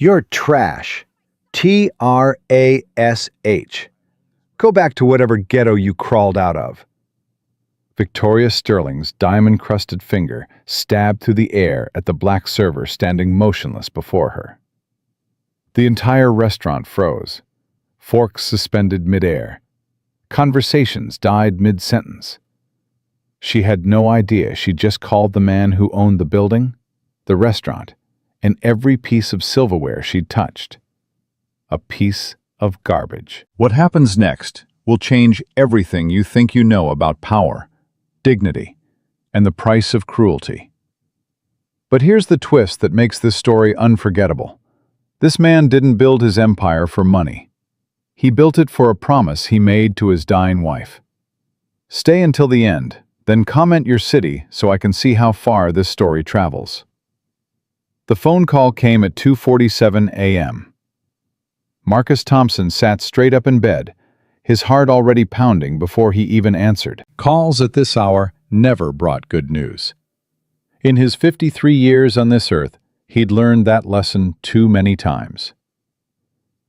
You're trash. Trash. Go back to whatever ghetto you crawled out of. Victoria Sterling's diamond-crusted finger stabbed through the air at the black server standing motionless before her. The entire restaurant froze, forks suspended mid-air. Conversations died mid-sentence. She had no idea she'd just called the man who owned the building, the restaurant, and every piece of silverware she'd touched. A piece of garbage. What happens next will change everything you think you know about power, dignity, and the price of cruelty. But here's the twist that makes this story unforgettable. This man didn't build his empire for money. He built it for a promise he made to his dying wife. Stay until the end, then comment your city so I can see how far this story travels. The phone call came at 2:47 a.m. Marcus Thompson sat straight up in bed, his heart already pounding before he even answered. Calls at this hour never brought good news. In his 53 years on this earth, he'd learned that lesson too many times.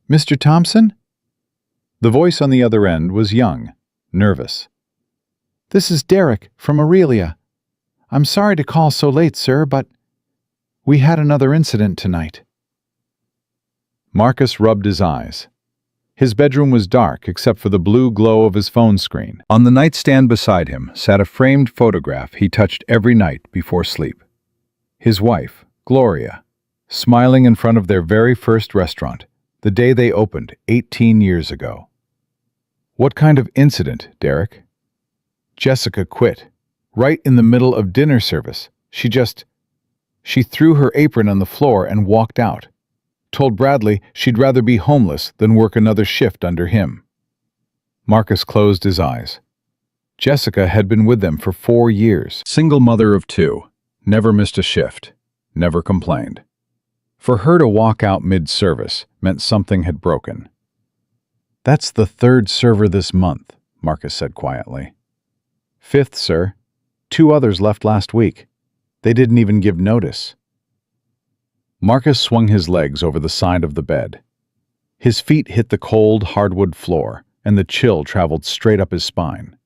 "Mr. Thompson?" The voice on the other end was young, nervous. "This is Derek from Aurelia. I'm sorry to call so late, sir, but we had another incident tonight." Marcus rubbed his eyes. His bedroom was dark except for the blue glow of his phone screen. On the nightstand beside him sat a framed photograph he touched every night before sleep. His wife, Gloria, smiling in front of their very first restaurant, the day they opened 18 years ago. "What kind of incident, Derek?" "Jessica quit. Right in the middle of dinner service. She threw her apron on the floor and walked out. Told Bradley she'd rather be homeless than work another shift under him." Marcus closed his eyes. Jessica had been with them for 4 years. Single mother of 2, never missed a shift, never complained. For her to walk out mid-service meant something had broken. "That's the 3rd server this month," Marcus said quietly. "5th, sir. 2 others left last week. They didn't even give notice." Marcus swung his legs over the side of the bed. His feet hit the cold, hardwood floor, and the chill traveled straight up his spine.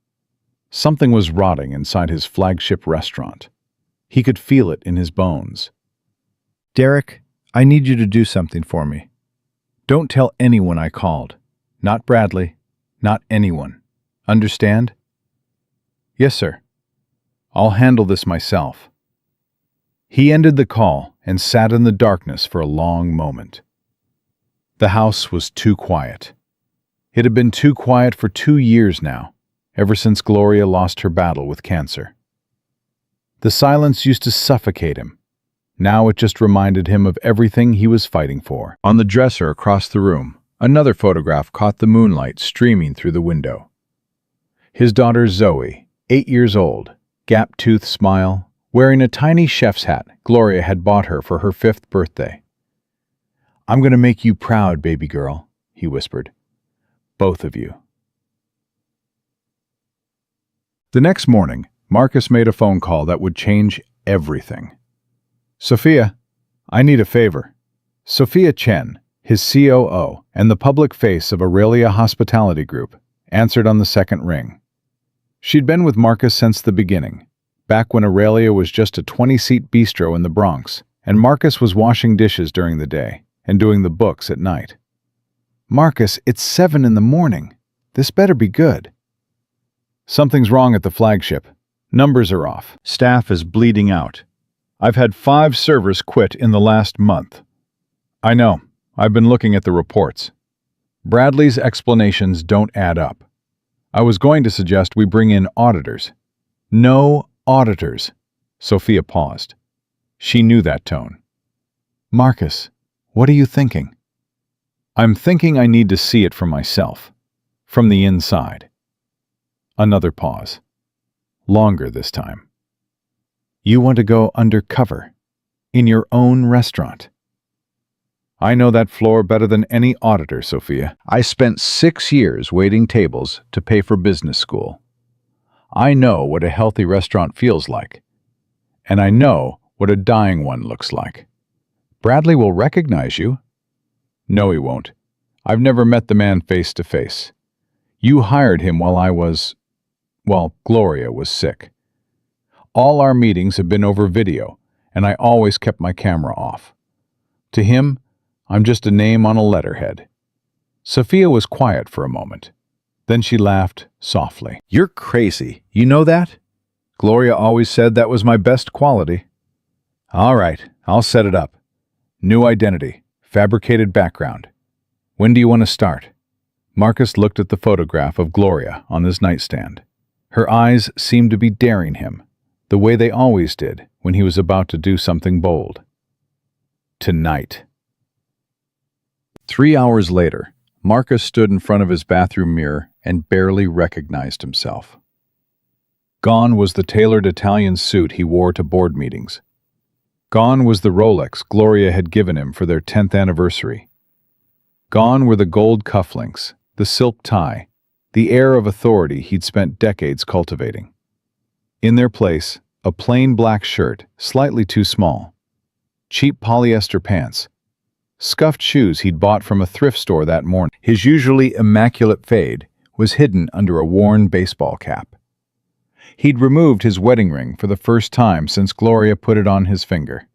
Something was rotting inside his flagship restaurant. He could feel it in his bones. "Derek, I need you to do something for me. Don't tell anyone I called. Not Bradley. Not anyone. Understand?" "Yes, sir. I'll handle this myself." He ended the call and sat in the darkness for a long moment. The house was too quiet. It had been too quiet for 2 years now, ever since Gloria lost her battle with cancer. The silence used to suffocate him. Now it just reminded him of everything he was fighting for. On the dresser across the room, another photograph caught the moonlight streaming through the window. His daughter Zoe, 8 years old, gap-toothed smile, wearing a tiny chef's hat Gloria had bought her for her 5th birthday. "I'm going to make you proud, baby girl," he whispered. "Both of you." The next morning, Marcus made a phone call that would change everything. "Sophia, I need a favor." Sophia Chen, his COO and the public face of Aurelia Hospitality Group, answered on the second ring. She'd been with Marcus since the beginning, back when Aurelia was just a 20-seat bistro in the Bronx, and Marcus was washing dishes during the day and doing the books at night. "Marcus, it's 7 in the morning. This better be good." "Something's wrong at the flagship. Numbers are off. Staff is bleeding out. I've had 5 servers quit in the last month." "I know. I've been looking at the reports. Bradley's explanations don't add up. I was going to suggest we bring in auditors." "No auditors." Sophia paused. She knew that tone. "Marcus, what are you thinking?" "I'm thinking I need to see it for myself. From the inside." Another pause. Longer this time. "You want to go undercover? In your own restaurant?" "I know that floor better than any auditor, Sophia. I spent 6 years waiting tables to pay for business school. I know what a healthy restaurant feels like. And I know what a dying one looks like. Bradley will recognize you. No, he won't. I've never met the man face to face. You hired him while Gloria was sick. All our meetings have been over video, and I always kept my camera off. To him, I'm just a name on a letterhead." Sophia was quiet for a moment. Then she laughed softly. "You're crazy. You know that? Gloria always said that was my best quality." "All right, I'll set it up. New identity, fabricated background. When do you want to start?" Marcus looked at the photograph of Gloria on his nightstand. Her eyes seemed to be daring him, the way they always did when he was about to do something bold. Tonight. 3 hours later, Marcus stood in front of his bathroom mirror and barely recognized himself. Gone was the tailored Italian suit he wore to board meetings. Gone was the Rolex Gloria had given him for their 10th anniversary. Gone were the gold cufflinks, the silk tie, the air of authority he'd spent decades cultivating. In their place, a plain black shirt, slightly too small, cheap polyester pants, scuffed shoes he'd bought from a thrift store that morning. His usually immaculate fade was hidden under a worn baseball cap. He'd removed his wedding ring for the first time since Gloria put it on his finger.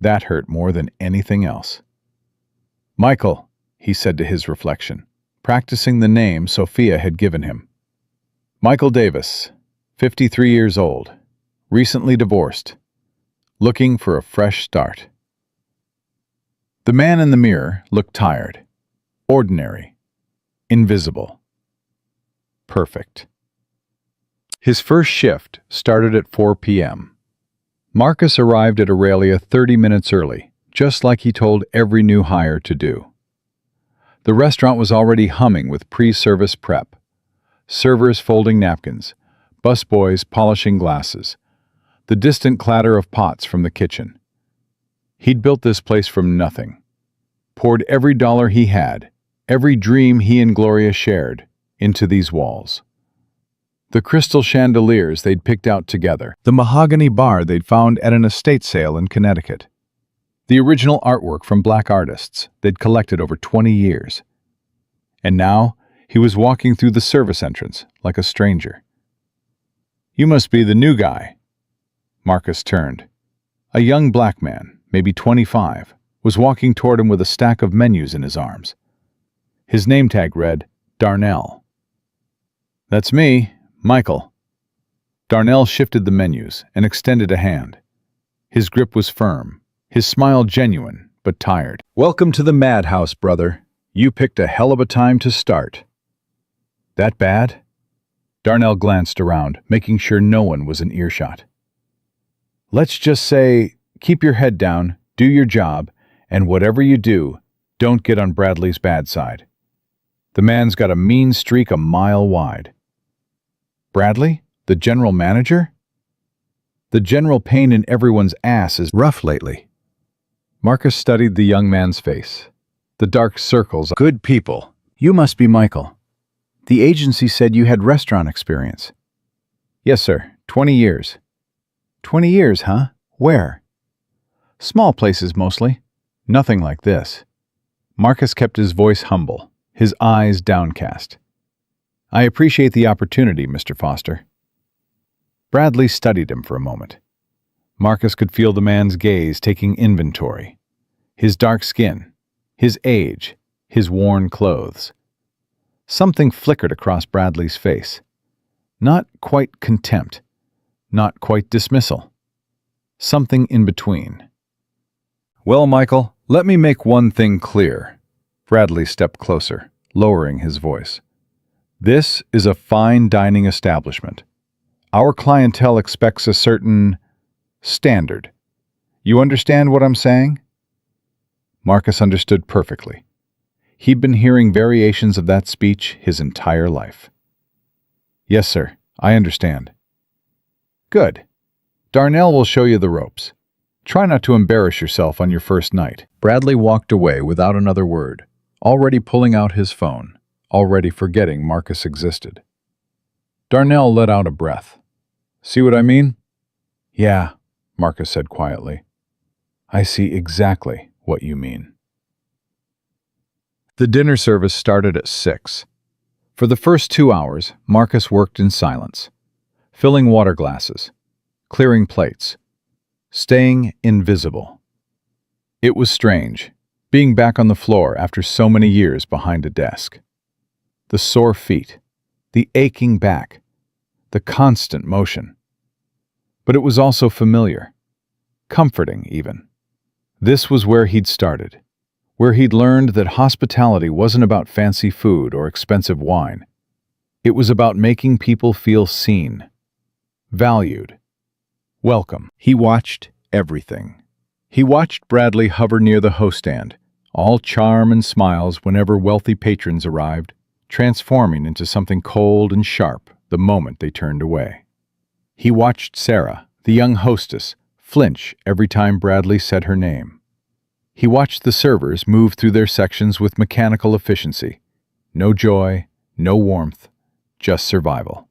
That hurt more than anything else. "Michael," he said to his reflection, practicing the name Sophia had given him. "Michael Davis, 53 years old, recently divorced, looking for a fresh start." The man in the mirror looked tired, ordinary, invisible, perfect. His first shift started at 4 p.m. Marcus arrived at Aurelia 30 minutes early, just like he told every new hire to do. The restaurant was already humming with pre-service prep. Servers folding napkins, busboys polishing glasses, the distant clatter of pots from the kitchen. He'd built this place from nothing, poured every dollar he had, every dream he and Gloria shared, into these walls. The crystal chandeliers they'd picked out together, the mahogany bar they'd found at an estate sale in Connecticut, the original artwork from black artists they'd collected over 20 years. And now he was walking through the service entrance like a stranger. "You must be the new guy." Marcus turned. A young black man, maybe 25, was walking toward him with a stack of menus in his arms. His name tag read, Darnell. "That's me, Michael." Darnell shifted the menus and extended a hand. His grip was firm, his smile genuine, but tired. "Welcome to the madhouse, brother. You picked a hell of a time to start." "That bad?" Darnell glanced around, making sure no one was in earshot. "Let's just say, keep your head down, do your job, and whatever you do, don't get on Bradley's bad side. The man's got a mean streak a mile wide." "Bradley? The general manager?" "The general pain in everyone's ass is rough lately." Marcus studied the young man's face. The dark circles. "Good people. You must be Michael. The agency said you had restaurant experience." "Yes, sir. 20 years." 20 years, huh? Where?" "Small places mostly. Nothing like this." Marcus kept his voice humble, his eyes downcast. "I appreciate the opportunity, Mr. Foster." Bradley studied him for a moment. Marcus could feel the man's gaze taking inventory. His dark skin, his age, his worn clothes. Something flickered across Bradley's face. Not quite contempt, not quite dismissal. Something in between. "Well, Michael, let me make one thing clear." Bradley stepped closer, lowering his voice. "This is a fine dining establishment. Our clientele expects a certain standard. You understand what I'm saying?" Marcus understood perfectly. He'd been hearing variations of that speech his entire life. "Yes, sir, I understand." "Good. Darnell will show you the ropes. Try not to embarrass yourself on your first night." Bradley walked away without another word, already pulling out his phone, already forgetting Marcus existed. Darnell let out a breath. "See what I mean?" "Yeah," Marcus said quietly. "I see exactly what you mean." The dinner service started at 6. For the first 2 hours, Marcus worked in silence, filling water glasses, clearing plates, staying invisible. It was strange, being back on the floor after so many years behind a desk. The sore feet, the aching back, the constant motion. But it was also familiar, comforting even. This was where he'd started, where he'd learned that hospitality wasn't about fancy food or expensive wine. It was about making people feel seen, valued, welcome. He watched everything. He watched Bradley hover near the host stand, all charm and smiles whenever wealthy patrons arrived, transforming into something cold and sharp the moment they turned away. He watched Sarah, the young hostess, flinch every time Bradley said her name. He watched the servers move through their sections with mechanical efficiency. No joy, no warmth, just survival.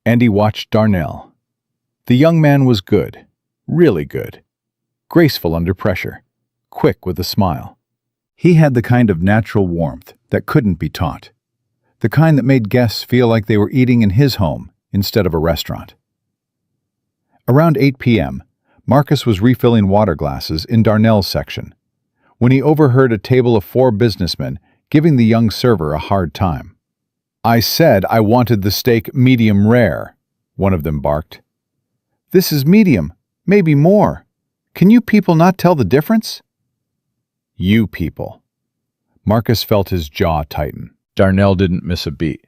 And he watched Darnell. The young man was good, really good, graceful under pressure, quick with a smile. He had the kind of natural warmth that couldn't be taught, the kind that made guests feel like they were eating in his home instead of a restaurant. Around 8 p.m., Marcus was refilling water glasses in Darnell's section when he overheard a table of 4 businessmen giving the young server a hard time. "I said I wanted the steak medium rare," one of them barked. "This is medium, maybe more. Can you people not tell the difference?" You people. Marcus felt his jaw tighten. Darnell didn't miss a beat.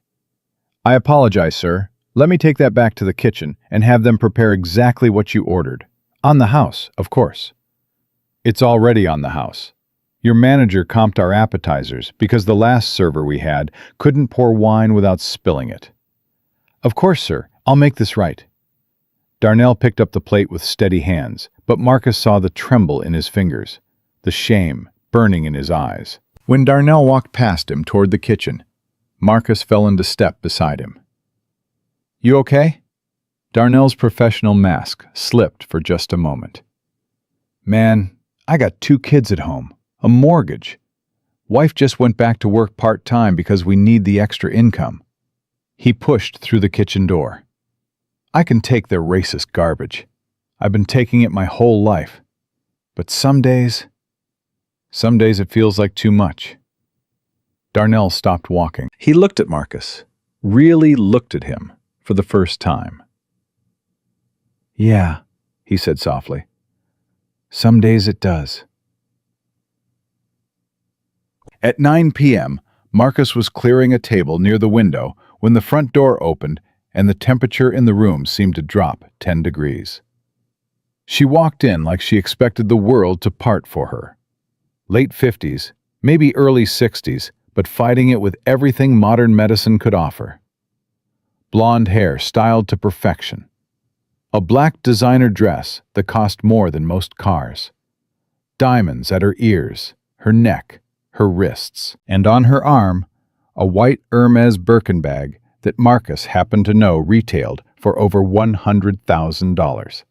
"I apologize, sir. Let me take that back to the kitchen and have them prepare exactly what you ordered. On the house, of course." "It's already on the house. Your manager comped our appetizers because the last server we had couldn't pour wine without spilling it." "Of course, sir. I'll make this right." Darnell picked up the plate with steady hands, but Marcus saw the tremble in his fingers, the shame burning in his eyes. When Darnell walked past him toward the kitchen, Marcus fell into step beside him. "You okay?" Darnell's professional mask slipped for just a moment. "Man, I got 2 kids at home, a mortgage. Wife just went back to work part-time because we need the extra income." He pushed through the kitchen door. "I can take their racist garbage. I've been taking it my whole life. But some days it feels like too much." Darnell stopped walking. He looked at Marcus, really looked at him for the first time. "Yeah," he said softly. "Some days it does." At 9 p.m., Marcus was clearing a table near the window when the front door opened and the temperature in the room seemed to drop 10 degrees. She walked in like she expected the world to part for her. Late 50s, maybe early 60s, but fighting it with everything modern medicine could offer. Blonde hair styled to perfection. A black designer dress that cost more than most cars. Diamonds at her ears, her neck, her wrists, and on her arm, a white Hermes Birkin bag that Marcus happened to know retailed for over $100,000.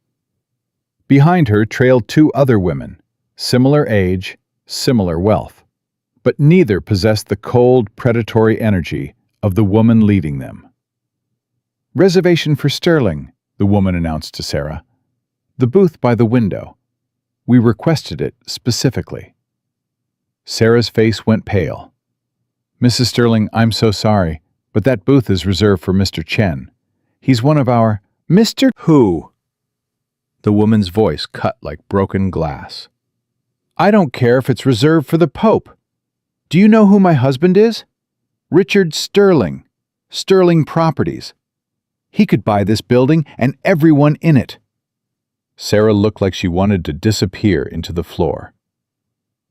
Behind her trailed 2 other women, similar age, similar wealth, but neither possessed the cold, predatory energy of the woman leading them. "Reservation for Sterling," the woman announced to Sarah. "The booth by the window. We requested it specifically." Sarah's face went pale. "Mrs. Sterling, I'm so sorry, but that booth is reserved for Mr. Chen. He's one of our—" "Mr. Who?" The woman's voice cut like broken glass. "I don't care if it's reserved for the Pope. Do you know who my husband is? Richard Sterling, Sterling Properties. He could buy this building and everyone in it." Sarah looked like she wanted to disappear into the floor.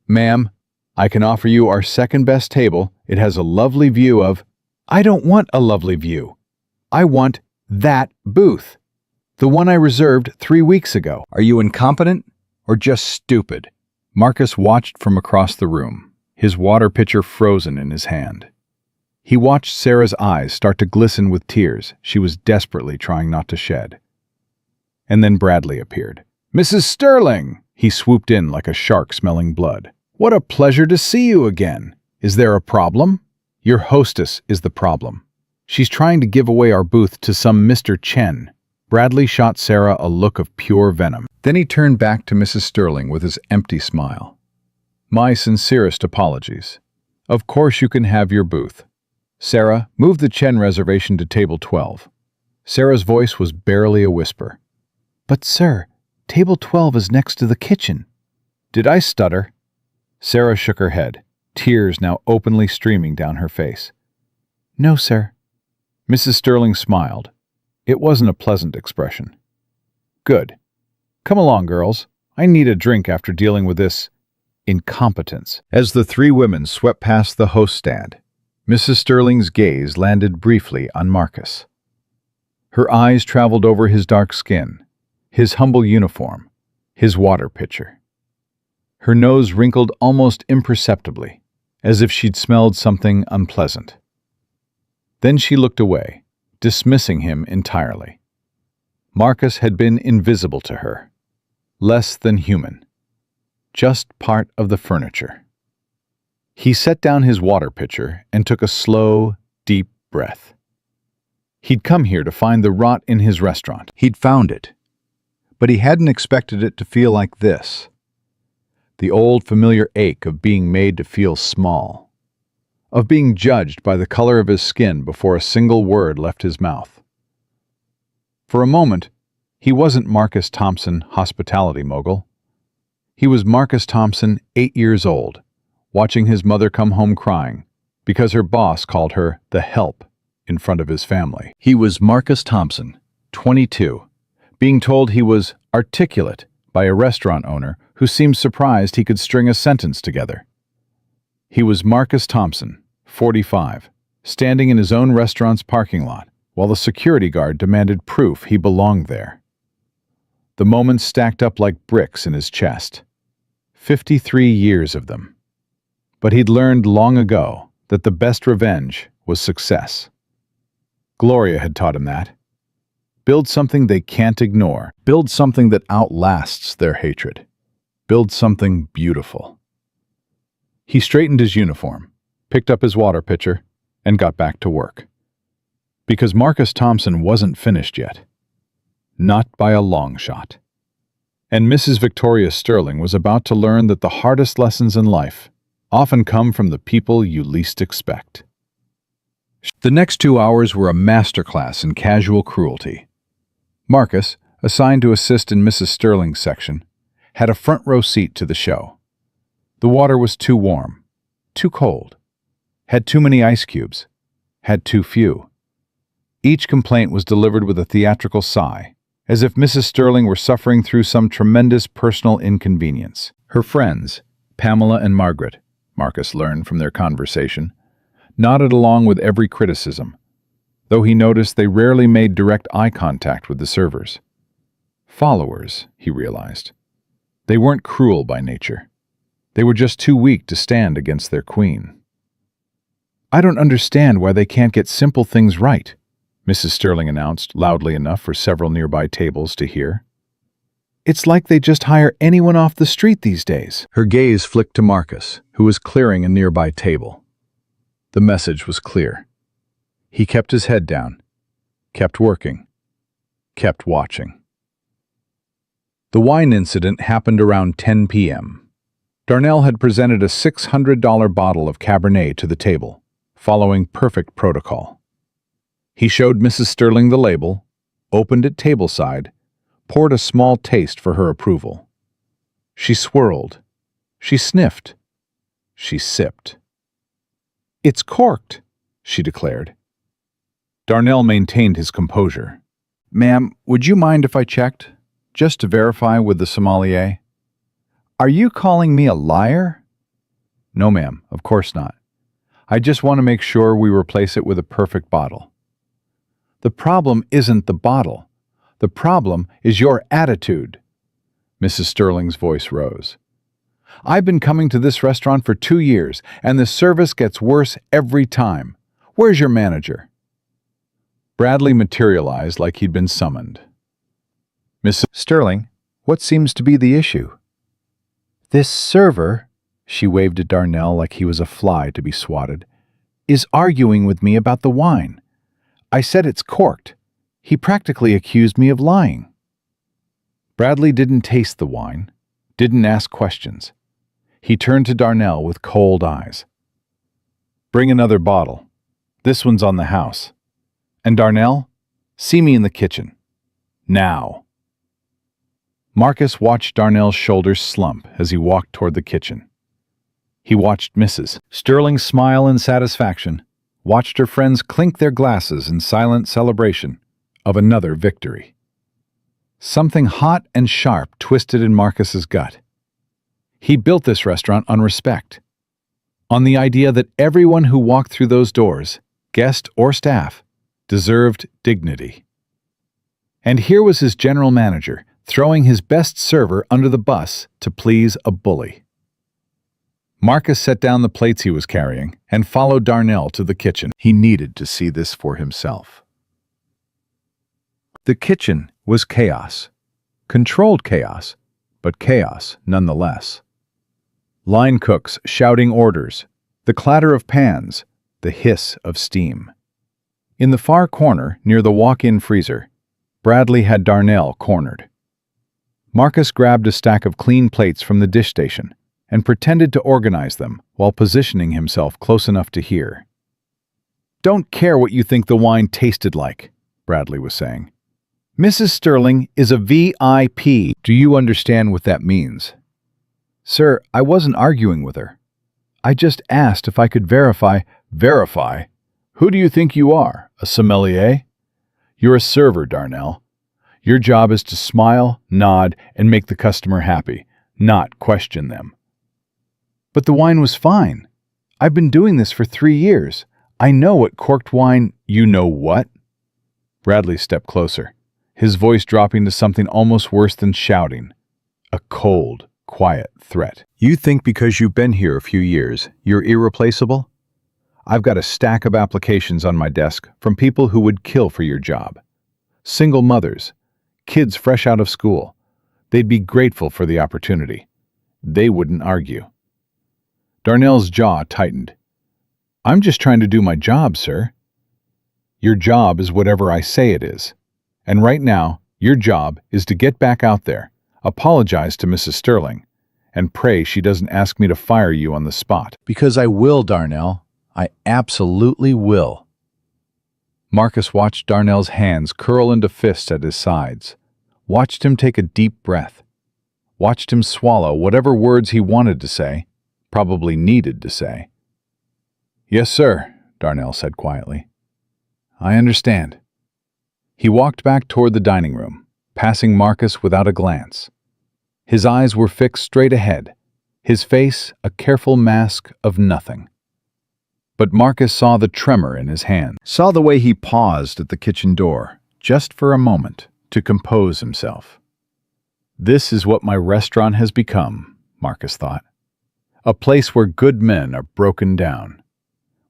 "Ma'am, I can offer you our second-best table. It has a lovely view of—" "I don't want a lovely view. I want that booth. The one I reserved 3 weeks ago." "Are you incompetent or just stupid?" Marcus watched from across the room, his water pitcher frozen in his hand. He watched Sarah's eyes start to glisten with tears she was desperately trying not to shed. And then Bradley appeared. "Mrs. Sterling!" He swooped in like a shark smelling blood. "What a pleasure to see you again. Is there a problem? Your hostess is the problem. She's trying to give away our booth to some Mr. Chen. Bradley shot Sarah a look of pure venom. Then he turned back to Mrs. Sterling with his empty smile. My sincerest apologies. Of course you can have your booth. Sarah, move the Chen reservation to table 12. Sarah's voice was barely a whisper. But sir, table 12 is next to the kitchen. Did I stutter? Sarah shook her head, tears now openly streaming down her face. No, sir. Mrs. Sterling smiled. It wasn't a pleasant expression. Good. Come along, girls. I need a drink after dealing with this incompetence. As the three women swept past the host stand, Mrs. Sterling's gaze landed briefly on Marcus. Her eyes traveled over his dark skin, his humble uniform, his water pitcher. Her nose wrinkled almost imperceptibly, as if she'd smelled something unpleasant. Then she looked away, dismissing him entirely. Marcus had been invisible to her, less than human, just part of the furniture. He set down his water pitcher and took a slow, deep breath. He'd come here to find the rot in his restaurant. He'd found it, but he hadn't expected it to feel like this. The old familiar ache of being made to feel small, of being judged by the color of his skin before a single word left his mouth. For a moment, he wasn't Marcus Thompson, hospitality mogul. He was Marcus Thompson, 8 years old, watching his mother come home crying because her boss called her the help in front of his family. He was Marcus Thompson, 22, being told he was articulate by a restaurant owner who seemed surprised he could string a sentence together. He was Marcus Thompson, 45, standing in his own restaurant's parking lot while the security guard demanded proof he belonged there. The moments stacked up like bricks in his chest. 53 years of them. But he'd learned long ago that the best revenge was success. Gloria had taught him that. Build something they can't ignore. Build something that outlasts their hatred. Build something beautiful. He straightened his uniform, picked up his water pitcher, and got back to work. Because Marcus Thompson wasn't finished yet. Not by a long shot. And Mrs. Victoria Sterling was about to learn that the hardest lessons in life often come from the people you least expect. The next 2 hours were a masterclass in casual cruelty. Marcus, assigned to assist in Mrs. Sterling's section, had a front row seat to the show. The water was too warm, too cold, had too many ice cubes, had too few. Each complaint was delivered with a theatrical sigh, as if Mrs. Sterling were suffering through some tremendous personal inconvenience. Her friends, Pamela and Margaret, Marcus learned from their conversation, nodded along with every criticism, though he noticed they rarely made direct eye contact with the servers. Followers, he realized. They weren't cruel by nature. They were just too weak to stand against their queen. I don't understand why they can't get simple things right, Mrs. Sterling announced loudly enough for several nearby tables to hear. It's like they just hire anyone off the street these days. Her gaze flicked to Marcus, who was clearing a nearby table. The message was clear. He kept his head down, kept working, kept watching. The wine incident happened around 10 p.m. Darnell had presented a $600 bottle of Cabernet to the table, following perfect protocol. He showed Mrs. Sterling the label, opened it tableside, poured a small taste for her approval. She swirled. She sniffed. She sipped. It's corked, she declared. Darnell maintained his composure. Ma'am, would you mind if I checked, just to verify with the sommelier? Are you calling me a liar? No, ma'am, of course not. I just want to make sure we replace it with a perfect bottle. The problem isn't the bottle. The problem is your attitude. Mrs. Sterling's voice rose. I've been coming to this restaurant for 2 years, and the service gets worse every time. Where's your manager? Bradley materialized like he'd been summoned. Mrs. Sterling, what seems to be the issue? This server, She waved at Darnell like he was a fly to be swatted. "Is arguing with me about the wine. I said it's corked. He practically accused me of lying." Bradley didn't taste the wine, didn't ask questions. He turned to Darnell with cold eyes. "Bring another bottle. This one's on the house. And Darnell, see me in the kitchen. Now." Marcus watched Darnell's shoulders slump as he walked toward the kitchen. He watched Mrs. Sterling smile in satisfaction, watched her friends clink their glasses in silent celebration of another victory. Something hot and sharp twisted in Marcus's gut. He built this restaurant on respect, on the idea that everyone who walked through those doors, guest or staff, deserved dignity. And here was his general manager throwing his best server under the bus to please a bully. Marcus set down the plates he was carrying and followed Darnell to the kitchen. He needed to see this for himself. The kitchen was chaos. Controlled chaos, but chaos nonetheless. Line cooks shouting orders, the clatter of pans, the hiss of steam. In the far corner, near the walk-in freezer, Bradley had Darnell cornered. Marcus grabbed a stack of clean plates from the dish station and pretended to organize them while positioning himself close enough to hear. "Don't care what you think the wine tasted like," Bradley was saying. "Mrs. Sterling is a VIP. Do you understand what that means?" "Sir, I wasn't arguing with her. I just asked if I could verify." "Verify? Who do you think you are, a sommelier? You're a server, Darnell. Your job is to smile, nod, and make the customer happy, not question them." "But the wine was fine. I've been doing this for 3 years. I know what corked wine—" "You know what?" Bradley stepped closer, his voice dropping to something almost worse than shouting, a cold, quiet threat. "You think because you've been here a few years, you're irreplaceable? I've got a stack of applications on my desk from people who would kill for your job. Single mothers, kids fresh out of school. They'd be grateful for the opportunity. They wouldn't argue." Darnell's jaw tightened. "I'm just trying to do my job, sir." "Your job is whatever I say it is. And right now, your job is to get back out there, apologize to Mrs. Sterling, and pray she doesn't ask me to fire you on the spot." "Because I will, Darnell. I absolutely will." Marcus watched Darnell's hands curl into fists at his sides, watched him take a deep breath, watched him swallow whatever words he wanted to say, probably needed to say. "Yes, sir," Darnell said quietly. "I understand." He walked back toward the dining room, passing Marcus without a glance. His eyes were fixed straight ahead, his face a careful mask of nothing. But Marcus saw the tremor in his hand, saw the way he paused at the kitchen door, just for a moment, to compose himself. This is what my restaurant has become, Marcus thought. A place where good men are broken down,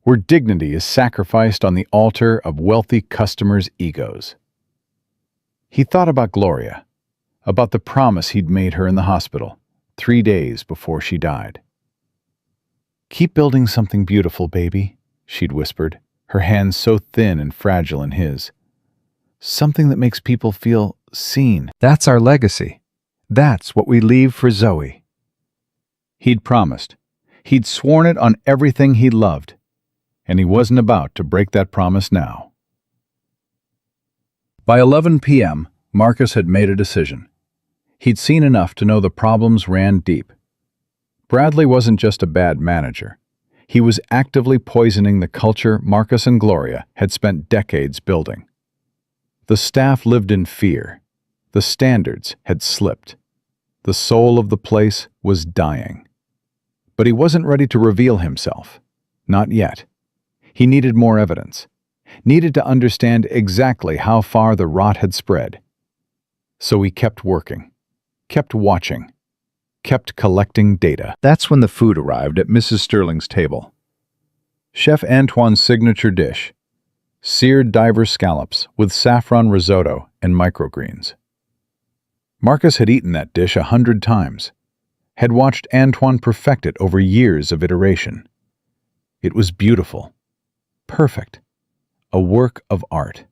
where dignity is sacrificed on the altar of wealthy customers' egos. He thought about Gloria, about the promise he'd made her in the hospital 3 days before she died. "Keep building something beautiful, baby," she'd whispered, her hands so thin and fragile in his. "Something that makes people feel seen. That's our legacy. That's what we leave for Zoe." He'd promised. He'd sworn it on everything he loved. And he wasn't about to break that promise now. By 11 p.m., Marcus had made a decision. He'd seen enough to know the problems ran deep. Bradley wasn't just a bad manager. He was actively poisoning the culture Marcus and Gloria had spent decades building. The staff lived in fear. The standards had slipped. The soul of the place was dying. But he wasn't ready to reveal himself. Not yet. He needed more evidence. Needed to understand exactly how far the rot had spread. So he kept working. Kept watching. Kept collecting data. That's when the food arrived at Mrs. Sterling's table. Chef Antoine's signature dish, seared diver scallops with saffron risotto and microgreens. Marcus had eaten that dish 100 times, had watched Antoine perfect it over years of iteration. It was beautiful, perfect, a work of art.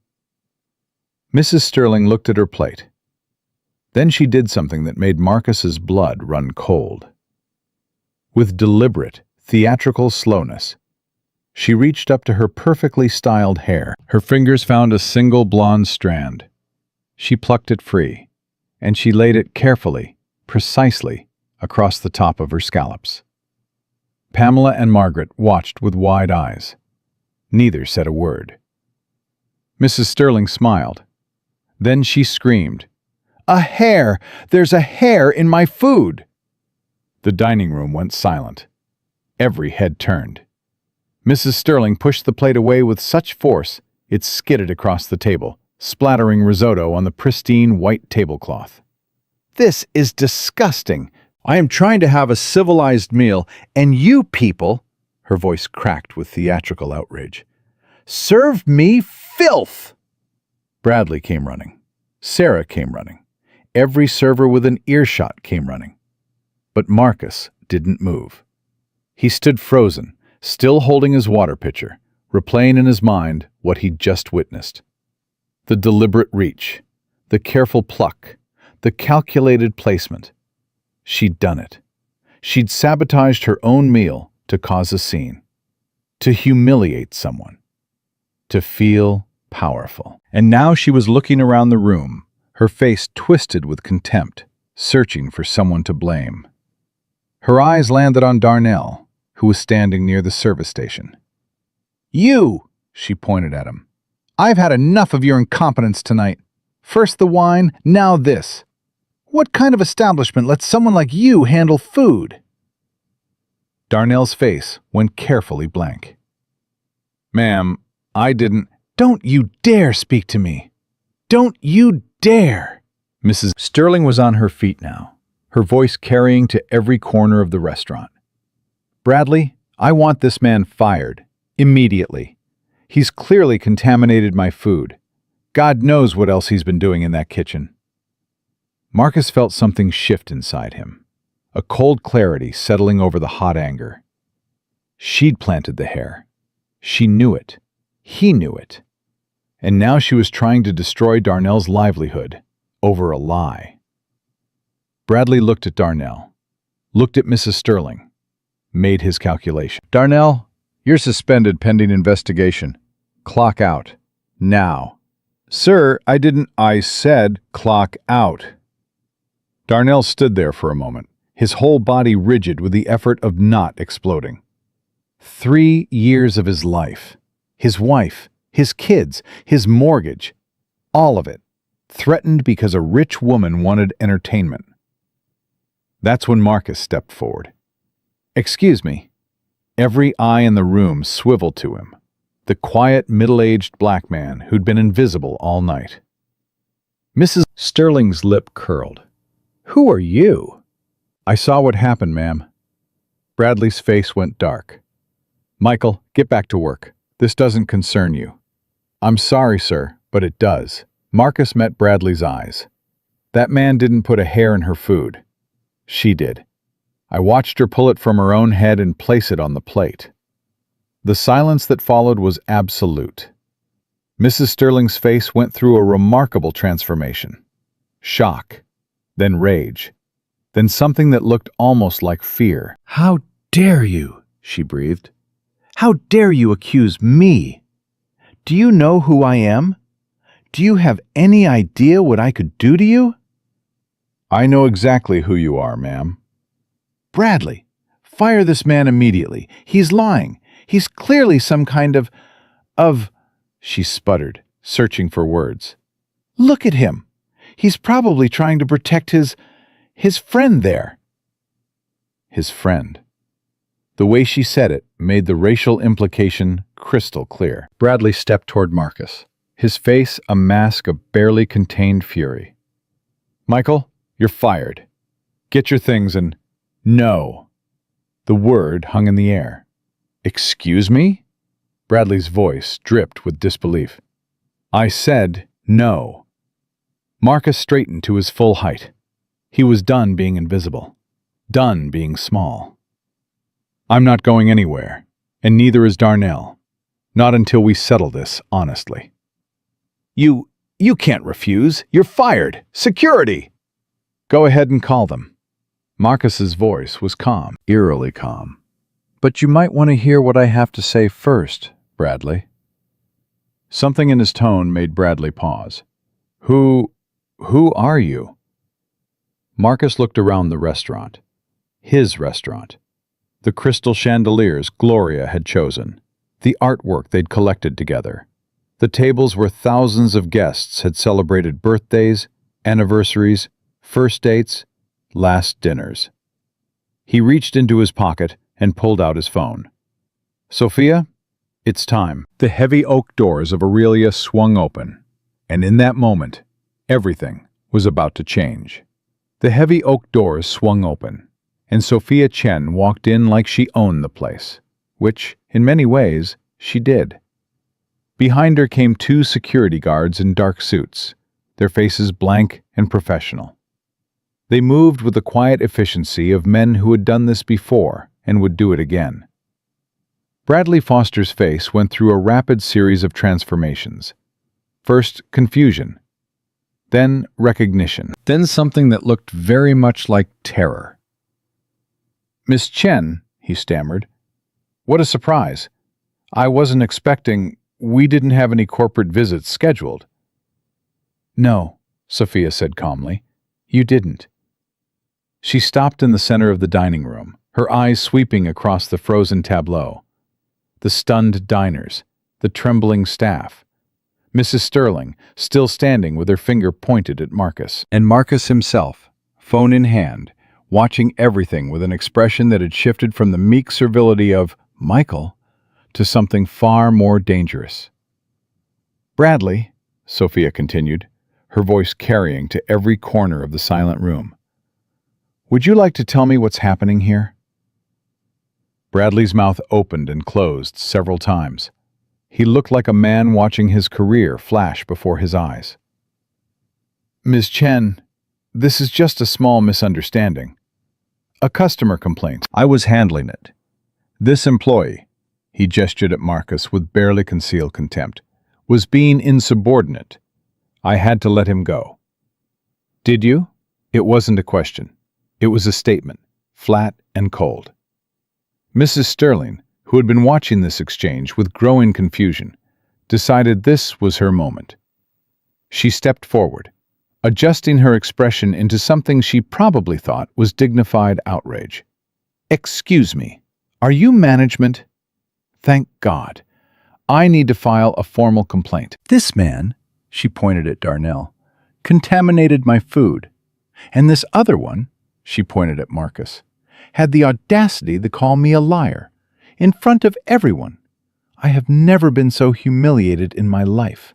Mrs. Sterling looked at her plate. Then she did something that made Marcus's blood run cold. With deliberate, theatrical slowness, she reached up to her perfectly styled hair. Her fingers found a single blonde strand. She plucked it free, and she laid it carefully, precisely, across the top of her scallops. Pamela and Margaret watched with wide eyes. Neither said a word. Mrs. Sterling smiled. Then she screamed, "A hair! There's a hair in my food!" The dining room went silent. Every head turned. Mrs. Sterling pushed the plate away with such force it skidded across the table, splattering risotto on the pristine white tablecloth. "This is disgusting. I am trying to have a civilized meal, and you people," her voice cracked with theatrical outrage, "serve me filth!" Bradley came running. Sarah came running. Every server within earshot came running. But Marcus didn't move. He stood frozen, still holding his water pitcher, replaying in his mind what he'd just witnessed. The deliberate reach, the careful pluck, the calculated placement. She'd done it. She'd sabotaged her own meal to cause a scene, to humiliate someone, to feel powerful. And now she was looking around the room, her face twisted with contempt, searching for someone to blame. Her eyes landed on Darnell, who was standing near the service station. "You!" she pointed at him. "I've had enough of your incompetence tonight. First the wine, now this. What kind of establishment lets someone like you handle food?" Darnell's face went carefully blank. "Ma'am, I didn't—" "Don't you dare speak to me! Don't you dare!" Mrs. Sterling was on her feet now, her voice carrying to every corner of the restaurant. "Bradley, I want this man fired, immediately. He's clearly contaminated my food. God knows what else he's been doing in that kitchen." Marcus felt something shift inside him, a cold clarity settling over the hot anger. She'd planted the hair. She knew it. He knew it. And now she was trying to destroy Darnell's livelihood over a lie. Bradley looked at Darnell, looked at Mrs. Sterling, made his calculation. "Darnell, you're suspended pending investigation. Clock out. Now." "Sir, I said clock out." Darnell stood there for a moment, his whole body rigid with the effort of not exploding. 3 years of his life, his wife, his kids, his mortgage, all of it, threatened because a rich woman wanted entertainment. That's when Marcus stepped forward. "Excuse me." Every eye in the room swiveled to him, the quiet, middle-aged black man who'd been invisible all night. Mrs. Sterling's lip curled. "Who are you?" "I saw what happened, ma'am." Bradley's face went dark. "Michael, get back to work. This doesn't concern you." "I'm sorry, sir, but it does." Marcus met Bradley's eyes. "That man didn't put a hair in her food. She did. I watched her pull it from her own head and place it on the plate." The silence that followed was absolute. Mrs. Sterling's face went through a remarkable transformation. Shock, then rage, then something that looked almost like fear. "How dare you?" she breathed. "How dare you accuse me? Do you know who I am? Do you have any idea what I could do to you?" "I know exactly who you are, ma'am." "Bradley, fire this man immediately. He's lying. He's clearly some kind of... She sputtered, searching for words. "Look at him. He's probably trying to protect his friend there." His friend. The way she said it made the racial implication crystal clear. Bradley stepped toward Marcus, his face a mask of barely contained fury. "Michael, you're fired. Get your things and..." "No." The word hung in the air. "Excuse me?" Bradley's voice dripped with disbelief. "I said no." Marcus straightened to his full height. He was done being invisible. done being small. I'm not going anywhere, and neither is Darnell. Not until we settle this honestly. You can't refuse. You're fired. Security! Go ahead and call them. Marcus's voice was calm, eerily calm. But you might want to hear what I have to say first, Bradley. Something in his tone made Bradley pause. Who are you? Marcus looked around the restaurant. His restaurant. The crystal chandeliers Gloria had chosen. The artwork they'd collected together. The tables where thousands of guests had celebrated birthdays, anniversaries, first dates, last dinners. He reached into his pocket and pulled out his phone. Sophia, it's time. The heavy oak doors of Aurelia swung open, and in that moment, everything was about to change. The heavy oak doors swung open, and Sophia Chen walked in like she owned the place, which, in many ways, she did. Behind her came two security guards in dark suits, their faces blank and professional. They moved with the quiet efficiency of men who had done this before and would do it again. Bradley Foster's face went through a rapid series of transformations. First, confusion. Then, recognition. Then something that looked very much like terror. "Miss Chen," he stammered. "What a surprise. I wasn't expecting. We didn't have any corporate visits scheduled." "No," Sophia said calmly. "You didn't." She stopped in the center of the dining room, her eyes sweeping across the frozen tableau. The stunned diners, the trembling staff. Mrs. Sterling, still standing with her finger pointed at Marcus. And Marcus himself, phone in hand, watching everything with an expression that had shifted from the meek servility of Michael to something far more dangerous. "Bradley," Sophia continued, her voice carrying to every corner of the silent room, "would you like to tell me what's happening here?" Bradley's mouth opened and closed several times. He looked like a man watching his career flash before his eyes. "Ms. Chen, this is just a small misunderstanding. A customer complaint. I was handling it. This employee," he gestured at Marcus with barely concealed contempt, "was being insubordinate. I had to let him go." "Did you?" It wasn't a question. It was a statement, flat and cold. Mrs. Sterling, who had been watching this exchange with growing confusion, decided this was her moment. She stepped forward, adjusting her expression into something she probably thought was dignified outrage. "Excuse me, are you management? Thank God. I need to file a formal complaint. This man," she pointed at Darnell, "contaminated my food. And this other one," she pointed at Marcus, "had the audacity to call me a liar. In front of everyone. I have never been so humiliated in my life."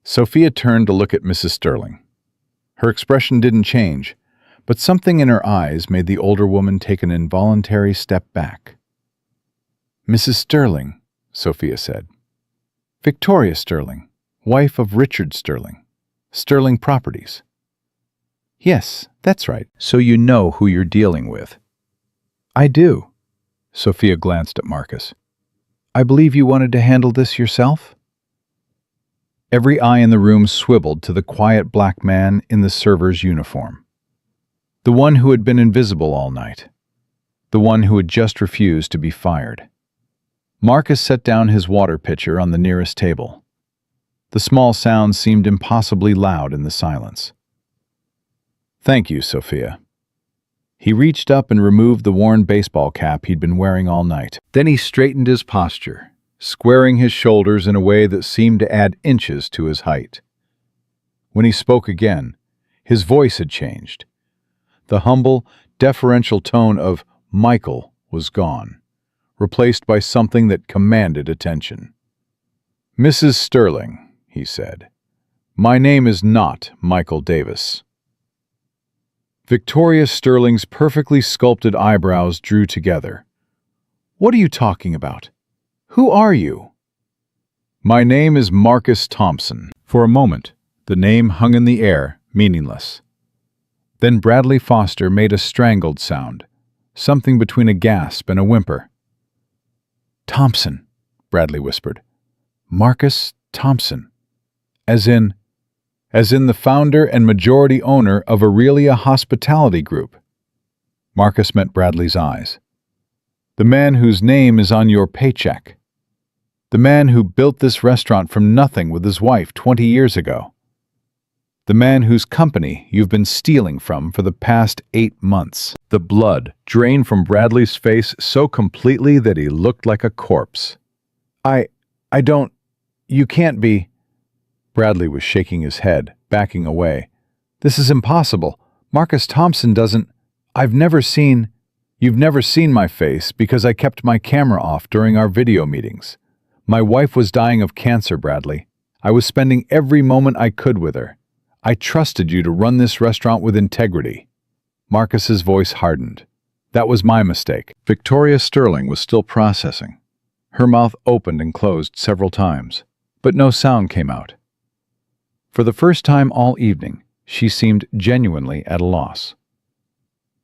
Sophia turned to look at Mrs. Sterling. Her expression didn't change, but something in her eyes made the older woman take an involuntary step back. "Mrs. Sterling," Sophia said. "Victoria Sterling, wife of Richard Sterling, Sterling Properties." "Yes, that's right. So you know who you're dealing with." "I do." Sophia glanced at Marcus. "I believe you wanted to handle this yourself?" Every eye in the room swiveled to the quiet black man in the server's uniform. The one who had been invisible all night. The one who had just refused to be fired. Marcus set down his water pitcher on the nearest table. The small sound seemed impossibly loud in the silence. "Thank you, Sophia." He reached up and removed the worn baseball cap he'd been wearing all night. Then he straightened his posture, squaring his shoulders in a way that seemed to add inches to his height. When he spoke again, his voice had changed. The humble, deferential tone of Michael was gone, replaced by something that commanded attention. "Mrs. Sterling," he said, "my name is not Michael Davis." Victoria Sterling's perfectly sculpted eyebrows drew together. "What are you talking about? Who are you?" "My name is Marcus Thompson." For a moment, the name hung in the air, meaningless. Then Bradley Foster made a strangled sound, something between a gasp and a whimper. "Thompson," Bradley whispered. "Marcus Thompson. As in the founder and majority owner of Aurelia Hospitality Group." Marcus met Bradley's eyes. "The man whose name is on your paycheck. The man who built this restaurant from nothing with his wife 20 years ago. The man whose company you've been stealing from for the past 8 months." The blood drained from Bradley's face so completely that he looked like a corpse. I don't... You can't be... Bradley was shaking his head, backing away. "This is impossible. Marcus Thompson doesn't... You've never seen my face because I kept my camera off during our video meetings. My wife was dying of cancer, Bradley. I was spending every moment I could with her. I trusted you to run this restaurant with integrity." Marcus's voice hardened. "That was my mistake." Victoria Sterling was still processing. Her mouth opened and closed several times, but no sound came out. For the first time all evening, she seemed genuinely at a loss.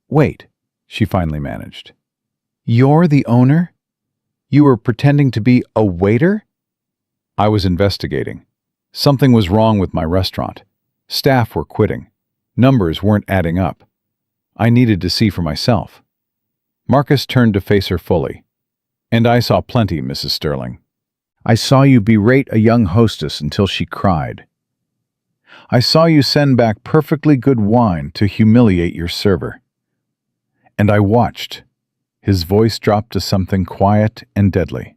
"Wait," she finally managed. "You're the owner? You were pretending to be a waiter?" "I was investigating. Something was wrong with my restaurant. Staff were quitting. Numbers weren't adding up. I needed to see for myself." Marcus turned to face her fully. "And I saw plenty, Mrs. Sterling. I saw you berate a young hostess until she cried. I saw you send back perfectly good wine to humiliate your server. And I watched." His voice dropped to something quiet and deadly.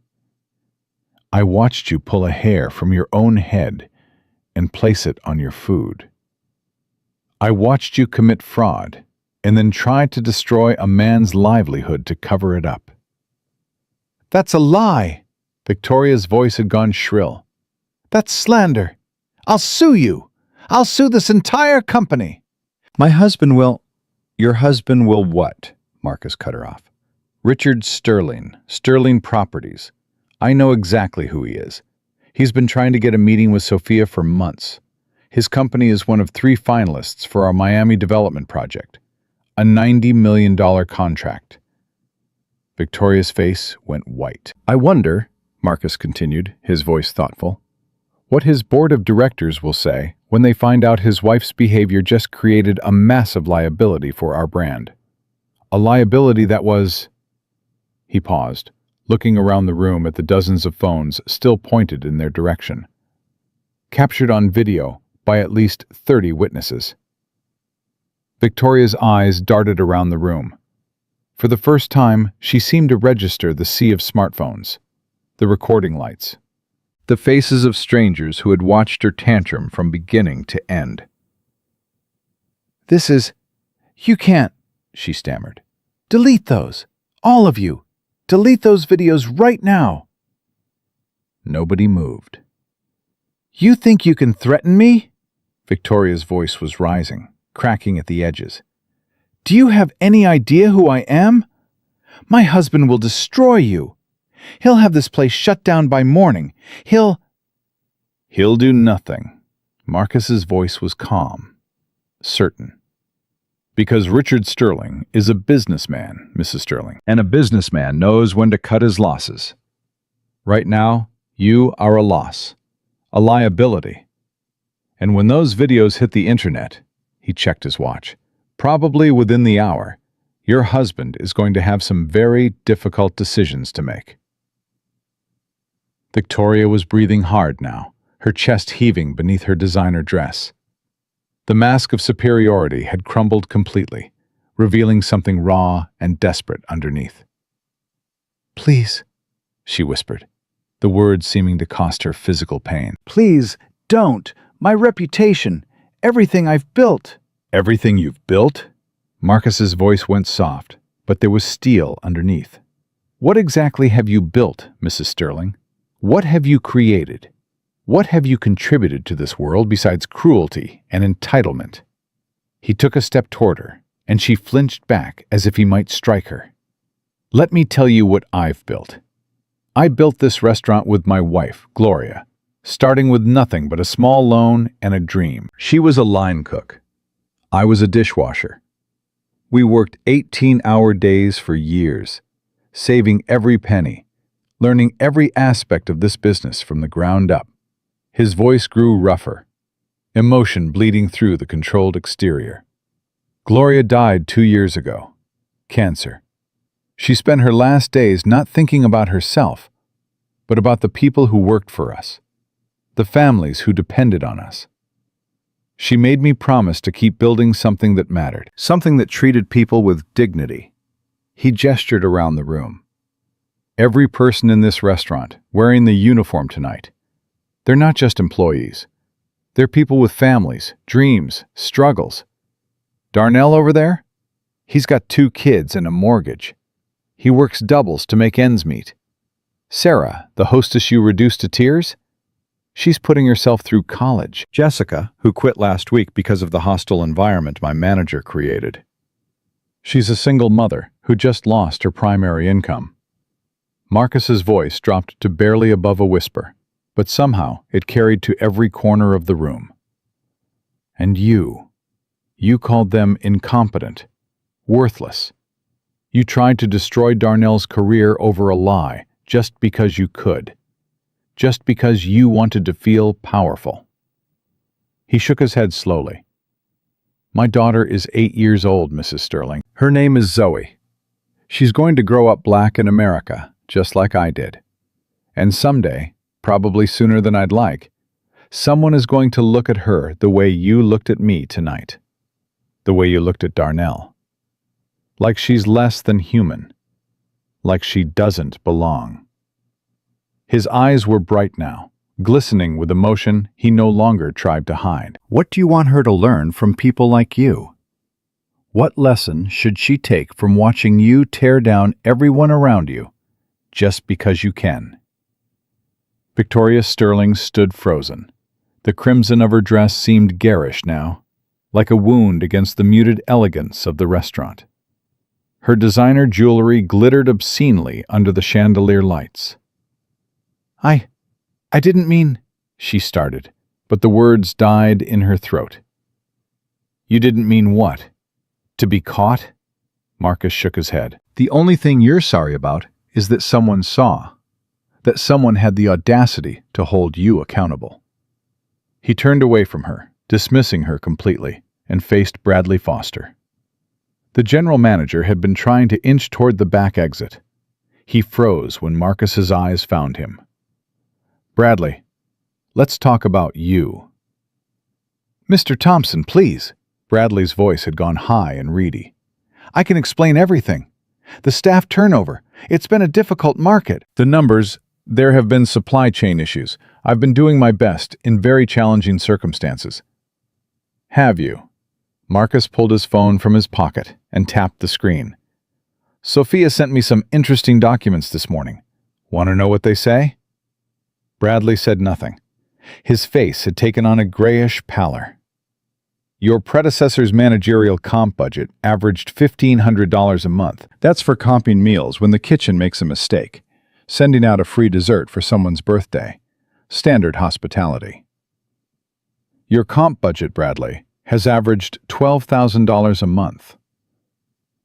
"I watched you pull a hair from your own head and place it on your food. I watched you commit fraud and then try to destroy a man's livelihood to cover it up." "That's a lie!" Victoria's voice had gone shrill. "That's slander! I'll sue you! I'll sue this entire company!" "My husband will..." "Your husband will what?" Marcus cut her off. "Richard Sterling, Sterling Properties. I know exactly who he is. He's been trying to get a meeting with Sophia for months. His company is one of 3 finalists for our Miami development project, a $90 million contract." Victoria's face went white. "I wonder," Marcus continued, his voice thoughtful, "what his board of directors will say when they find out his wife's behavior just created a massive liability for our brand. A liability that was..." He paused, looking around the room at the dozens of phones still pointed in their direction. "Captured on video by at least 30 witnesses." Victoria's eyes darted around the room. For the first time, she seemed to register the sea of smartphones, the recording lights, the faces of strangers who had watched her tantrum from beginning to end. "This is... You can't..." she stammered. "Delete those! All of you! Delete those videos right now!" Nobody moved. "You think you can threaten me?" Victoria's voice was rising, cracking at the edges. "Do you have any idea who I am? My husband will destroy you. He'll have this place shut down by morning. He'll do nothing." Marcus's voice was calm, certain. "Because Richard Sterling is a businessman, Mrs. Sterling, and a businessman knows when to cut his losses. Right now, you are a loss, a liability. And when those videos hit the internet," he checked his watch, "probably within the hour, your husband is going to have some very difficult decisions to make." Victoria was breathing hard now, her chest heaving beneath her designer dress. The mask of superiority had crumbled completely, revealing something raw and desperate underneath. "Please," she whispered, the words seeming to cost her physical pain. "Please, don't! My reputation, everything I've built." "Everything you've built?" Marcus's voice went soft, but there was steel underneath. "What exactly have you built, Mrs. Sterling? What have you created? What have you contributed to this world besides cruelty and entitlement?" He took a step toward her, and she flinched back as if he might strike her. "Let me tell you what I've built. I built this restaurant with my wife, Gloria, starting with nothing but a small loan and a dream. She was a line cook. I was a dishwasher. We worked 18-hour days for years, saving every penny, learning every aspect of this business from the ground up. His voice grew rougher, emotion bleeding through the controlled exterior. Gloria died 2 years ago. Cancer. She spent her last days not thinking about herself, but about the people who worked for us, the families who depended on us. She made me promise to keep building something that mattered, something that treated people with dignity. He gestured around the room. Every person in this restaurant, wearing the uniform tonight, they're not just employees. They're people with families, dreams, struggles. Darnell over there? He's got 2 kids and a mortgage. He works doubles to make ends meet. Sarah, the hostess you reduced to tears? She's putting herself through college. Jessica, who quit last week because of the hostile environment my manager created. She's a single mother who just lost her primary income. Marcus's voice dropped to barely above a whisper, but somehow it carried to every corner of the room. And you called them incompetent, worthless. You tried to destroy Darnell's career over a lie just because you could, just because you wanted to feel powerful. He shook his head slowly. My daughter is 8 years old, Mrs. Sterling. Her name is Zoe. She's going to grow up black in America, just like I did. And someday, probably sooner than I'd like, someone is going to look at her the way you looked at me tonight, the way you looked at Darnell. Like she's less than human, like she doesn't belong. His eyes were bright now, glistening with emotion he no longer tried to hide. What do you want her to learn from people like you? What lesson should she take from watching you tear down everyone around you just because you can? Victoria Sterling stood frozen. The crimson of her dress seemed garish now, like a wound against the muted elegance of the restaurant. Her designer jewelry glittered obscenely under the chandelier lights. I didn't mean, she started, but the words died in her throat. You didn't mean what? To be caught? Marcus shook his head. The only thing you're sorry about is that someone saw, that someone had the audacity to hold you accountable. He turned away from her, dismissing her completely, and faced Bradley Foster. The general manager had been trying to inch toward the back exit. He froze when Marcus's eyes found him. Bradley, let's talk about you. Mr. Thompson, please. Bradley's voice had gone high and reedy. I can explain everything. The staff turnover. It's been a difficult market. The numbers, there have been supply chain issues. I've been doing my best in very challenging circumstances. Have you? Marcus pulled his phone from his pocket and tapped the screen. Sophia sent me some interesting documents this morning. Want to know what they say? Bradley said nothing. His face had taken on a grayish pallor. Your predecessor's managerial comp budget averaged $1,500 a month. That's for comping meals when the kitchen makes a mistake, sending out a free dessert for someone's birthday. Standard hospitality. Your comp budget, Bradley, has averaged $12,000 a month.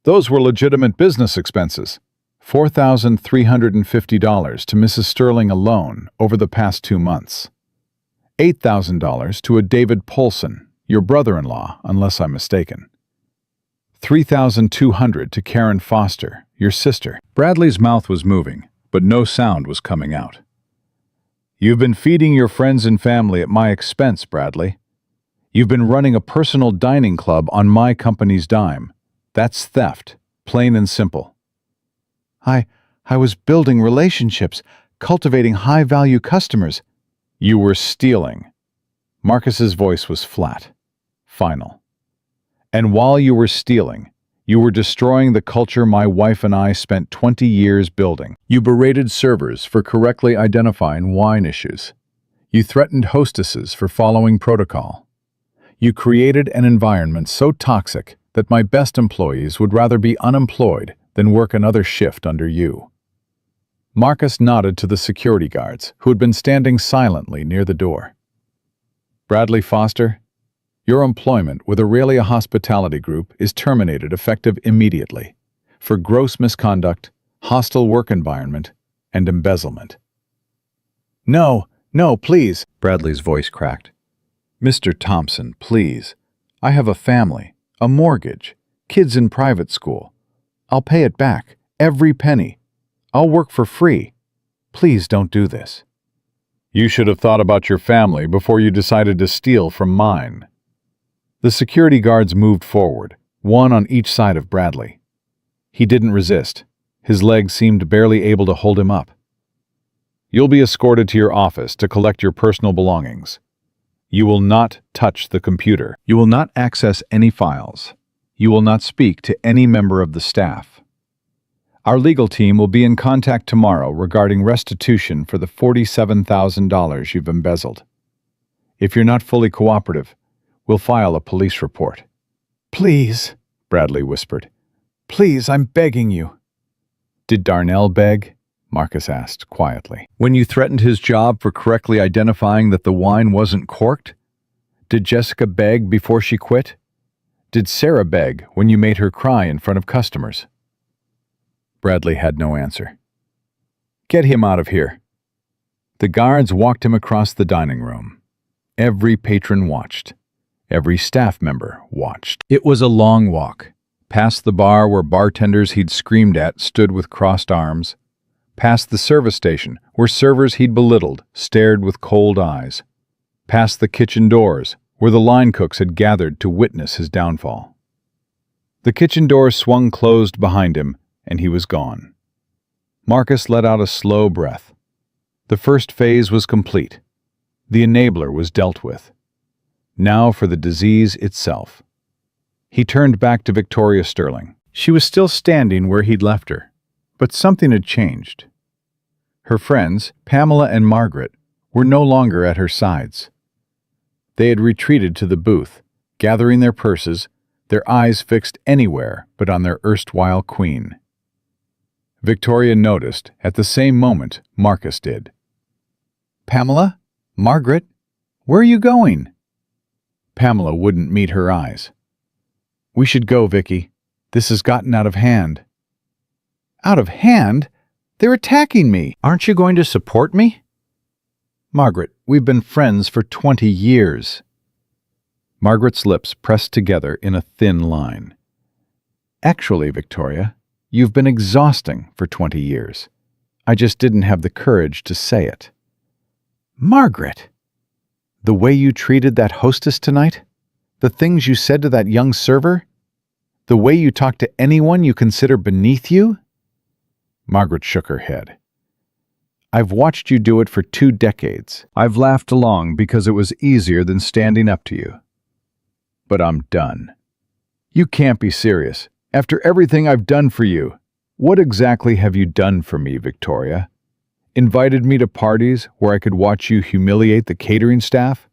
Those were legitimate business expenses. $4,350 to Mrs. Sterling alone over the past 2 months. $8,000 to a David Polson, your brother-in-law, unless I'm mistaken. $3,200 to Karen Foster, your sister. Bradley's mouth was moving, but no sound was coming out. You've been feeding your friends and family at my expense, Bradley. You've been running a personal dining club on my company's dime. That's theft, plain and simple. I was building relationships, cultivating high-value customers. You were stealing. Marcus's voice was flat, final. And while you were stealing, you were destroying the culture my wife and I spent 20 years building. You berated servers for correctly identifying wine issues. You threatened hostesses for following protocol. You created an environment so toxic that my best employees would rather be unemployed than work another shift under you. Marcus nodded to the security guards, who had been standing silently near the door. Bradley Foster, Your employment with Aurelia Hospitality Group is terminated effective immediately for gross misconduct, hostile work environment, and embezzlement. No, no, please. Bradley's voice cracked. Mr. Thompson, please. I have a family, a mortgage, kids in private school. I'll pay it back, every penny. I'll work for free. Please don't do this. You should have thought about your family before you decided to steal from mine. The security guards moved forward, one on each side of Bradley. He didn't resist. His legs seemed barely able to hold him up. You'll be escorted to your office to collect your personal belongings. You will not touch the computer. You will not access any files. You will not speak to any member of the staff. Our legal team will be in contact tomorrow regarding restitution for the $47,000 you've embezzled. If you're not fully cooperative, we'll file a police report. Please, Bradley whispered. please, I'm begging you. Did Darnell beg? Marcus asked quietly. When you threatened his job for correctly identifying that the wine wasn't corked? Did Jessica beg before she quit? Did Sarah beg when you made her cry in front of customers? Bradley had no answer. Get him out of here. The guards walked him across the dining room. Every patron watched. Every staff member watched. It was a long walk. Past the bar where bartenders he'd screamed at stood with crossed arms. Past the service station where servers he'd belittled stared with cold eyes. Past the kitchen doors where the line cooks had gathered to witness his downfall. The kitchen doors swung closed behind him, and he was gone. Marcus let out a slow breath. The first phase was complete. The enabler was dealt with. Now for the disease itself. He turned back to Victoria Sterling. She was still standing where he'd left her, but something had changed. Her friends, Pamela and Margaret, were no longer at her sides. They had retreated to the booth, gathering their purses, their eyes fixed anywhere but on their erstwhile queen. Victoria noticed, at the same moment, Marcus did. "Pamela? Margaret? Where are you going?" Pamela wouldn't meet her eyes. "We should go, Vicky. This has gotten out of hand." "Out of hand? They're attacking me. Aren't you going to support me?" "Margaret, we've been friends for 20 years. Margaret's lips pressed together in a thin line. "Actually, Victoria, you've been exhausting for 20 years. I just didn't have the courage to say it." "Margaret! The way you treated that hostess tonight? The things you said to that young server? The way you talked to anyone you consider beneath you?" Margaret shook her head. "I've watched you do it for 2 decades. I've laughed along because it was easier than standing up to you. But I'm done. You can't be serious. After everything I've done for you, what exactly have you done for me, Victoria? Invited me to parties where I could watch you humiliate the catering staff?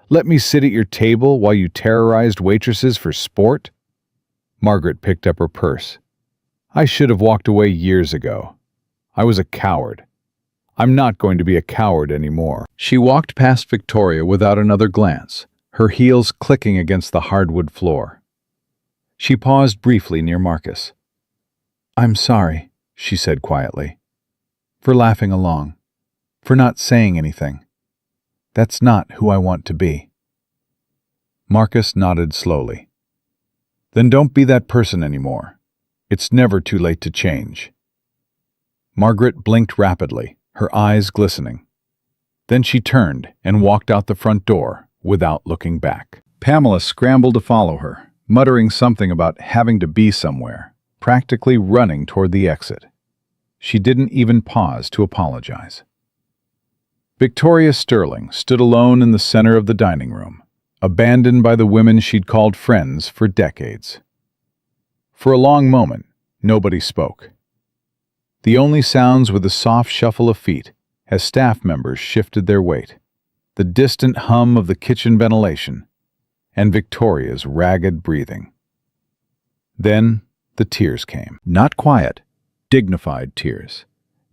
Let me sit at your table while you terrorized waitresses for sport?" Margaret picked up her purse. "I should have walked away years ago. I was a coward. I'm not going to be a coward anymore." She walked past Victoria without another glance, her heels clicking against the hardwood floor. She paused briefly near Marcus. "I'm sorry," she said quietly, "for laughing along, for not saying anything. That's not who I want to be." Marcus nodded slowly. "Then don't be that person anymore. It's never too late to change." Margaret blinked rapidly, her eyes glistening. Then she turned and walked out the front door without looking back. Pamela scrambled to follow her, muttering something about having to be somewhere, practically running toward the exit. She didn't even pause to apologize. Victoria Sterling stood alone in the center of the dining room, abandoned by the women she'd called friends for decades. For a long moment, nobody spoke. The only sounds were the soft shuffle of feet as staff members shifted their weight, the distant hum of the kitchen ventilation, and Victoria's ragged breathing. Then the tears came. Not quiet, dignified tears.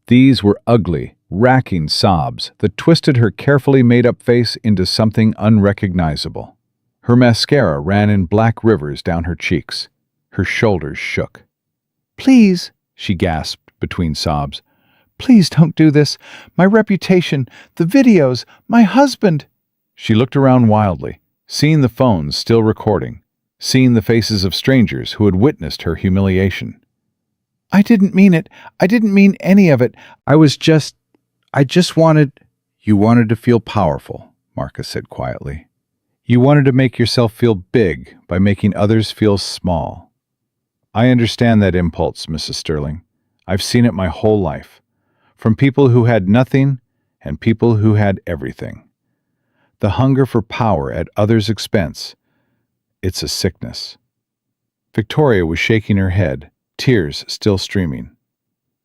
These were ugly, racking sobs that twisted her carefully made-up face into something unrecognizable. Her mascara ran in black rivers down her cheeks. Her shoulders shook. "Please," she gasped between sobs. "Please don't do this. My reputation, the videos, my husband." She looked around wildly, seeing the phones still recording, seeing the faces of strangers who had witnessed her humiliation. "I didn't mean it. I didn't mean any of it. I just wanted—" "You wanted to feel powerful," Marcus said quietly. "You wanted to make yourself feel big by making others feel small. I understand that impulse, Mrs. Sterling. I've seen it my whole life, from people who had nothing and people who had everything. The hunger for power at others' expense, it's a sickness." Victoria was shaking her head, tears still streaming.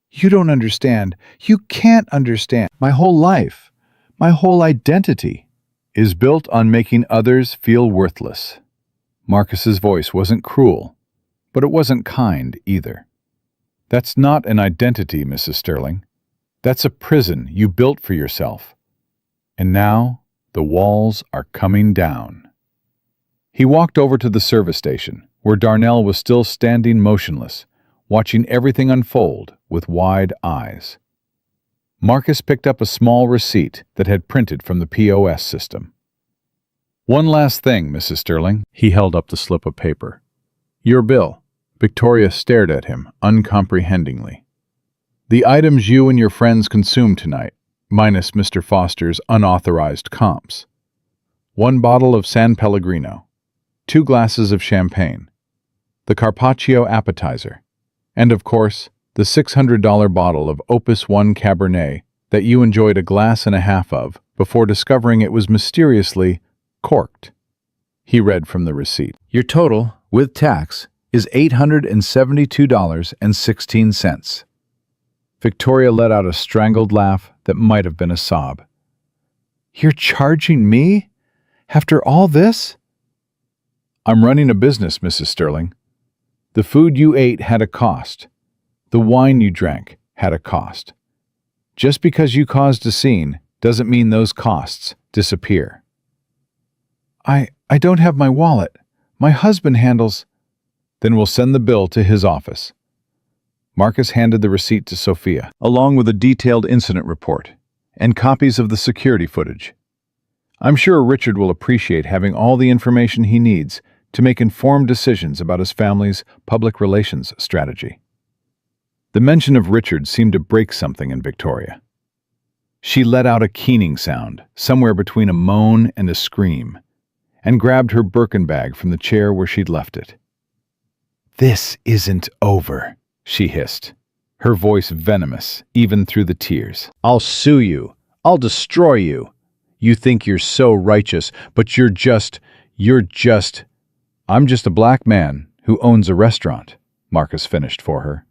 "You don't understand. You can't understand. My whole life, my whole identity, is built on making others feel worthless." Marcus's voice wasn't cruel, but it wasn't kind either. "That's not an identity, Mrs. Sterling. That's a prison you built for yourself. And now the walls are coming down." He walked over to the service station, where Darnell was still standing motionless, watching everything unfold with wide eyes. Marcus picked up a small receipt that had printed from the POS system. "One last thing, Mrs. Sterling." He held up the slip of paper. "Your bill." Victoria stared at him uncomprehendingly. "The items you and your friends consumed tonight, minus Mr. Foster's unauthorized comps. 1 bottle of San Pellegrino, 2 glasses of champagne, the Carpaccio appetizer, and of course, the $600 bottle of Opus 1 Cabernet that you enjoyed a glass and a half of before discovering it was mysteriously corked." He read from the receipt. "Your total, with tax, is $872.16. Victoria let out a strangled laugh that might have been a sob. "You're charging me? After all this?" "I'm running a business, Mrs. Sterling. The food you ate had a cost. The wine you drank had a cost. Just because you caused a scene doesn't mean those costs disappear." I don't have my wallet. My husband handles—" "Then we'll send the bill to his office." Marcus handed the receipt to Sophia, along with a detailed incident report and copies of the security footage. "I'm sure Richard will appreciate having all the information he needs to make informed decisions about his family's public relations strategy." The mention of Richard seemed to break something in Victoria. She let out a keening sound, somewhere between a moan and a scream, and grabbed her Birkin bag from the chair where she'd left it. "This isn't over," she hissed, her voice venomous even through the tears. "I'll sue you. I'll destroy you. You think you're so righteous, but you're just... "I'm just a black man who owns a restaurant," Marcus finished for her.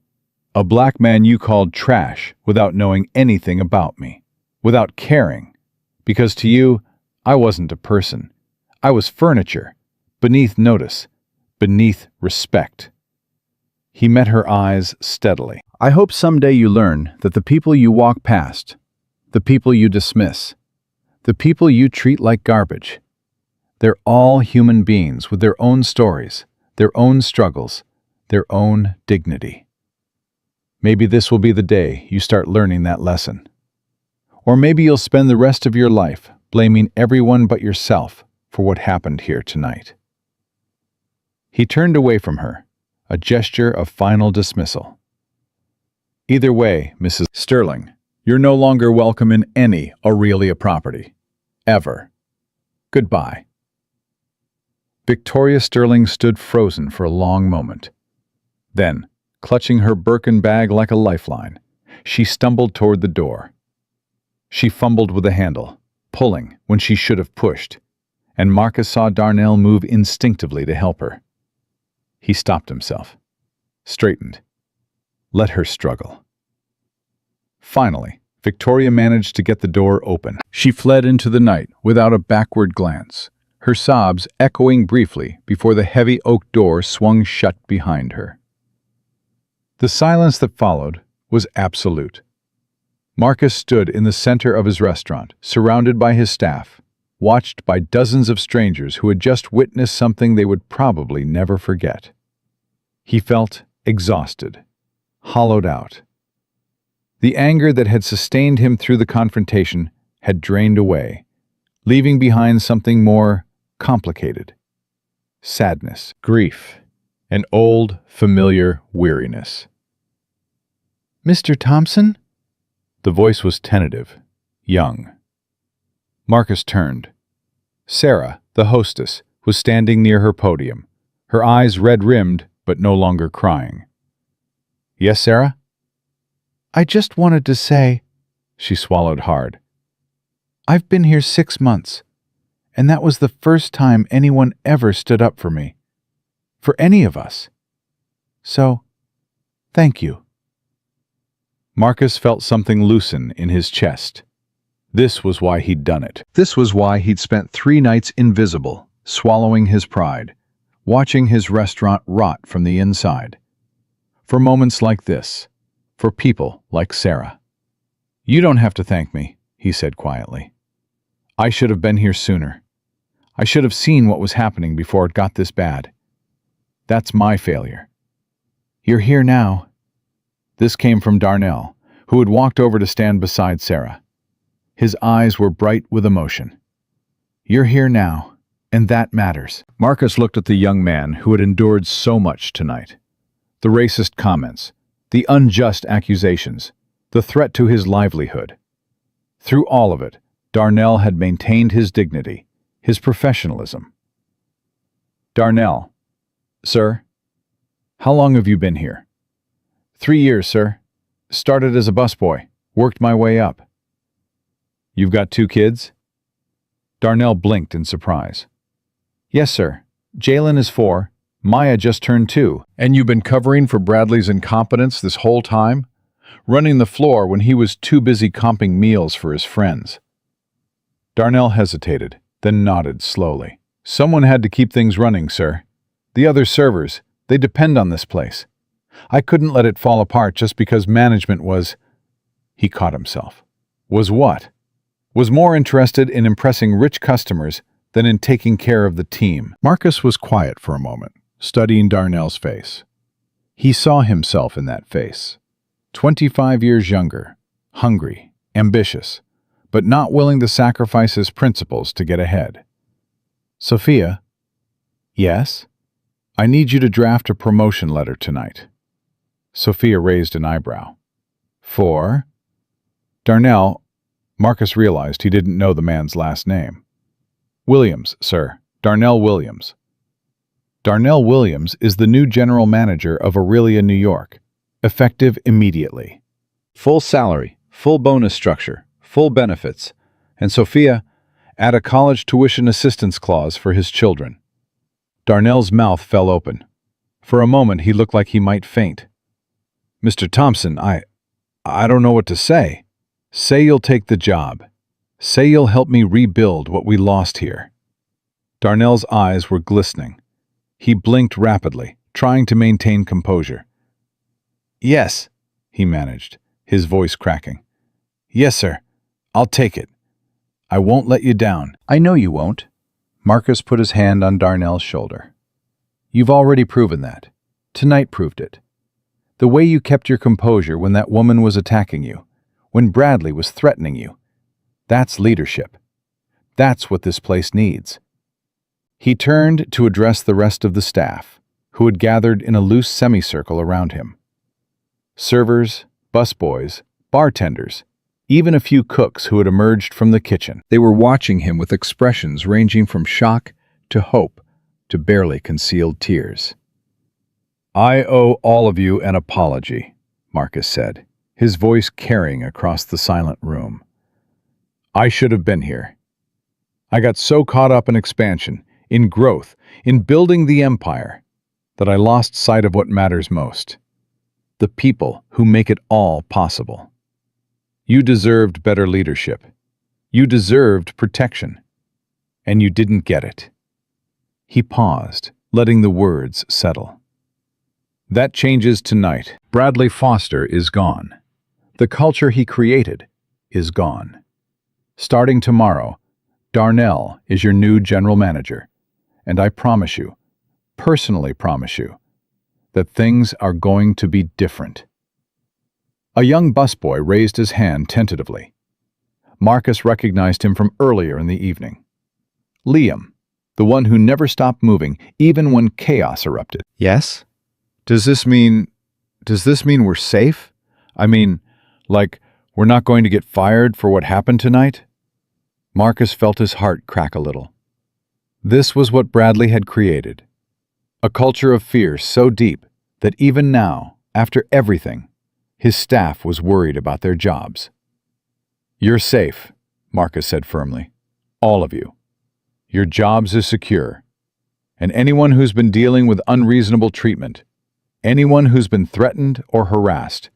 "A black man you called trash without knowing anything about me, without caring. Because to you, I wasn't a person. I was furniture, beneath notice, beneath respect." He met her eyes steadily. "I hope someday you learn that the people you walk past, the people you dismiss, the people you treat like garbage, they're all human beings with their own stories, their own struggles, their own dignity. Maybe this will be the day you start learning that lesson. Or maybe you'll spend the rest of your life blaming everyone but yourself for what happened here tonight." He turned away from her, a gesture of final dismissal. "Either way, Mrs. Sterling, you're no longer welcome in any Aurelia property. Ever. Goodbye." Victoria Sterling stood frozen for a long moment. Then, clutching her Birkin bag like a lifeline, she stumbled toward the door. She fumbled with the handle, pulling when she should have pushed, and Marcus saw Darnell move instinctively to help her. He stopped himself, straightened, let her struggle. Finally, Victoria managed to get the door open. She fled into the night without a backward glance, her sobs echoing briefly before the heavy oak door swung shut behind her. The silence that followed was absolute. Marcus stood in the center of his restaurant, surrounded by his staff, watched by dozens of strangers who had just witnessed something they would probably never forget. He felt exhausted, hollowed out. The anger that had sustained him through the confrontation had drained away, leaving behind something more complicated. Sadness, grief, an old, familiar weariness. "Mr. Thompson?" The voice was tentative, young. Marcus turned. Sarah, the hostess, was standing near her podium, her eyes red-rimmed but no longer crying. "Yes, Sarah?" "I just wanted to say," she swallowed hard, "I've been here 6 months, and that was the first time anyone ever stood up for me. For any of us. So, thank you." Marcus felt something loosen in his chest. This was why he'd done it. This was why he'd spent 3 nights invisible, swallowing his pride, watching his restaurant rot from the inside. For moments like this, for people like Sarah. "You don't have to thank me," he said quietly. "I should have been here sooner. I should have seen what was happening before it got this bad. That's my failure. You're here now." This came from Darnell, who had walked over to stand beside Sarah. His eyes were bright with emotion. "You're here now, and that matters." Marcus looked at the young man who had endured so much tonight. The racist comments, the unjust accusations, the threat to his livelihood. Through all of it, Darnell had maintained his dignity, his professionalism. "Darnell, sir, how long have you been here?" 3 years, sir. Started as a busboy, worked my way up." "You've got 2 kids?" Darnell blinked in surprise. "Yes, sir. Jalen is 4. Maya just turned 2. "And you've been covering for Bradley's incompetence this whole time? Running the floor when he was too busy comping meals for his friends?" Darnell hesitated, then nodded slowly. "Someone had to keep things running, sir. The other servers, they depend on this place. I couldn't let it fall apart just because management was—" He caught himself. Was what? Was more interested in impressing rich customers than in taking care of the team. Marcus was quiet for a moment, studying Darnell's face. He saw himself in that face. 25 years younger, hungry, ambitious, but not willing to sacrifice his principles to get ahead. "Sophia?" "Yes?" "I need you to draft a promotion letter tonight." Sophia raised an eyebrow. "For?" "Darnell," Marcus realized he didn't know the man's last name. "Williams, sir. Darnell Williams." "Darnell Williams is the new general manager of Aurelia, New York. Effective immediately. Full salary, full bonus structure, full benefits. And Sophia, add a college tuition assistance clause for his children." Darnell's mouth fell open. For a moment he looked like he might faint. "Mr. Thompson, I don't know what to say." "Say you'll take the job. Say you'll help me rebuild what we lost here." Darnell's eyes were glistening. He blinked rapidly, trying to maintain composure. "Yes," he managed, his voice cracking. "Yes, sir. I'll take it. I won't let you down." "I know you won't." Marcus put his hand on Darnell's shoulder. "You've already proven that. Tonight proved it. The way you kept your composure when that woman was attacking you, when Bradley was threatening you. That's leadership. That's what this place needs." He turned to address the rest of the staff, who had gathered in a loose semicircle around him. Servers, busboys, bartenders, even a few cooks who had emerged from the kitchen. They were watching him with expressions ranging from shock to hope to barely concealed tears. "I owe all of you an apology," Marcus said, his voice carrying across the silent room. "I should have been here. I got so caught up in expansion, in growth, in building the empire, that I lost sight of what matters most. The people who make it all possible. You deserved better leadership. You deserved protection. And you didn't get it." He paused, letting the words settle. "That changes tonight. Bradley Foster is gone. The culture he created is gone. Starting tomorrow, Darnell is your new general manager, and I promise you, personally promise you, that things are going to be different." A young busboy raised his hand tentatively. Marcus recognized him from earlier in the evening. Liam, the one who never stopped moving, even when chaos erupted. "Yes? Does this mean we're safe? I mean, like, we're not going to get fired for what happened tonight?" Marcus felt his heart crack a little. This was what Bradley had created. A culture of fear so deep that even now, after everything, his staff was worried about their jobs. "You're safe," Marcus said firmly. "All of you. Your jobs is secure. And anyone who's been dealing with unreasonable treatment, anyone who's been threatened or harassed,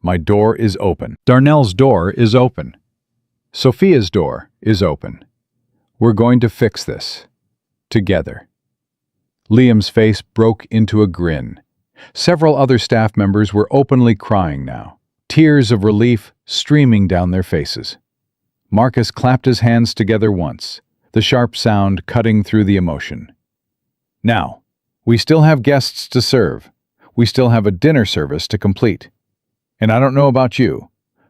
my door is open." Darnell's door is open. Sophia's door is open. We're going to fix this. Together. Liam's face broke into a grin. Several other staff members were openly crying now, tears of relief streaming down their faces. Marcus clapped his hands together once, the sharp sound cutting through the emotion. "Now, we still have guests to serve. We still have a dinner service to complete. And I don't know about you,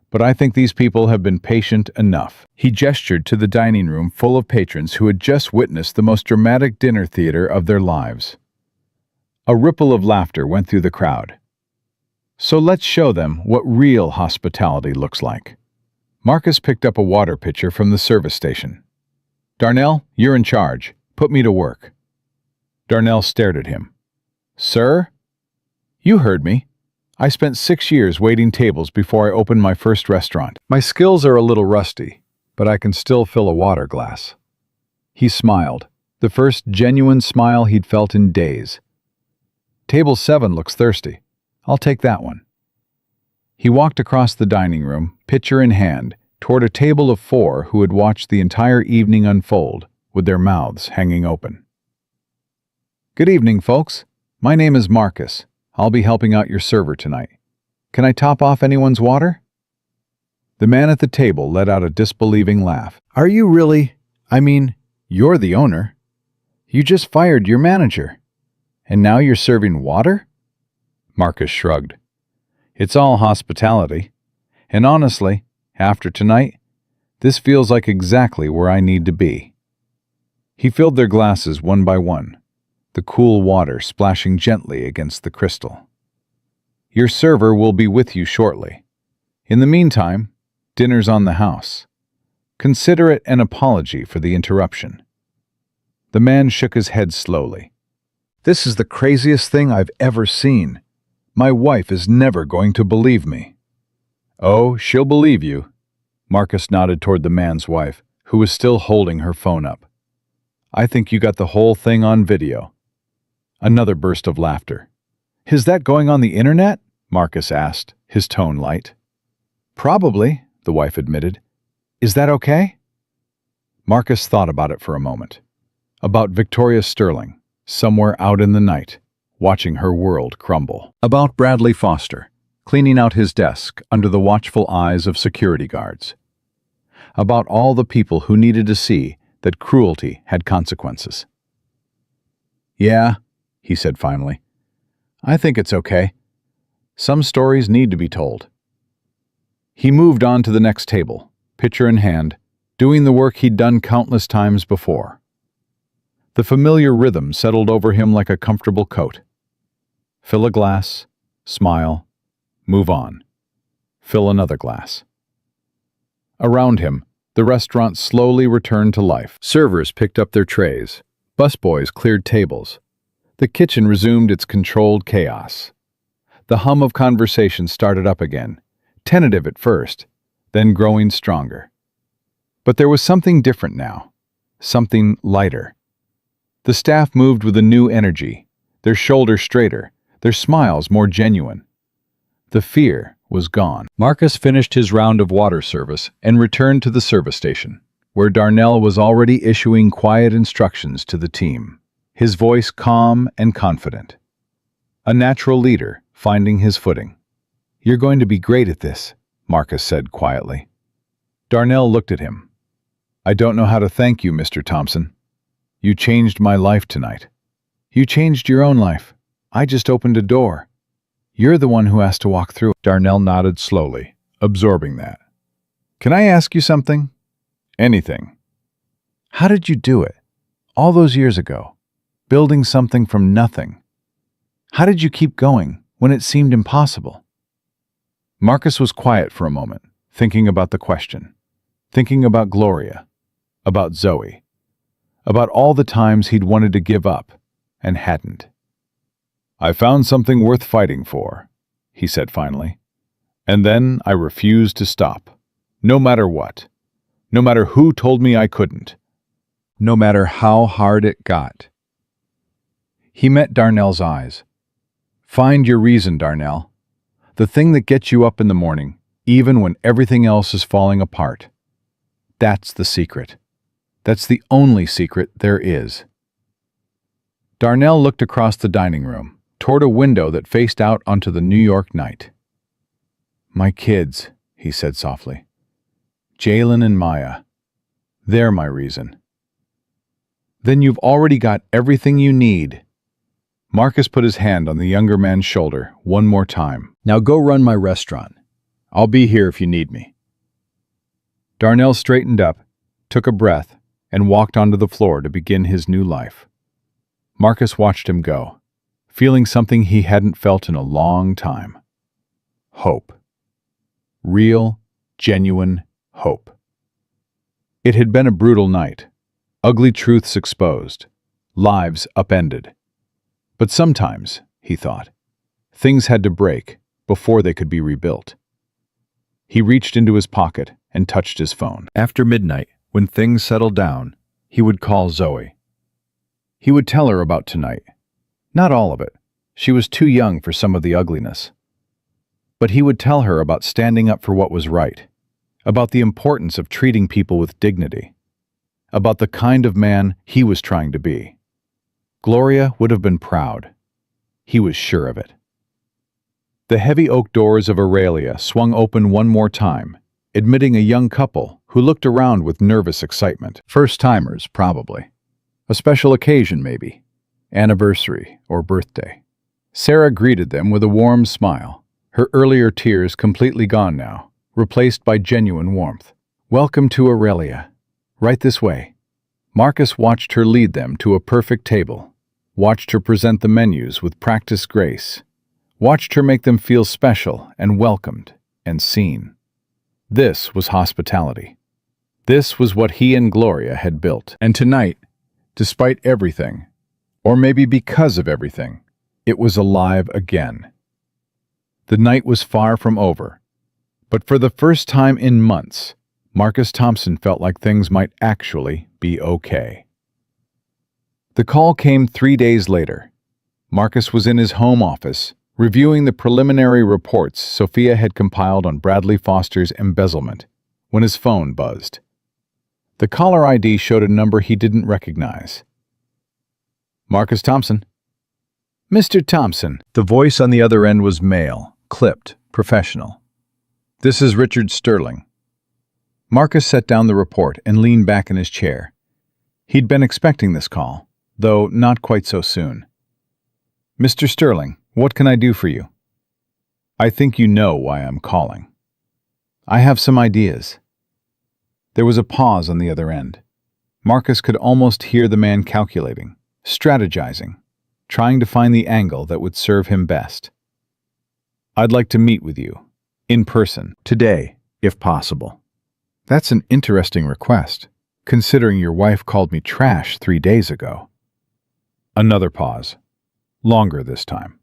but I think these people have been patient enough." He gestured to the dining room full of patrons who had just witnessed the most dramatic dinner theater of their lives. A ripple of laughter went through the crowd. "So let's show them what real hospitality looks like." Marcus picked up a water pitcher from the service station. "Darnell, you're in charge. Put me to work." Darnell stared at him. "Sir? You heard me. I spent 6 years waiting tables before I opened my first restaurant. My skills are a little rusty, but I can still fill a water glass." He smiled, the first genuine smile he'd felt in days. "Table 7 looks thirsty. I'll take that one." He walked across the dining room, pitcher in hand, toward a table of 4 who had watched the entire evening unfold, with their mouths hanging open. "Good evening, folks. My name is Marcus. I'll be helping out your server tonight. Can I top off anyone's water?" The man at the table let out a disbelieving laugh. "Are you really? I mean, you're the owner. You just fired your manager. And now you're serving water?" Marcus shrugged. "It's all hospitality. And honestly, after tonight, this feels like exactly where I need to be." He filled their glasses one by one, the cool water splashing gently against the crystal. "Your server will be with you shortly. In the meantime, dinner's on the house. Consider it an apology for the interruption." The man shook his head slowly. "This is the craziest thing I've ever seen. My wife is never going to believe me." "Oh, she'll believe you." Marcus nodded toward the man's wife, who was still holding her phone up. "I think you got the whole thing on video." Another burst of laughter. "Is that going on the internet?" Marcus asked, his tone light. "Probably," the wife admitted. "Is that okay?" Marcus thought about it for a moment. About Victoria Sterling, somewhere out in the night, watching her world crumble. About Bradley Foster, cleaning out his desk under the watchful eyes of security guards. About all the people who needed to see that cruelty had consequences. "Yeah," he said finally. "I think it's okay. Some stories need to be told." He moved on to the next table, pitcher in hand, doing the work he'd done countless times before. The familiar rhythm settled over him like a comfortable coat. Fill a glass, smile, move on. Fill another glass. Around him, the restaurant slowly returned to life. Servers picked up their trays. Busboys cleared tables. The kitchen resumed its controlled chaos. The hum of conversation started up again, tentative at first, then growing stronger. But there was something different now, something lighter. The staff moved with a new energy, their shoulders straighter, their smiles more genuine. The fear was gone. Marcus finished his round of water service and returned to the service station, where Darnell was already issuing quiet instructions to the team, his voice calm and confident. A natural leader finding his footing. "You're going to be great at this," Marcus said quietly. Darnell looked at him. I don't know how to thank you, Mr. Thompson. You changed my life tonight. You changed your own life. I just opened a door. You're the one who has to walk through. Darnell nodded slowly, absorbing that. Can I ask you something? Anything. How did you do it? All those years ago, building something from nothing. How did you keep going when it seemed impossible? Marcus was quiet for a moment, thinking about the question, thinking about Gloria, about Zoe, about all the times he'd wanted to give up and hadn't. I found something worth fighting for, he said finally, and then I refused to stop, no matter what, no matter who told me I couldn't, no matter how hard it got. He met Darnell's eyes. Find your reason, Darnell. The thing that gets you up in the morning, even when everything else is falling apart. That's the secret. That's the only secret there is. Darnell looked across the dining room, toward a window that faced out onto the New York night. My kids, he said softly. Jalen and Maya. They're my reason. Then you've already got everything you need. Marcus put his hand on the younger man's shoulder one more time. Now go run my restaurant. I'll be here if you need me. Darnell straightened up, took a breath, and walked onto the floor to begin his new life. Marcus watched him go, feeling something he hadn't felt in a long time. Hope. Real, genuine hope. It had been a brutal night. Ugly truths exposed. Lives upended. But sometimes, he thought, things had to break before they could be rebuilt. He reached into his pocket and touched his phone. After midnight, when things settled down, he would call Zoe. He would tell her about tonight. Not all of it. She was too young for some of the ugliness. But he would tell her about standing up for what was right, about the importance of treating people with dignity, about the kind of man he was trying to be. Gloria would have been proud. He was sure of it. The heavy oak doors of Aurelia swung open one more time, admitting a young couple who looked around with nervous excitement. First-timers, probably. A special occasion, maybe. Anniversary or birthday. Sarah greeted them with a warm smile, her earlier tears completely gone now, replaced by genuine warmth. Welcome to Aurelia. Right this way. Marcus watched her lead them to a perfect table, watched her present the menus with practiced grace, watched her make them feel special and welcomed and seen. This was hospitality. This was what he and Gloria had built. And tonight, despite everything, or maybe because of everything, it was alive again. The night was far from over, but for the first time in months, Marcus Thompson felt like things might actually be okay. The call came 3 days later. Marcus was in his home office, reviewing the preliminary reports Sophia had compiled on Bradley Foster's embezzlement, when his phone buzzed. The caller ID showed a number he didn't recognize. Marcus Thompson. Mr. Thompson. The voice on the other end was male, clipped, professional. This is Richard Sterling. Marcus set down the report and leaned back in his chair. He'd been expecting this call, though not quite so soon. Mr. Sterling, what can I do for you? I think you know why I'm calling. I have some ideas. There was a pause on the other end. Marcus could almost hear the man calculating, strategizing, trying to find the angle that would serve him best. I'd like to meet with you, in person, today, if possible. That's an interesting request, considering your wife called me trash 3 days ago. Another pause. Longer this time.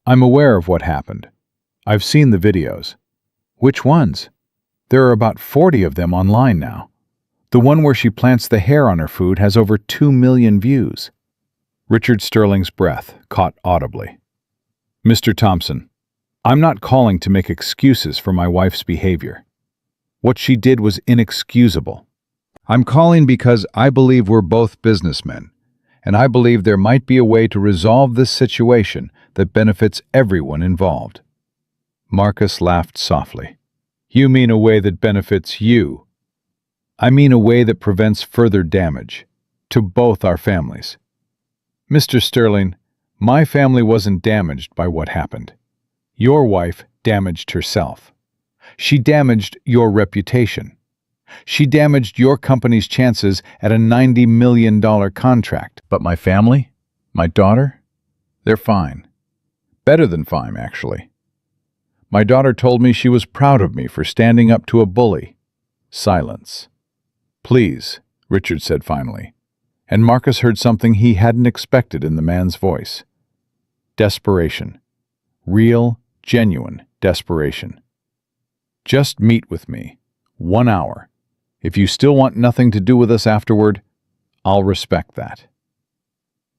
I'm aware of what happened. I've seen the videos. Which ones? There are about 40 of them online now. The one where she plants the hair on her food has over 2 million views. Richard Sterling's breath caught audibly. Mr. Thompson, I'm not calling to make excuses for my wife's behavior. What she did was inexcusable. I'm calling because I believe we're both businessmen, and I believe there might be a way to resolve this situation that benefits everyone involved. Marcus laughed softly. You mean a way that benefits you? I mean a way that prevents further damage to both our families. Mr. Sterling, my family wasn't damaged by what happened. Your wife damaged herself. She damaged your reputation. She damaged your company's chances at a $90 million contract. But my family? My daughter? They're fine. Better than fine, actually. My daughter told me she was proud of me for standing up to a bully. Silence. Please, Richard said finally, and Marcus heard something he hadn't expected in the man's voice. Desperation. Real, genuine desperation. Just meet with me. 1 hour. If you still want nothing to do with us afterward, I'll respect that.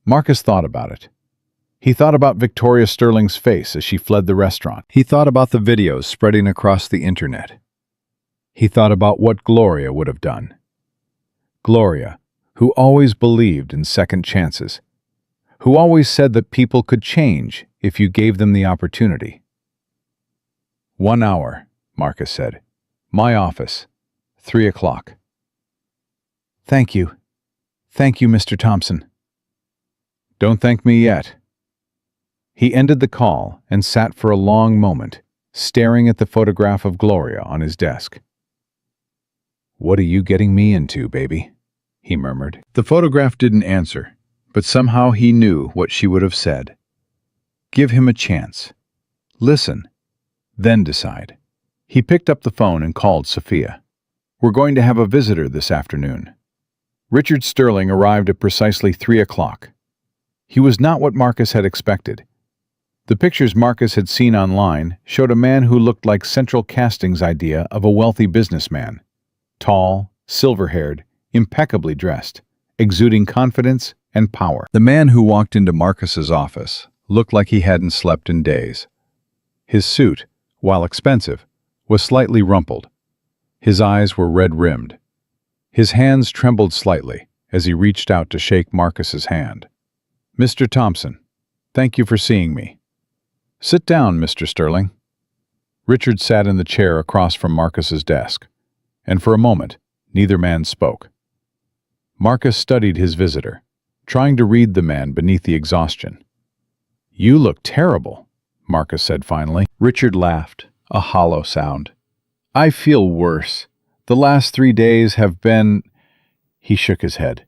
Marcus thought about it. He thought about Victoria Sterling's face as she fled the restaurant. He thought about the videos spreading across the internet. He thought about what Gloria would have done. Gloria, who always believed in second chances, who always said that people could change if you gave them the opportunity. 1 hour, Marcus said. My office, 3 o'clock. Thank you. Thank you, Mr. Thompson. Don't thank me yet. He ended the call and sat for a long moment, staring at the photograph of Gloria on his desk. What are you getting me into, baby? He murmured. The photograph didn't answer, but somehow he knew what she would have said. Give him a chance. Listen, then decide. He picked up the phone and called Sophia. We're going to have a visitor this afternoon. Richard Sterling arrived at precisely 3 o'clock. He was not what Marcus had expected. The pictures Marcus had seen online showed a man who looked like Central Casting's idea of a wealthy businessman. Tall, silver-haired, impeccably dressed, exuding confidence and power. The man who walked into Marcus's office looked like he hadn't slept in days. His suit, while expensive, was slightly rumpled. His eyes were red-rimmed. His hands trembled slightly as he reached out to shake Marcus's hand. Mr. Thompson, thank you for seeing me. Sit down, Mr. Sterling. Richard sat in the chair across from Marcus's desk, and for a moment, neither man spoke. Marcus studied his visitor, trying to read the man beneath the exhaustion. You look terrible, Marcus said finally. Richard laughed, a hollow sound. I feel worse. The last 3 days have been... He shook his head.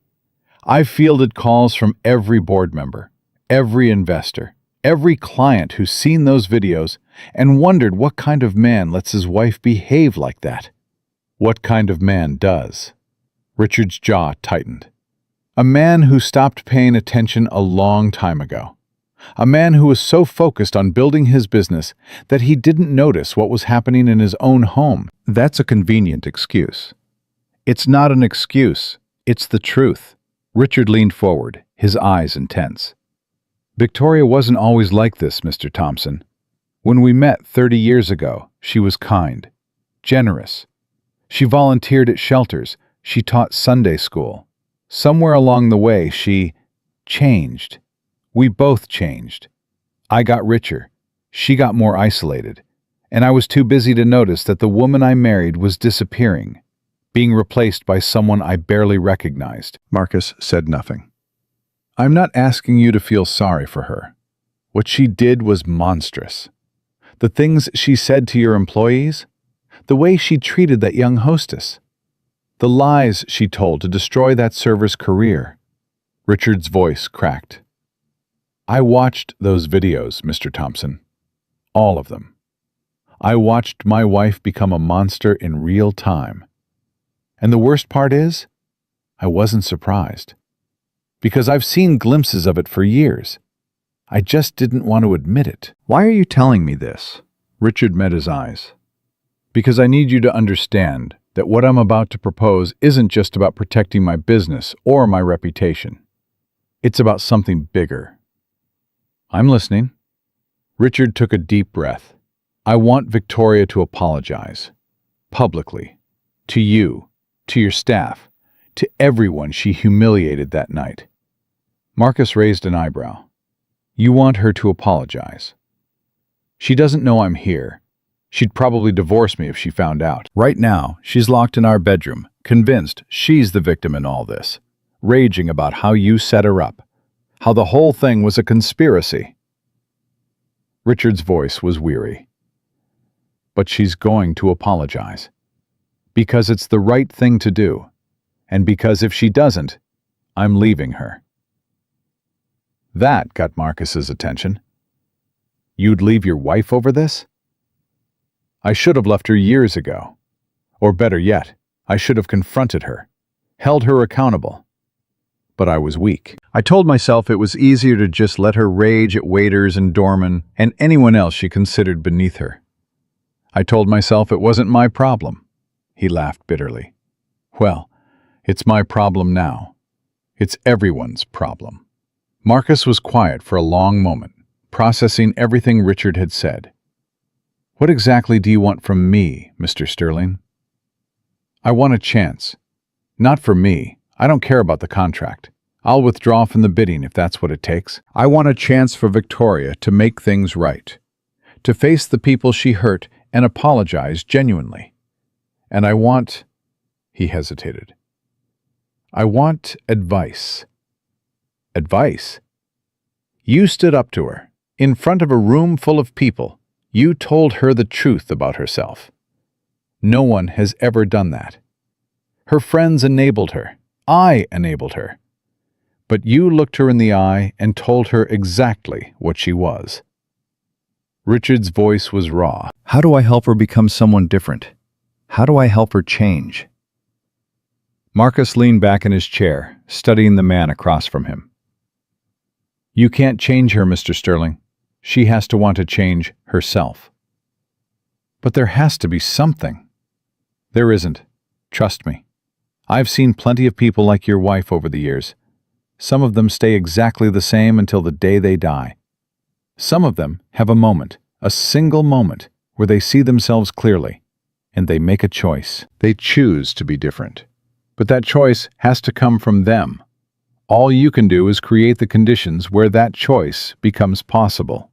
I've fielded calls from every board member, every investor, every client who's seen those videos and wondered what kind of man lets his wife behave like that. What kind of man does? Richard's jaw tightened. A man who stopped paying attention a long time ago. A man who was so focused on building his business that he didn't notice what was happening in his own home. That's a convenient excuse. It's not an excuse, it's the truth. Richard leaned forward, his eyes intense. Victoria wasn't always like this, Mr. Thompson. When we met 30 years ago, she was kind, generous. She volunteered at shelters, she taught Sunday school. Somewhere along the way, she changed. We both changed. I got richer, she got more isolated, and I was too busy to notice that the woman I married was disappearing, being replaced by someone I barely recognized. Marcus said nothing. I'm not asking you to feel sorry for her. What she did was monstrous. The things she said to your employees, the way she treated that young hostess, the lies she told to destroy that server's career. Richard's voice cracked. I watched those videos, Mr. Thompson. All of them. I watched my wife become a monster in real time. And the worst part is, I wasn't surprised. Because I've seen glimpses of it for years. I just didn't want to admit it. Why are you telling me this? Richard met his eyes. Because I need you to understand that what I'm about to propose isn't just about protecting my business or my reputation. It's about something bigger. I'm listening. Richard took a deep breath. I want Victoria to apologize. Publicly. To you. To your staff. To everyone she humiliated that night. Marcus raised an eyebrow. You want her to apologize. She doesn't know I'm here. She'd probably divorce me if she found out. Right now, she's locked in our bedroom, convinced she's the victim in all this, raging about how you set her up, how the whole thing was a conspiracy. Richard's voice was weary. But she's going to apologize. Because it's the right thing to do, and because if she doesn't, I'm leaving her. That got Marcus's attention. You'd leave your wife over this? I should have left her years ago. Or better yet, I should have confronted her, held her accountable. But I was weak. I told myself it was easier to just let her rage at waiters and doormen and anyone else she considered beneath her. I told myself it wasn't my problem. He laughed bitterly. Well, it's my problem now. It's everyone's problem. Marcus was quiet for a long moment, processing everything Richard had said. What exactly do you want from me, Mr. Sterling? I want a chance. Not for me. I don't care about the contract. I'll withdraw from the bidding if that's what it takes. I want a chance for Victoria to make things right, to face the people she hurt and apologize genuinely. And I want... He hesitated. I want advice. Advice? You stood up to her, in front of a room full of people. You told her the truth about herself. No one has ever done that. Her friends enabled her. I enabled her. But you looked her in the eye and told her exactly what she was. Richard's voice was raw. How do I help her become someone different? How do I help her change? Marcus leaned back in his chair, studying the man across from him. You can't change her, Mr. Sterling. She has to want to change herself. But there has to be something. There isn't. Trust me. I've seen plenty of people like your wife over the years. Some of them stay exactly the same until the day they die. Some of them have a moment, a single moment, where they see themselves clearly, and they make a choice. They choose to be different. But that choice has to come from them. All you can do is create the conditions where that choice becomes possible.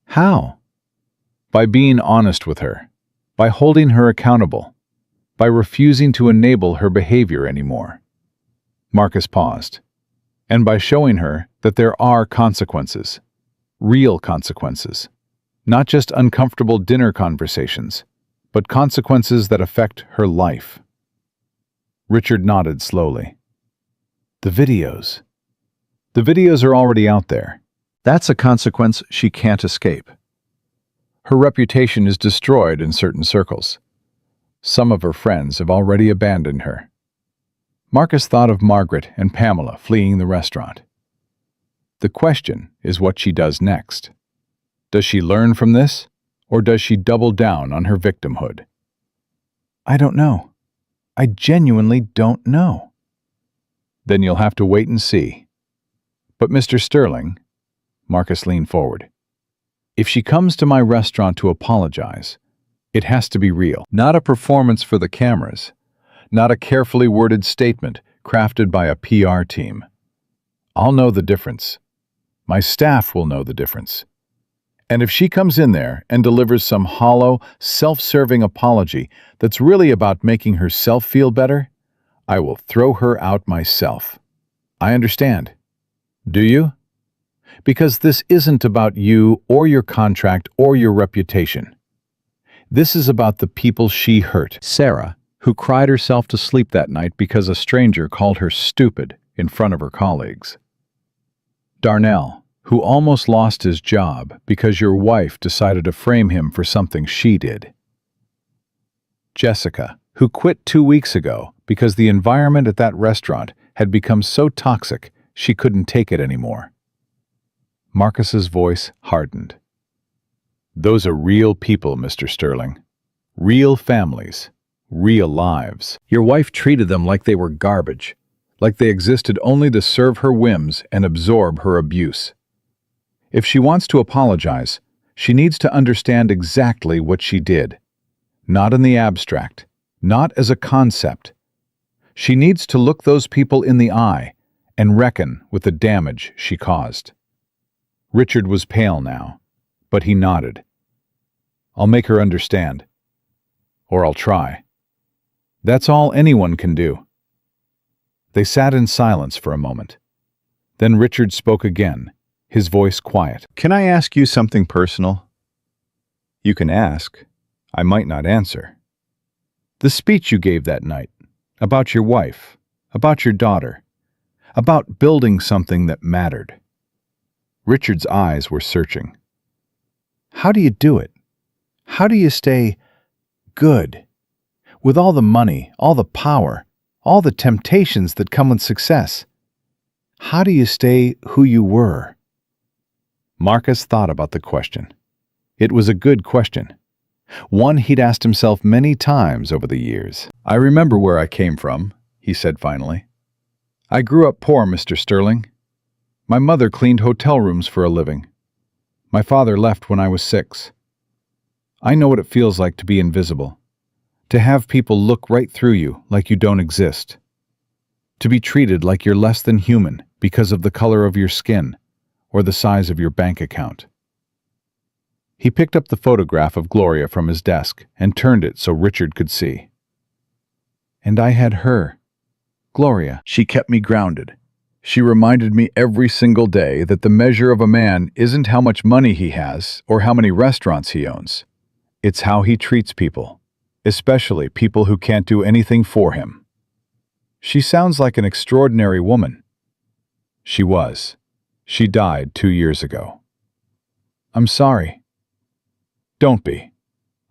How? By being honest with her, by holding her accountable, by refusing to enable her behavior anymore. Marcus paused. And by showing her that there are consequences. Real consequences. Not just uncomfortable dinner conversations, but consequences that affect her life. Richard nodded slowly. The videos. The videos are already out there. That's a consequence she can't escape. Her reputation is destroyed in certain circles. Some of her friends have already abandoned her. Marcus thought of Margaret and Pamela fleeing the restaurant. The question is what she does next. Does she learn from this, or does she double down on her victimhood? I don't know. I genuinely don't know. Then you'll have to wait and see. But Mr. Sterling, Marcus leaned forward, if she comes to my restaurant to apologize, it has to be real. Not a performance for the cameras. Not a carefully worded statement crafted by a PR team. I'll know the difference. My staff will know the difference. And if she comes in there and delivers some hollow, self-serving apology that's really about making herself feel better, I will throw her out myself. I understand. Do you? Because this isn't about you or your contract or your reputation. This is about the people she hurt. Sarah, who cried herself to sleep that night because a stranger called her stupid in front of her colleagues. Darnell, who almost lost his job because your wife decided to frame him for something she did. Jessica, who quit 2 weeks ago because the environment at that restaurant had become so toxic she couldn't take it anymore. Marcus's voice hardened. Those are real people, Mr. Sterling. Real families. Real lives. Your wife treated them like they were garbage, like they existed only to serve her whims and absorb her abuse. If she wants to apologize, she needs to understand exactly what she did. Not in the abstract, not as a concept. She needs to look those people in the eye and reckon with the damage she caused. Richard was pale now, but he nodded. I'll make her understand. Or I'll try. That's all anyone can do." They sat in silence for a moment. Then Richard spoke again, his voice quiet. "Can I ask you something personal?" "You can ask. I might not answer." "The speech you gave that night, about your wife, about your daughter, about building something that mattered." Richard's eyes were searching. "How do you do it? How do you stay good? With all the money, all the power, all the temptations that come with success. How do you stay who you were?" Marcus thought about the question. It was a good question, one he'd asked himself many times over the years. "I remember where I came from," he said finally. "I grew up poor, Mr. Sterling. My mother cleaned hotel rooms for a living. My father left when I was 6. I know what it feels like to be invisible, to have people look right through you like you don't exist, to be treated like you're less than human because of the color of your skin or the size of your bank account." He picked up the photograph of Gloria from his desk and turned it so Richard could see. "And I had her, Gloria. She kept me grounded. She reminded me every single day that the measure of a man isn't how much money he has or how many restaurants he owns. It's how he treats people, especially people who can't do anything for him." "She sounds like an extraordinary woman." "She was. She died 2 years ago." "I'm sorry." "Don't be.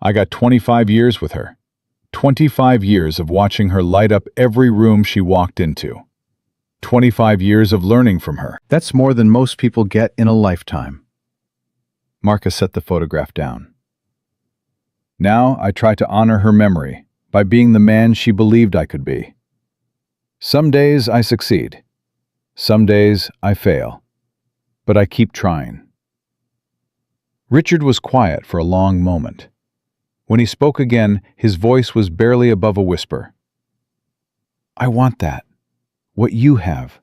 I got 25 years with her. 25 years of watching her light up every room she walked into. 25 years of learning from her. That's more than most people get in a lifetime." Marcus set the photograph down. "Now I try to honor her memory by being the man she believed I could be. Some days I succeed. Some days I fail. But I keep trying." Richard was quiet for a long moment. When he spoke again, his voice was barely above a whisper. "I want that. What you have.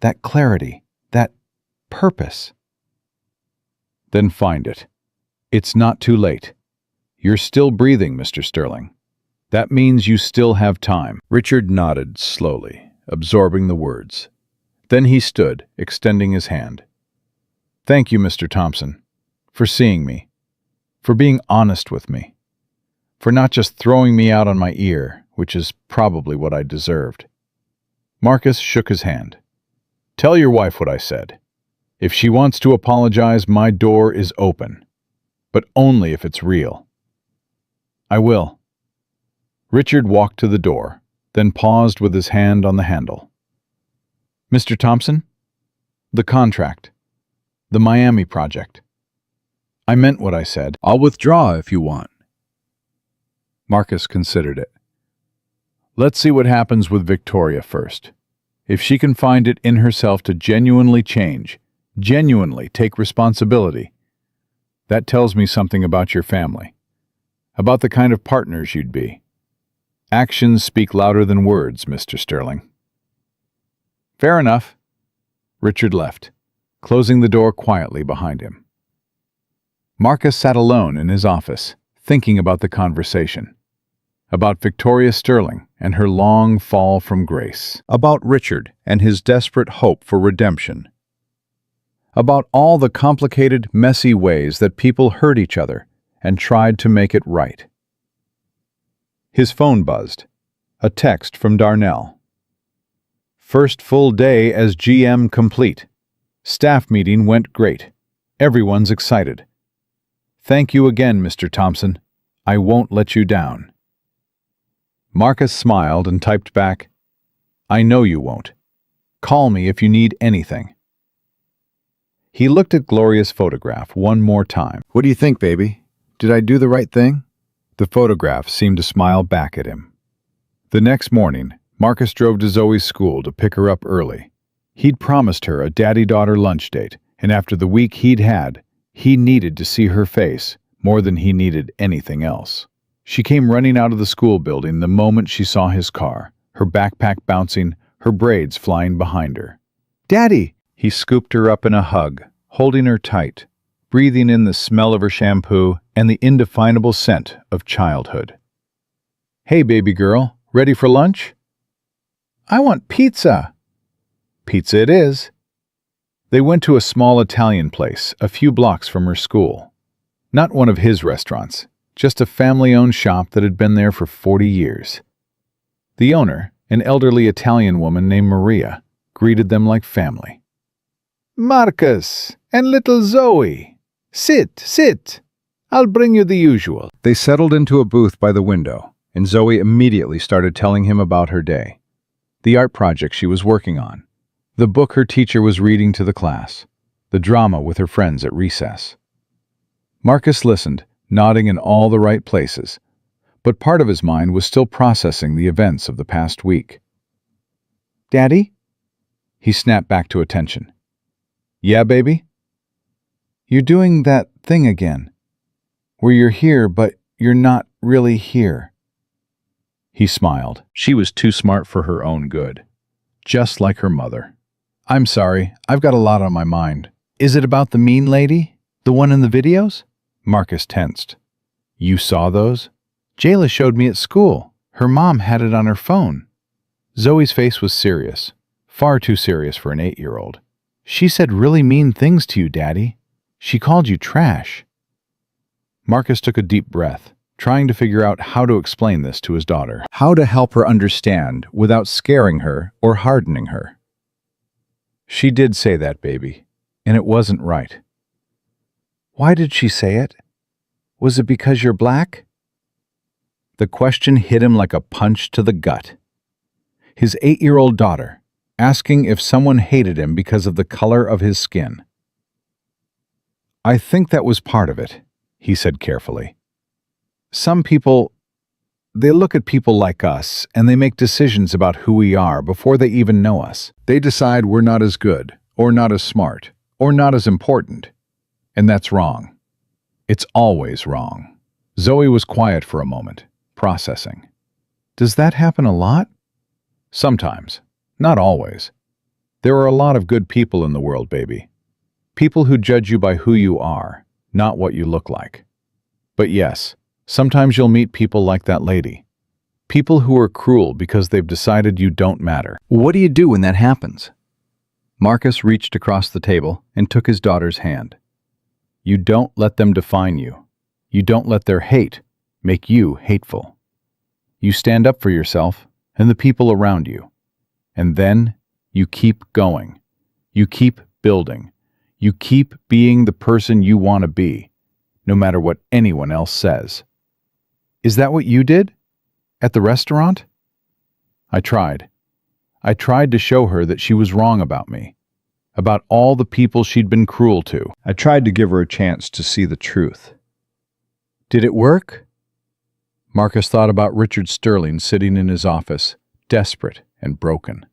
That clarity. That purpose." "Then find it. It's not too late. You're still breathing, Mr. Sterling. That means you still have time." Richard nodded slowly, absorbing the words. Then he stood, extending his hand. "Thank you, Mr. Thompson, for seeing me, for being honest with me, for not just throwing me out on my ear, which is probably what I deserved." Marcus shook his hand. "Tell your wife what I said. If she wants to apologize, my door is open, but only if it's real." "I will." Richard walked to the door, then paused with his hand on the handle. "Mr. Thompson? The contract. The Miami project. I meant what I said. I'll withdraw if you want." Marcus considered it. "Let's see what happens with Victoria first. If she can find it in herself to genuinely change, genuinely take responsibility, that tells me something about your family, about the kind of partners you'd be. Actions speak louder than words, Mr. Sterling." "Fair enough." Richard left, closing the door quietly behind him. Marcus sat alone in his office, thinking about the conversation, about Victoria Sterling and her long fall from grace, about Richard and his desperate hope for redemption, about all the complicated, messy ways that people hurt each other and tried to make it right. His phone buzzed. A text from Darnell. "First full day as GM complete. Staff meeting went great. Everyone's excited. Thank you again, Mr. Thompson. I won't let you down." Marcus smiled and typed back, "I know you won't. Call me if you need anything." He looked at Gloria's photograph one more time. "What do you think, baby? Did I do the right thing?" The photograph seemed to smile back at him. The next morning, Marcus drove to Zoe's school to pick her up early. He'd promised her a daddy-daughter lunch date, and after the week he'd had, he needed to see her face more than he needed anything else. She came running out of the school building the moment she saw his car, her backpack bouncing, her braids flying behind her. "Daddy!" He scooped her up in a hug, holding her tight, breathing in the smell of her shampoo and the indefinable scent of childhood. "Hey, baby girl," Ready for lunch? I want pizza. Pizza it is. They went to a small Italian place a few blocks from her school. Not one of his restaurants, just a family-owned shop that had been there for 40 years. The owner, an elderly Italian woman named Maria, greeted them like family. Marcus and little Zoe. Sit, sit. I'll bring you the usual. They settled into a booth by the window, and Zoe immediately started telling him about her day. The art project she was working on, the book her teacher was reading to the class, the drama with her friends at recess. Marcus listened, nodding in all the right places, but part of his mind was still processing the events of the past week. Daddy? He snapped back to attention. Yeah, baby? You're doing that thing again, where you're here but you're not really here. He smiled. She was too smart for her own good, just like her mother. I'm sorry, I've got a lot on my mind. Is it about the mean lady? The one in the videos? Marcus tensed. You saw those? Jayla showed me at school. Her mom had it on her phone. Zoe's face was serious, far too serious for an 8-year-old. She said really mean things to you, Daddy. She called you trash. Marcus took a deep breath, trying to figure out how to explain this to his daughter, how to help her understand without scaring her or hardening her. She did say that, baby, and it wasn't right. Why did she say it? Was it because you're black? The question hit him like a punch to the gut. His 8-year-old daughter, asking if someone hated him because of the color of his skin. I think that was part of it, he said carefully. Some people, they look at people like us and they make decisions about who we are before they even know us. They decide we're not as good, or not as smart, or not as important. And that's wrong. It's always wrong. Zoe was quiet for a moment, processing. Does that happen a lot? Sometimes. Not always. There are a lot of good people in the world, baby. People who judge you by who you are, not what you look like. But yes, sometimes you'll meet people like that lady. People who are cruel because they've decided you don't matter. What do you do when that happens? Marcus reached across the table and took his daughter's hand. You don't let them define you. You don't let their hate make you hateful. You stand up for yourself and the people around you. And then you keep going. You keep building. You keep being the person you want to be, no matter what anyone else says. Is that what you did? At the restaurant? I tried. I tried to show her that she was wrong about me, about all the people she'd been cruel to. I tried to give her a chance to see the truth. Did it work? Marcus thought about Richard Sterling sitting in his office, desperate and broken.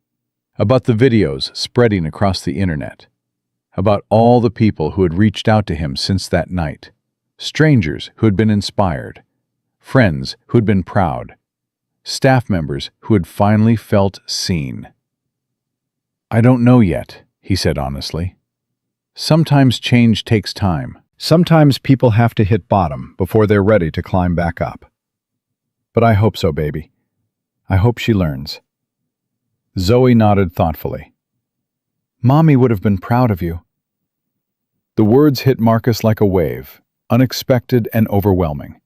About the videos spreading across the internet. About all the people who had reached out to him since that night. Strangers who had been inspired. Friends who had been proud. Staff members who had finally felt seen. I don't know yet, he said honestly. Sometimes change takes time. Sometimes people have to hit bottom before they're ready to climb back up. But I hope so, baby. I hope she learns. Zoe nodded thoughtfully. Mommy would have been proud of you. The words hit Marcus like a wave, unexpected and overwhelming.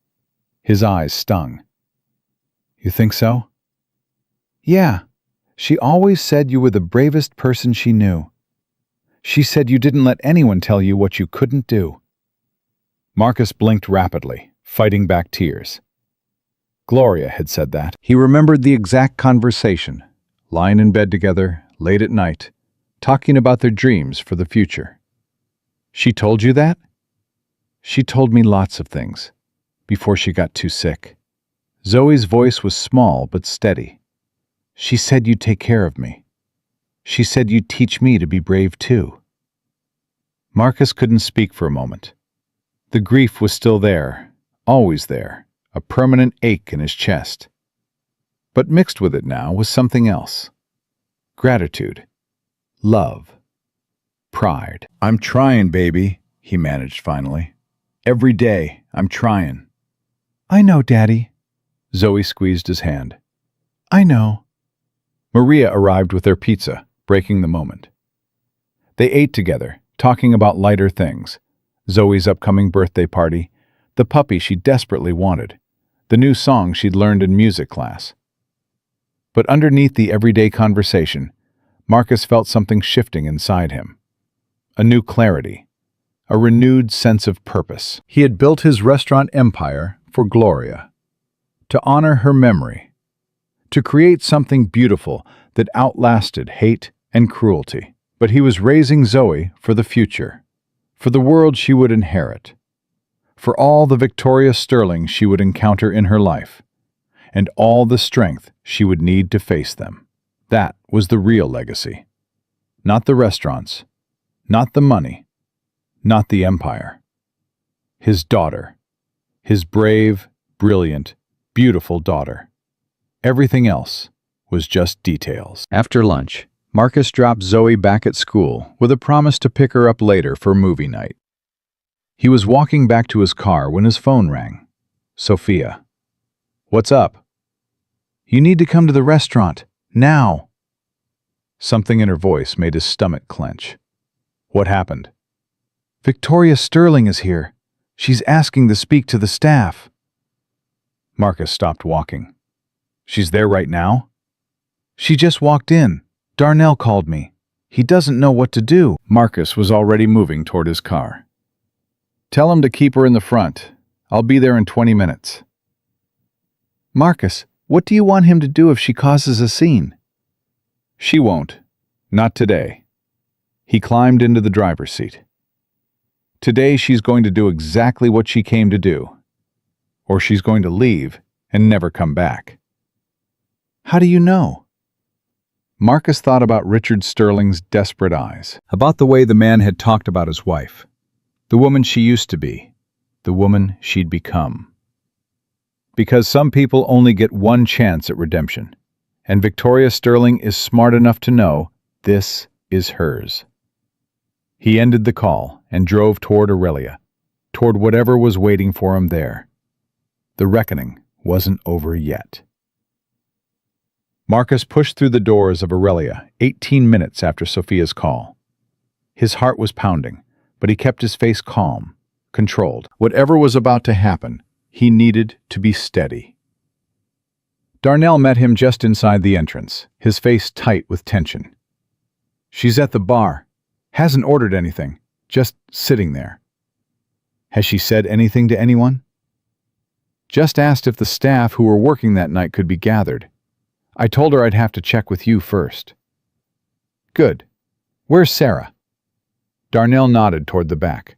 His eyes stung. You think so? Yeah. She always said you were the bravest person she knew. She said you didn't let anyone tell you what you couldn't do. Marcus blinked rapidly, fighting back tears. Gloria had said that. He remembered the exact conversation, lying in bed together, late at night, talking about their dreams for the future. She told you that? She told me lots of things, before she got too sick. Zoe's voice was small but steady. She said you'd take care of me. She said you'd teach me to be brave too. Marcus couldn't speak for a moment. The grief was still there, always there, a permanent ache in his chest. But mixed with it now was something else. Gratitude. Love. Pride. I'm trying, baby, he managed finally. Every day, I'm trying. I know, Daddy. Zoe squeezed his hand. I know. Maria arrived with their pizza, breaking the moment. They ate together, talking about lighter things. Zoe's upcoming birthday party, the puppy she desperately wanted, the new song she'd learned in music class. But underneath the everyday conversation, Marcus felt something shifting inside him. A new clarity, a renewed sense of purpose. He had built his restaurant empire for Gloria, to honor her memory, to create something beautiful that outlasted hate and cruelty. But he was raising Zoe for the future, for the world she would inherit, for all the Victoria Sterling she would encounter in her life, and all the strength she would need to face them. That was the real legacy. Not the restaurants, not the money, not the empire. His daughter, his brave, brilliant, beautiful daughter. Everything else was just details. After lunch, Marcus dropped Zoe back at school with a promise to pick her up later for movie night. He was walking back to his car when his phone rang. Sophia. "What's up?" "You need to come to the restaurant, now." Something in her voice made his stomach clench. What happened? "Victoria Sterling is here. She's asking to speak to the staff." Marcus stopped walking. "She's there right now?" "She just walked in. Darnell called me. He doesn't know what to do." Marcus was already moving toward his car. "Tell him to keep her in the front. I'll be there in 20 minutes. "Marcus, what do you want him to do if she causes a scene?" "She won't. Not today." He climbed into the driver's seat. "Today she's going to do exactly what she came to do. Or she's going to leave and never come back." "How do you know?" Marcus thought about Richard Sterling's desperate eyes, about the way the man had talked about his wife, the woman she used to be, the woman she'd become. Because some people only get one chance at redemption, and Victoria Sterling is smart enough to know this is hers. He ended the call and drove toward Aurelia, toward whatever was waiting for him there. The reckoning wasn't over yet. Marcus pushed through the doors of Aurelia 18 minutes after Sophia's call. His heart was pounding, but he kept his face calm, controlled. Whatever was about to happen, he needed to be steady. Darnell met him just inside the entrance, his face tight with tension. "She's at the bar. Hasn't ordered anything. Just sitting there." "Has she said anything to anyone?" "Just asked if the staff who were working that night could be gathered. I told her I'd have to check with you first." "Good. Where's Sarah?" Darnell nodded toward the back.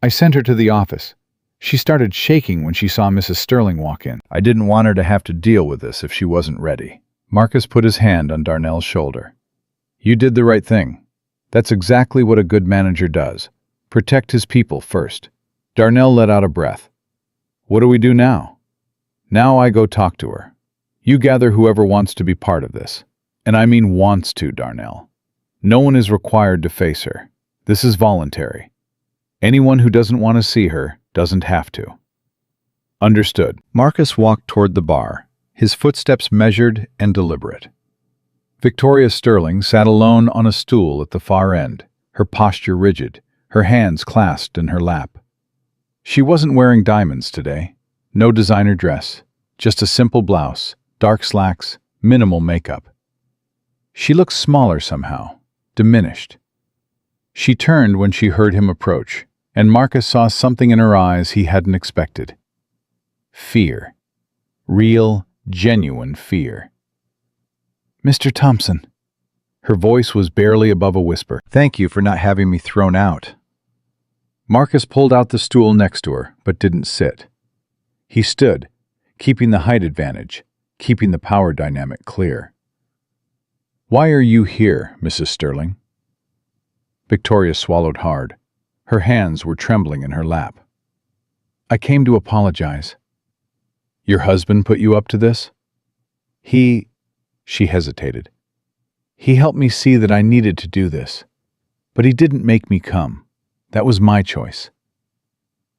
"I sent her to the office. She started shaking when she saw Mrs. Sterling walk in. I didn't want her to have to deal with this if she wasn't ready." Marcus put his hand on Darnell's shoulder. "You did the right thing. That's exactly what a good manager does. Protect his people first." Darnell let out a breath. "What do we do now?" "Now I go talk to her. You gather whoever wants to be part of this. And I mean wants to, Darnell. No one is required to face her. This is voluntary. Anyone who doesn't want to see her doesn't have to." "Understood." Marcus walked toward the bar, his footsteps measured and deliberate. Victoria Sterling sat alone on a stool at the far end, her posture rigid, her hands clasped in her lap. She wasn't wearing diamonds today. No designer dress, just a simple blouse, dark slacks, minimal makeup. She looked smaller somehow, diminished. She turned when she heard him approach, and Marcus saw something in her eyes he hadn't expected. Fear. Real, genuine fear. "Mr. Thompson." Her voice was barely above a whisper. "Thank you for not having me thrown out." Marcus pulled out the stool next to her, but didn't sit. He stood, keeping the height advantage, keeping the power dynamic clear. "Why are you here, Mrs. Sterling?" Victoria swallowed hard. Her hands were trembling in her lap. "I came to apologize." "Your husband put you up to this?" She hesitated. "He helped me see that I needed to do this. But he didn't make me come. That was my choice."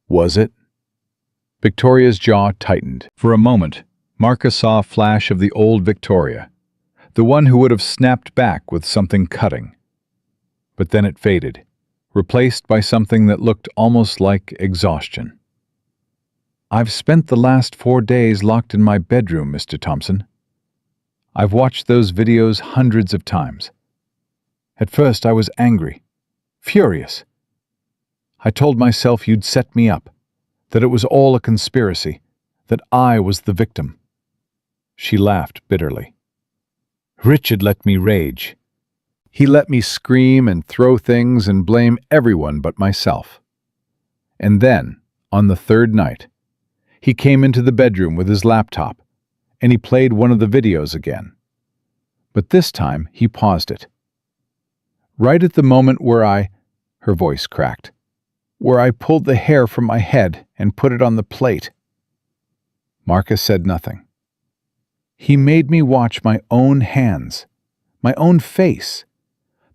"Was it?" Victoria's jaw tightened. For a moment, Marcus saw a flash of the old Victoria, the one who would have snapped back with something cutting. But then it faded, replaced by something that looked almost like exhaustion. "I've spent the last 4 days locked in my bedroom, Mr. Thompson. I've watched those videos hundreds of times. At first I was angry, furious. I told myself you'd set me up, that it was all a conspiracy, that I was the victim." She laughed bitterly. "Richard let me rage. He let me scream and throw things and blame everyone but myself. And then, on the third night, he came into the bedroom with his laptop, and he played one of the videos again. But this time he paused it. Right at the moment where her voice cracked, where I pulled the hair from my head and put it on the plate." Marcus said nothing. "He made me watch my own hands, my own face,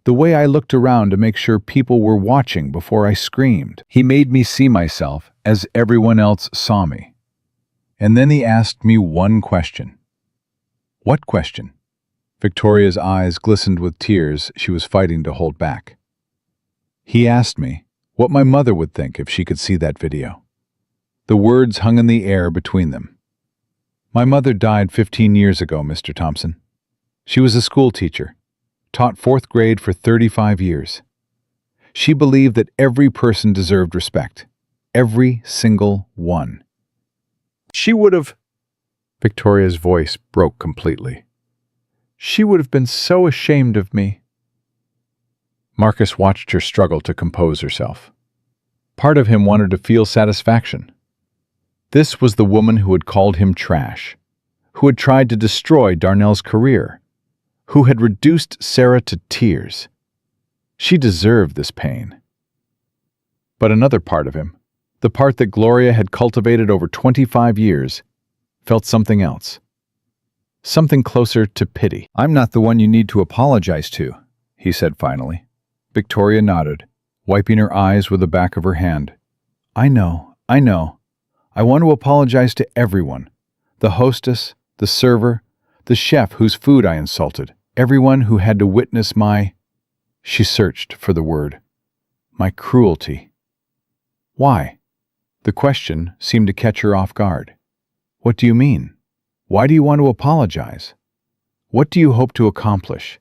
the way I looked around to make sure people were watching before I screamed. He made me see myself as everyone else saw me. And then he asked me one question." "What question?" Victoria's eyes glistened with tears she was fighting to hold back. "He asked me what my mother would think if she could see that video." The words hung in the air between them. "My mother died 15 years ago, Mr. Thompson. She was a school teacher, taught 4th grade for 35 years. She believed that every person deserved respect, every single one. She would have—" Victoria's voice broke completely. "She would have been so ashamed of me." Marcus watched her struggle to compose herself. Part of him wanted to feel satisfaction. This was the woman who had called him trash, who had tried to destroy Darnell's career, who had reduced Sarah to tears. She deserved this pain. But another part of him, the part that Gloria had cultivated over 25 years, felt something else. Something closer to pity. "I'm not the one you need to apologize to," he said finally. Victoria nodded, wiping her eyes with the back of her hand. I know. I want to apologize to everyone. The hostess, the server, the chef whose food I insulted, everyone who had to witness my—" She searched for the word. "My cruelty." "Why?" The question seemed to catch her off guard. "What do you mean? Why do you want to apologize? What do you hope to accomplish?"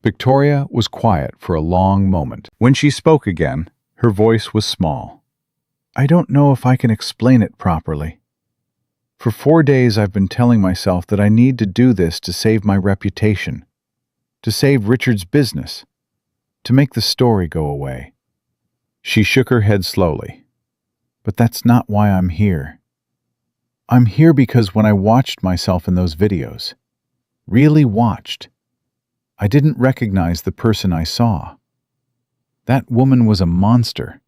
Victoria was quiet for a long moment. When she spoke again, her voice was small. "I don't know if I can explain it properly. For 4 days I've been telling myself that I need to do this to save my reputation, to save Richard's business, to make the story go away." She shook her head slowly. "But that's not why I'm here. I'm here because when I watched myself in those videos, really watched, I didn't recognize the person I saw. That woman was a monster,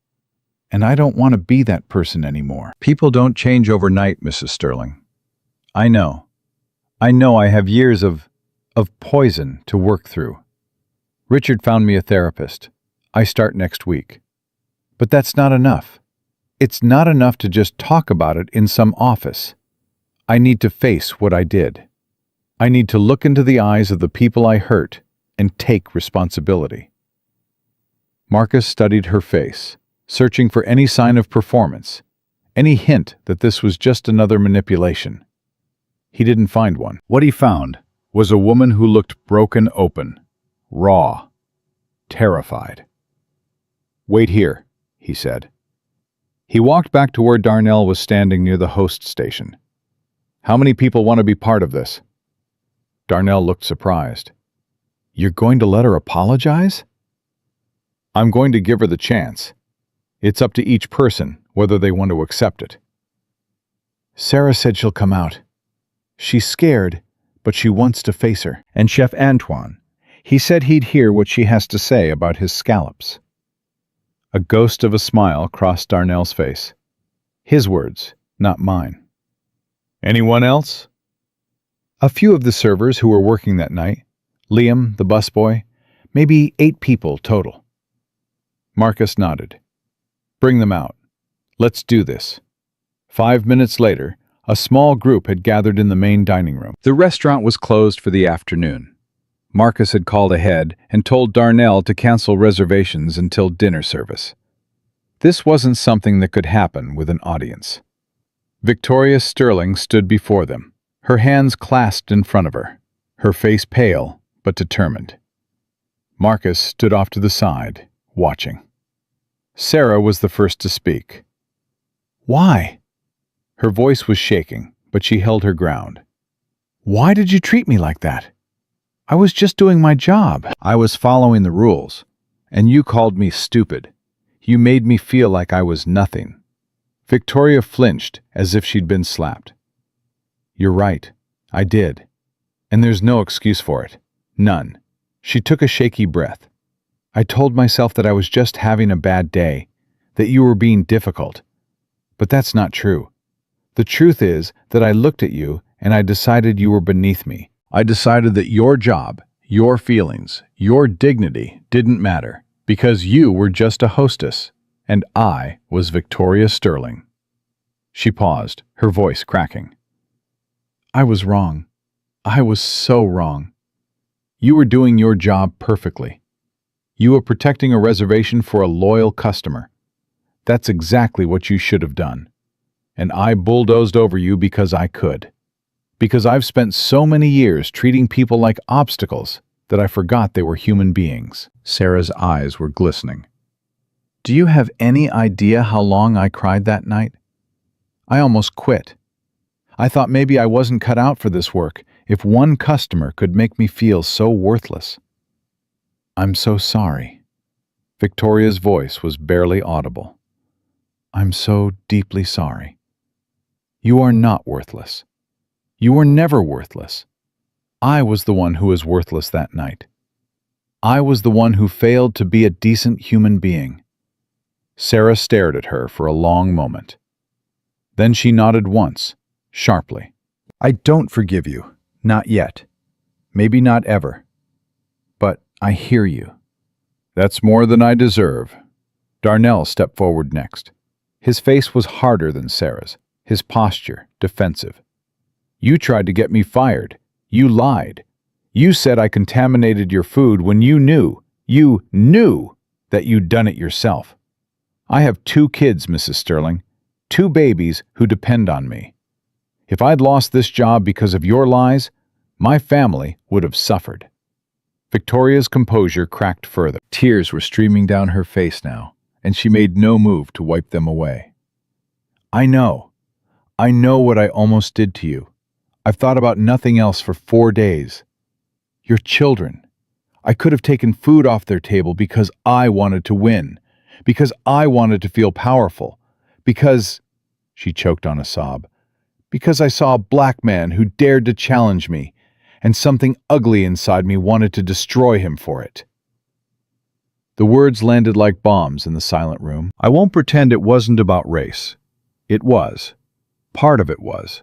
and I don't want to be that person anymore." "People don't change overnight, Mrs. Sterling. I know. I have years of poison to work through. Richard found me a therapist. I start next week. But that's not enough. It's not enough to just talk about it in some office. I need to face what I did. I need to look into the eyes of the people I hurt and take responsibility." Marcus studied her face, searching for any sign of performance, any hint that this was just another manipulation. He didn't find one. What he found was a woman who looked broken open, raw, terrified. "Wait here," he said. He walked back to where Darnell was standing near the host station. "How many people want to be part of this?" Darnell looked surprised. "You're going to let her apologize?" "I'm going to give her the chance. It's up to each person whether they want to accept it." "Sarah said she'll come out. She's scared, but she wants to face her." "And Chef Antoine, he said he'd hear what she has to say about his scallops." A ghost of a smile crossed Darnell's face. His words, not mine. "Anyone else?" "A few of the servers who were working that night. Liam, the busboy, maybe 8 people total." Marcus nodded. "Bring them out. Let's do this." 5 minutes later, A small group had gathered in the main dining room. The restaurant was closed for the afternoon. Marcus had called ahead and told Darnell to cancel reservations until dinner service. This wasn't something that could happen with an audience. Victoria Sterling stood before them, her hands clasped in front of her, her face pale but determined. Marcus stood off to the side, watching. Sarah was the first to speak. "Why?" Her voice was shaking, but she held her ground. "Why did you treat me like that? I was just doing my job. I was following the rules, and you called me stupid. You made me feel like I was nothing." Victoria flinched as if she'd been slapped. "You're right. I did. And there's no excuse for it. None." She took a shaky breath. "I told myself that I was just having a bad day, that you were being difficult. But that's not true. The truth is that I looked at you and I decided you were beneath me. I decided that your job, your feelings, your dignity didn't matter because you were just a hostess, and I was Victoria Sterling." She paused, her voice cracking. "I was wrong. I was so wrong. You were doing your job perfectly. You were protecting a reservation for a loyal customer. That's exactly what you should have done. And I bulldozed over you because I could. Because I've spent so many years treating people like obstacles that I forgot they were human beings." Sarah's eyes were glistening. "Do you have any idea how long I cried that night? I almost quit. I thought maybe I wasn't cut out for this work if one customer could make me feel so worthless." "I'm so sorry." Victoria's voice was barely audible. "I'm so deeply sorry. You are not worthless. You were never worthless. I was the one who was worthless that night. I was the one who failed to be a decent human being." Sarah stared at her for a long moment. Then she nodded once, sharply. "I don't forgive you. Not yet. Maybe not ever. But I hear you." "That's more than I deserve." Darnell stepped forward next. His face was harder than Sarah's, his posture defensive. "You tried to get me fired. You lied. You said I contaminated your food when you knew that you'd done it yourself. I have 2 kids, Mrs. Sterling, 2 babies who depend on me. If I'd lost this job because of your lies, my family would have suffered." Victoria's composure cracked further. Tears were streaming down her face now, and she made no move to wipe them away. I know what I almost did to you. I've thought about nothing else for 4 days. Your children. I could have taken food off their table because I wanted to win, because I wanted to feel powerful, because," she choked on a sob, "because I saw a black man who dared to challenge me, and something ugly inside me wanted to destroy him for it." The words landed like bombs in the silent room. I won't pretend it wasn't about race. It was. Part of it was.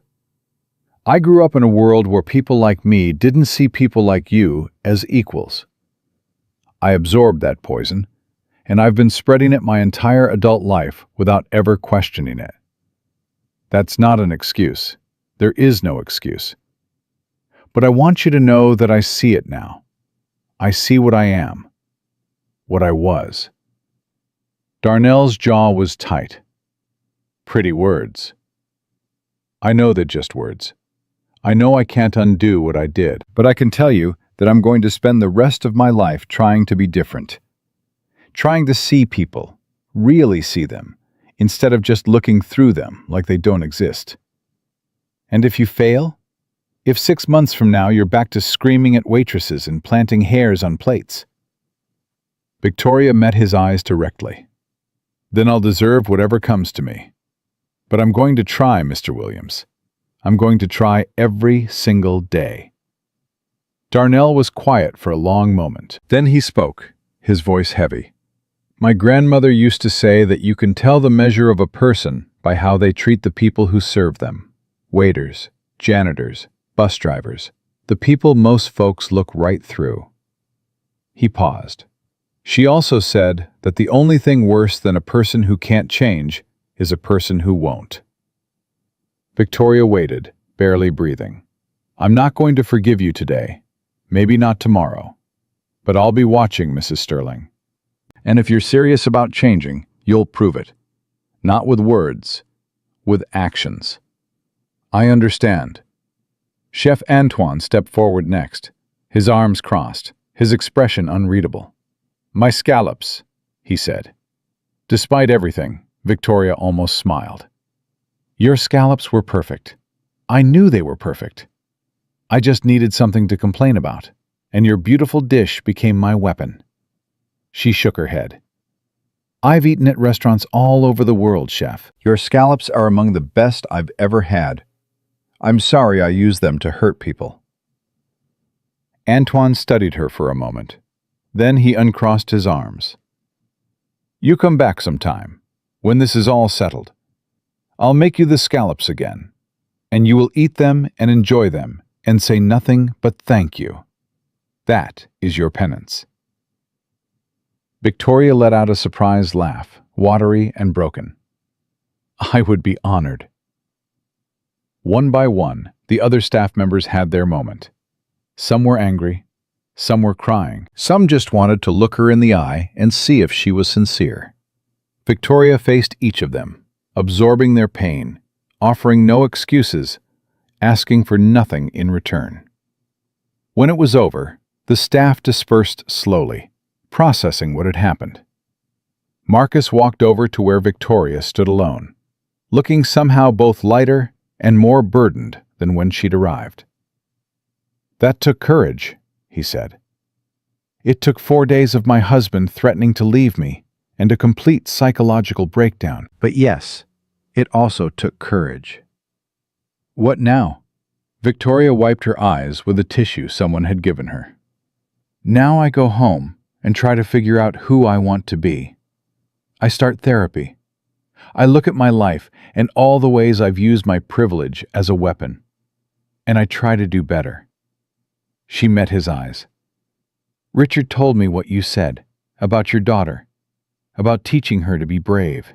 I grew up in a world where people like me didn't see people like you as equals. I absorbed that poison, and I've been spreading it my entire adult life without ever questioning it. That's not an excuse. There is no excuse. But I want you to know that I see it now. I see what I am. What I was. Darnell's jaw was tight. Pretty words. I know they're just words. I know I can't undo what I did, but I can tell you that I'm going to spend the rest of my life trying to be different. Trying to see people, really see them, instead of just looking through them like they don't exist. And if you fail, if 6 months from now you're back to screaming at waitresses and planting hairs on plates. Victoria met his eyes directly. Then I'll deserve whatever comes to me. But I'm going to try, Mr. Williams. I'm going to try every single day. Darnell was quiet for a long moment. Then he spoke, his voice heavy. My grandmother used to say that you can tell the measure of a person by how they treat the people who serve them. Waiters, janitors, bus drivers, the people most folks look right through. He paused. She also said that the only thing worse than a person who can't change is a person who won't. Victoria waited, barely breathing. I'm not going to forgive you today. Maybe not tomorrow. But I'll be watching, Mrs. Sterling. And if you're serious about changing, you'll prove it. Not with words, with actions. I understand. Chef Antoine stepped forward next, his arms crossed, his expression unreadable. My scallops, he said. Despite everything, Victoria almost smiled. Your scallops were perfect. I knew they were perfect. I just needed something to complain about, and your beautiful dish became my weapon. She shook her head. I've eaten at restaurants all over the world, chef. Your scallops are among the best I've ever had. I'm sorry I used them to hurt people. Antoine studied her for a moment. Then he uncrossed his arms. You come back sometime, when this is all settled. I'll make you the scallops again, and you will eat them and enjoy them and say nothing but thank you. That is your penance. Victoria let out a surprised laugh, watery and broken. I would be honored. One by one, the other staff members had their moment. Some were angry, some were crying, some just wanted to look her in the eye and see if she was sincere. Victoria faced each of them, absorbing their pain, offering no excuses, asking for nothing in return. When it was over, the staff dispersed slowly, processing what had happened. Marcus walked over to where Victoria stood alone, looking somehow both lighter and more burdened than when she'd arrived. That took courage, he said. It took 4 days of my husband threatening to leave me and a complete psychological breakdown. But yes, it also took courage. What now? Victoria wiped her eyes with a tissue someone had given her. Now I go home and try to figure out who I want to be. I start therapy. I look at my life and all the ways I've used my privilege as a weapon, and I try to do better. She met his eyes. Richard told me what you said about your daughter, about teaching her to be brave.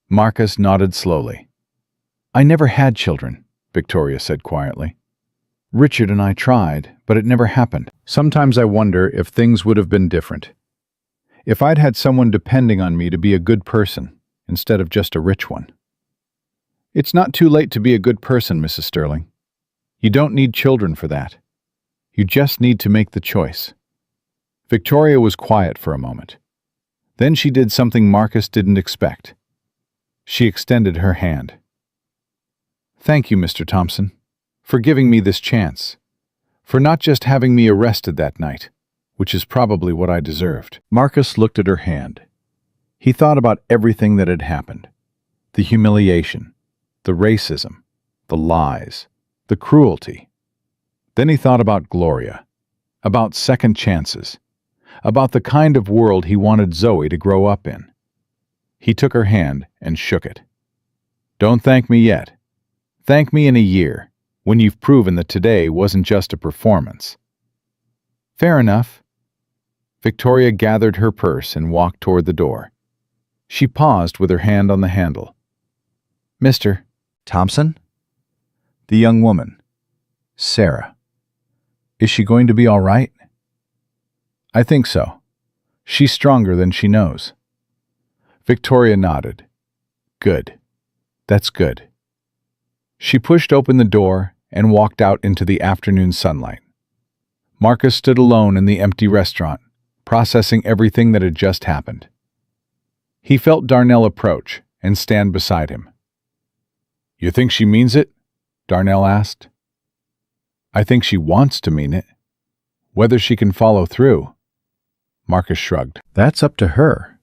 Marcus nodded slowly. I never had children, Victoria said quietly. Richard and I tried, but it never happened. Sometimes I wonder if things would have been different. If I'd had someone depending on me to be a good person, instead of just a rich one. It's not too late to be a good person, Mrs. Sterling. You don't need children for that. You just need to make the choice. Victoria was quiet for a moment. Then she did something Marcus didn't expect. She extended her hand. Thank you, Mr. Thompson, for giving me this chance, for not just having me arrested that night, which is probably what I deserved. Marcus looked at her hand. He thought about everything that had happened. The humiliation, the racism, the lies, the cruelty. Then he thought about Gloria, about second chances, about the kind of world he wanted Zoe to grow up in. He took her hand and shook it. Don't thank me yet. Thank me in a year, when you've proven that today wasn't just a performance. Fair enough. Victoria gathered her purse and walked toward the door. She paused with her hand on the handle. Mr. Thompson? The young woman. Sarah. Is she going to be all right? I think so. She's stronger than she knows. Victoria nodded. Good. That's good. She pushed open the door and walked out into the afternoon sunlight. Marcus stood alone in the empty restaurant, processing everything that had just happened. He felt Darnell approach and stand beside him. You think she means it? Darnell asked. I think she wants to mean it. Whether she can follow through. Marcus shrugged. That's up to her.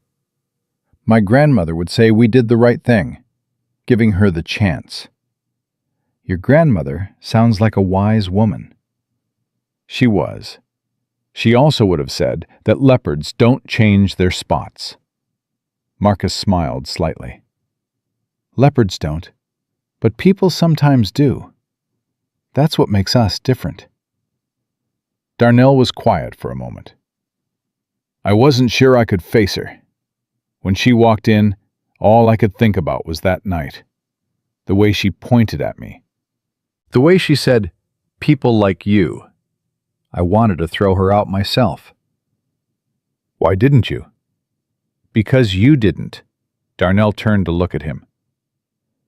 My grandmother would say we did the right thing, giving her the chance. Your grandmother sounds like a wise woman. She was. She also would have said that leopards don't change their spots. Marcus smiled slightly. Leopards don't, but people sometimes do. That's what makes us different. Darnell was quiet for a moment. I wasn't sure I could face her. When she walked in, all I could think about was that night. the way she pointed at me, the way she said, "People like you." I wanted to throw her out myself. "Why didn't you?" "Because you didn't." Darnell turned to look at him.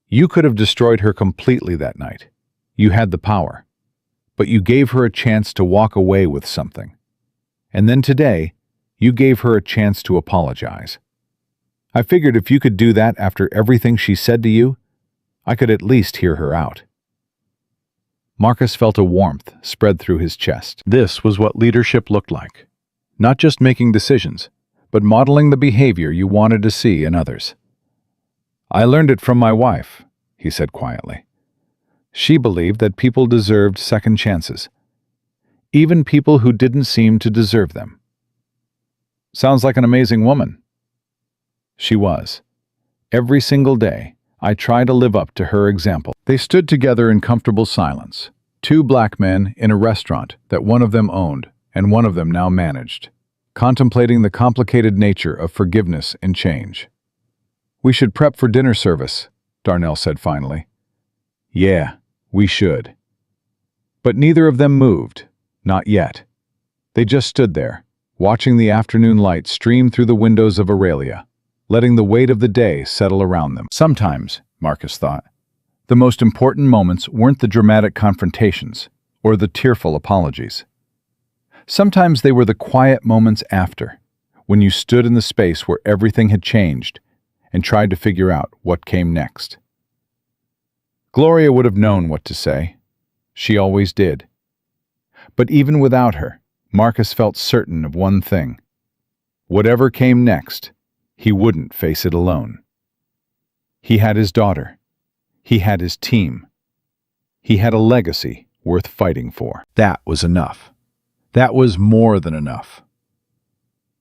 "You could have destroyed her completely that night. You had the power. But you gave her a chance to walk away with something. And then today, you gave her a chance to apologize. I figured if you could do that after everything she said to you, I could at least hear her out." Marcus felt a warmth spread through his chest. This was what leadership looked like. Not just making decisions, but modeling the behavior you wanted to see in others. "I learned it from my wife," he said quietly. "She believed that people deserved second chances, even people who didn't seem to deserve them." "Sounds like an amazing woman." She was. Every single day, I try to live up to her example. They stood together in comfortable silence, two black men in a restaurant that one of them owned and one of them now managed, contemplating the complicated nature of forgiveness and change. "We should prep for dinner service," Darnell said finally. "Yeah, we should." But neither of them moved, not yet. They just stood there, watching the afternoon light stream through the windows of Aurelia, letting the weight of the day settle around them. Sometimes, Marcus thought, the most important moments weren't the dramatic confrontations or the tearful apologies. Sometimes they were the quiet moments after, when you stood in the space where everything had changed and tried to figure out what came next. Gloria would have known what to say. She always did. But even without her, Marcus felt certain of one thing. Whatever came next, he wouldn't face it alone. He had his daughter. He had his team. He had a legacy worth fighting for. That was enough. That was more than enough.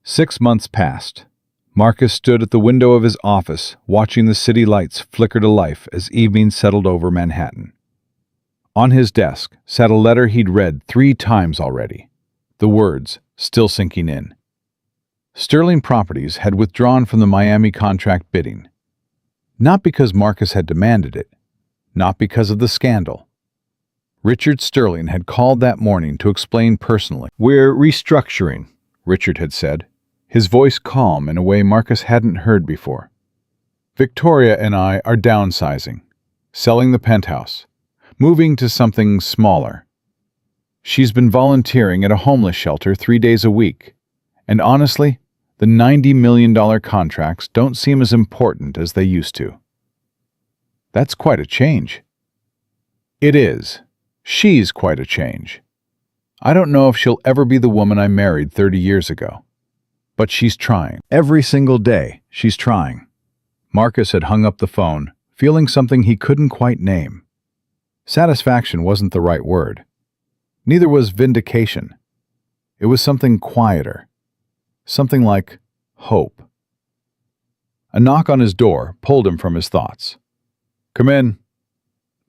6 months passed. Marcus stood at the window of his office, watching the city lights flicker to life as evening settled over Manhattan. On his desk sat a letter he'd read 3 times already, the words still sinking in. Sterling Properties had withdrawn from the Miami contract bidding. Not because Marcus had demanded it, not because of the scandal. Richard Sterling had called that morning to explain personally. "We're restructuring," Richard had said, his voice calm in a way Marcus hadn't heard before. "Victoria and I are downsizing, selling the penthouse, moving to something smaller. She's been volunteering at a homeless shelter 3 days a week, and honestly, the $90 million contracts don't seem as important as they used to." That's quite a change. It is. She's quite a change. I don't know if she'll ever be the woman I married 30 years ago. But she's trying. Every single day, she's trying. Marcus had hung up the phone, feeling something he couldn't quite name. Satisfaction wasn't the right word. Neither was vindication. It was something quieter. Something like hope. A knock on his door pulled him from his thoughts. "Come in."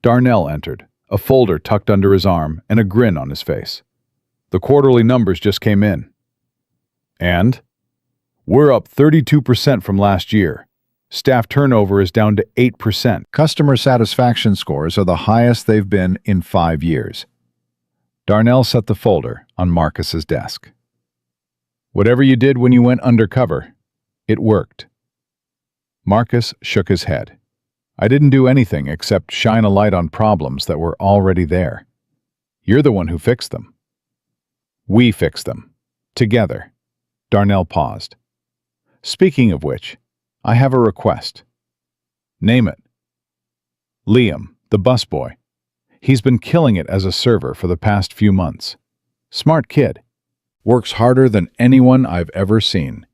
Darnell entered, a folder tucked under his arm and a grin on his face. "The quarterly numbers just came in." "And?" "We're up 32% from last year. Staff turnover is down to 8%. Customer satisfaction scores are the highest they've been in 5 years." Darnell set the folder on Marcus's desk. "Whatever you did when you went undercover, it worked." Marcus shook his head. "I didn't do anything except shine a light on problems that were already there. You're the one who fixed them." "We fixed them. Together." Darnell paused. "Speaking of which, I have a request." "Name it." "Liam, the busboy. He's been killing it as a server for the past few months. Smart kid. Works harder than anyone I've ever seen.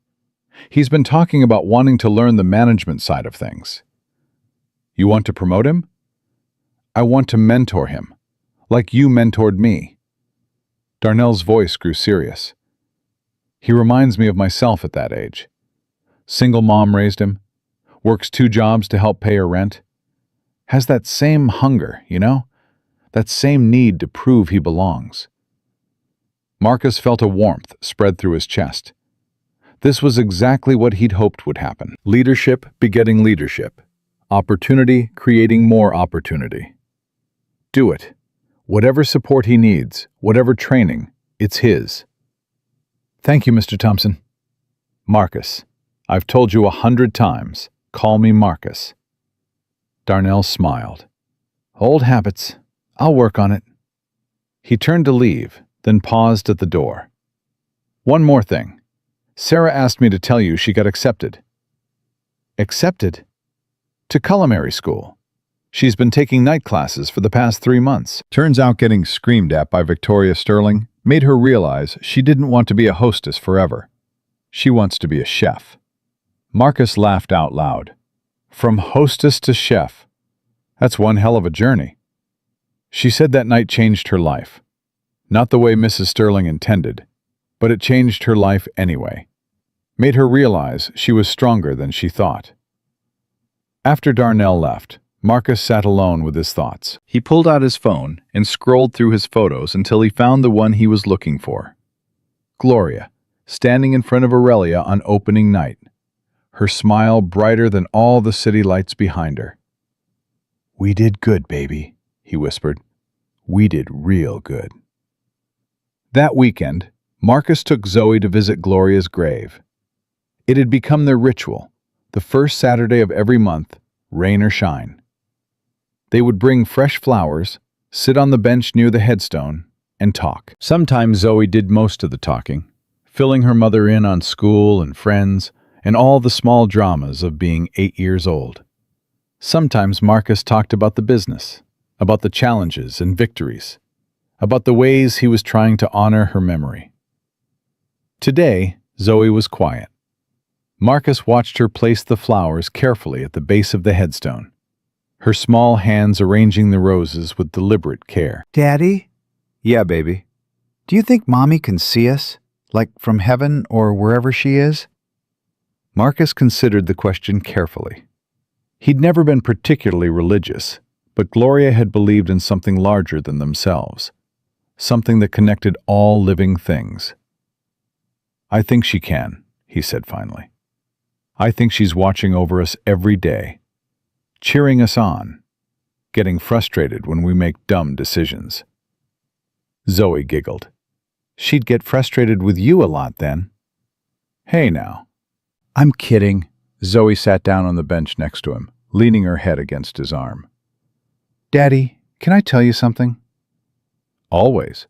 He's been talking about wanting to learn the management side of things." "You want to promote him?" "I want to mentor him, like you mentored me." Darnell's voice grew serious. "He reminds me of myself at that age. Single mom raised him, works 2 jobs to help pay her rent. Has that same hunger, you know? That same need to prove he belongs." Marcus felt a warmth spread through his chest. This was exactly what he'd hoped would happen. Leadership begetting leadership, Opportunity creating more opportunity. Do it. Whatever support he needs, whatever training, it's his. Thank you, Mr. Thompson. Marcus, I've told you 100 times, call me Marcus. Darnell smiled. Old habits. I'll work on it. He turned to leave, then paused at the door. One more thing. Sarah asked me to tell you she got accepted. Accepted? To culinary school. She's been taking night classes for the past 3 months. Turns out getting screamed at by Victoria Sterling made her realize she didn't want to be a hostess forever. She wants to be a chef. Marcus laughed out loud. From hostess to chef. That's one hell of a journey. She said that night changed her life. Not the way Mrs. Sterling intended, but it changed her life anyway. Made her realize she was stronger than she thought. After Darnell left, Marcus sat alone with his thoughts. He pulled out his phone and scrolled through his photos until he found the one he was looking for. Gloria, standing in front of Aurelia on opening night, her smile brighter than all the city lights behind her. "We did good, baby," he whispered. "We did real good." That weekend, Marcus took Zoe to visit Gloria's grave. It had become their ritual, the first Saturday of every month, rain or shine. They would bring fresh flowers, sit on the bench near the headstone, and talk. Sometimes Zoe did most of the talking, filling her mother in on school and friends and all the small dramas of being 8 years old. Sometimes Marcus talked about the business, about the challenges and victories, about the ways he was trying to honor her memory. Today, Zoe was quiet. Marcus watched her place the flowers carefully at the base of the headstone, her small hands arranging the roses with deliberate care. Daddy? Yeah, baby. Do you think Mommy can see us, like from heaven or wherever she is? Marcus considered the question carefully. He'd never been particularly religious, but Gloria had believed in something larger than themselves, something that connected all living things. I think she can, he said finally. I think she's watching over us every day, cheering us on, getting frustrated when we make dumb decisions. Zoe giggled. She'd get frustrated with you a lot then. Hey now. I'm kidding. Zoe sat down on the bench next to him, leaning her head against his arm. Daddy, can I tell you something? Always.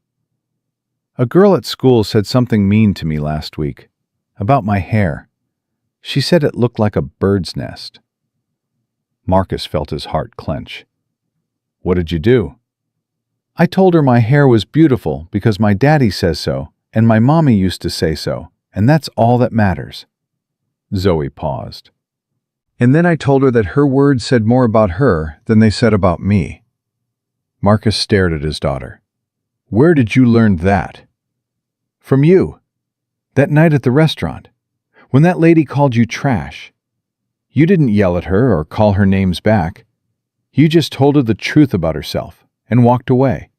A girl at school said something mean to me last week, about my hair. She said it looked like a bird's nest. Marcus felt his heart clench. What did you do? I told her my hair was beautiful because my daddy says so, and my mommy used to say so, and that's all that matters. Zoe paused. And then I told her that her words said more about her than they said about me. Marcus stared at his daughter. Where did you learn that? From you. That night at the restaurant, when that lady called you trash. You didn't yell at her or call her names back. You just told her the truth about herself and walked away.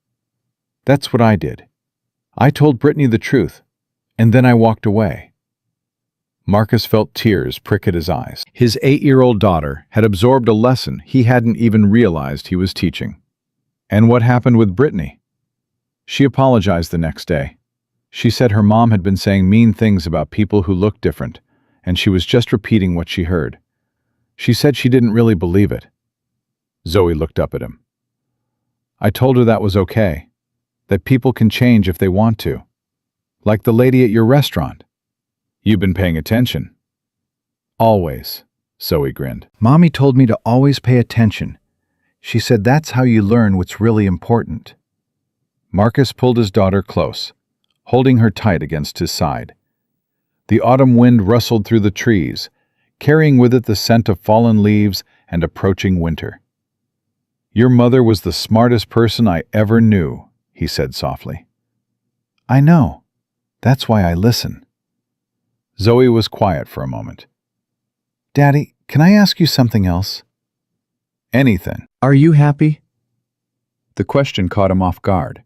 That's what I did. I told Brittany the truth, and then I walked away. Marcus felt tears prick at his eyes. His 8-year-old daughter had absorbed a lesson he hadn't even realized he was teaching. And what happened with Brittany? She apologized the next day. She said her mom had been saying mean things about people who looked different, and she was just repeating what she heard. She said she didn't really believe it. Zoe looked up at him. I told her that was okay, that people can change if they want to. Like the lady at your restaurant. You've been paying attention. Always, Zoe grinned. Mommy told me to always pay attention. She said that's how you learn what's really important. Marcus pulled his daughter close, holding her tight against his side. The autumn wind rustled through the trees, carrying with it the scent of fallen leaves and approaching winter. Your mother was the smartest person I ever knew, he said softly. I know. That's why I listen. Zoe was quiet for a moment. Daddy, can I ask you something else? Anything. Are you happy? The question caught him off guard.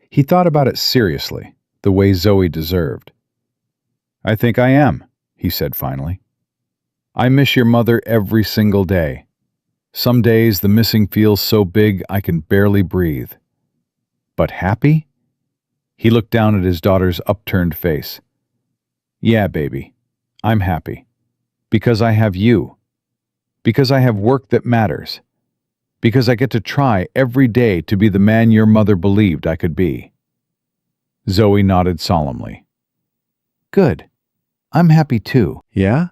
He thought about it seriously, the way Zoe deserved. I think I am, he said finally. I miss your mother every single day. Some days the missing feels so big I can barely breathe. But happy? He looked down at his daughter's upturned face. Yeah, baby, I'm happy. Because I have you. Because I have work that matters. Because I get to try every day to be the man your mother believed I could be. Zoe nodded solemnly. Good. I'm happy too. Yeah?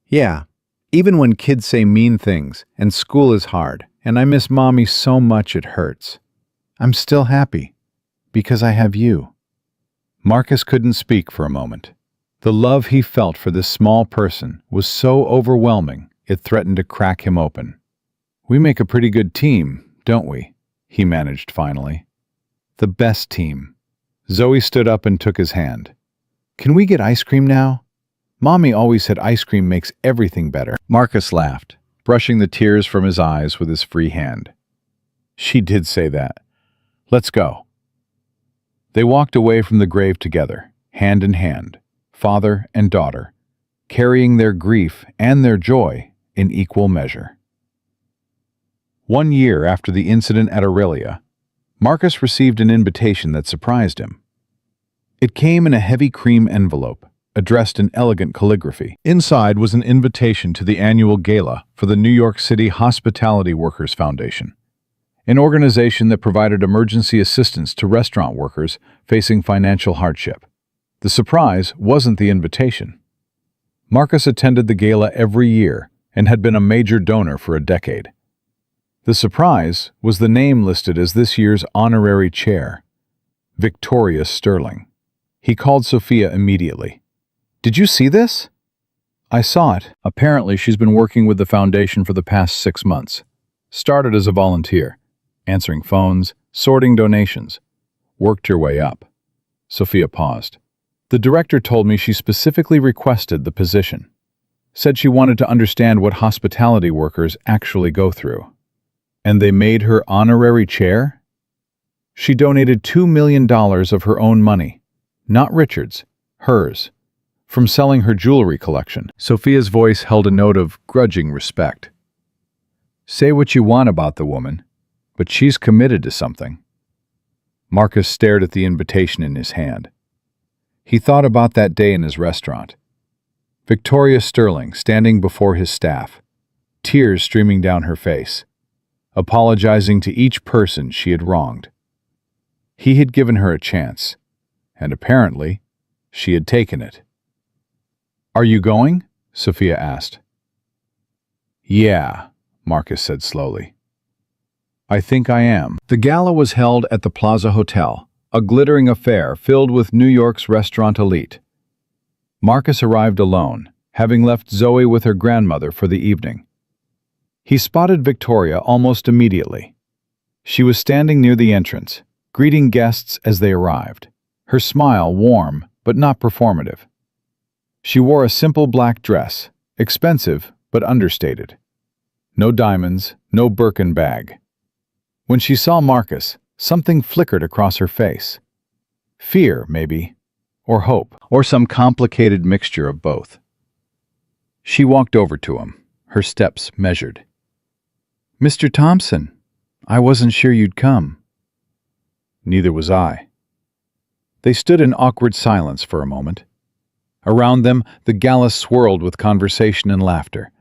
Yeah. Even when kids say mean things, and school is hard, and I miss Mommy so much it hurts, I'm still happy. Because I have you. Marcus couldn't speak for a moment. The love he felt for this small person was so overwhelming it threatened to crack him open. We make a pretty good team, don't we? He managed finally. The best team. Zoe stood up and took his hand. Can we get ice cream now? Mommy always said ice cream makes everything better. Marcus laughed, brushing the tears from his eyes with his free hand. She did say that. Let's go. They walked away from the grave together, hand in hand, father and daughter, carrying their grief and their joy in equal measure. 1 year after the incident at Aurelia, Marcus received an invitation that surprised him. It came in a heavy cream envelope, addressed in elegant calligraphy. Inside was an invitation to the annual gala for the New York City Hospitality Workers Foundation, an organization that provided emergency assistance to restaurant workers facing financial hardship. The surprise wasn't the invitation. Marcus attended the gala every year and had been a major donor for a decade. The surprise was the name listed as this year's honorary chair, Victoria Sterling. He called Sophia immediately. Did you see this? I saw it. Apparently, she's been working with the foundation for the past 6 months. Started as a volunteer, answering phones, sorting donations. Worked her way up. Sophia paused. The director told me she specifically requested the position. Said she wanted to understand what hospitality workers actually go through. And they made her honorary chair? She donated $2 million of her own money. Not Richard's, hers. From selling her jewelry collection. Sophia's voice held a note of grudging respect. Say what you want about the woman, but she's committed to something. Marcus stared at the invitation in his hand. He thought about that day in his restaurant. Victoria Sterling standing before his staff, tears streaming down her face, apologizing to each person she had wronged. He had given her a chance, and apparently, she had taken it. Are you going? Sophia asked. Yeah, Marcus said slowly. I think I am. The gala was held at the Plaza Hotel, a glittering affair filled with New York's restaurant elite. Marcus arrived alone, having left Zoe with her grandmother for the evening. He spotted Victoria almost immediately. She was standing near the entrance, greeting guests as they arrived, her smile warm but not performative. She wore a simple black dress, expensive but understated. No diamonds, no Birkin bag. When she saw Marcus, something flickered across her face. Fear, maybe, or hope, or some complicated mixture of both. She walked over to him, her steps measured. Mr. Thompson, I wasn't sure you'd come. Neither was I. They stood in awkward silence for a moment. Around them, the gala swirled with conversation and laughter,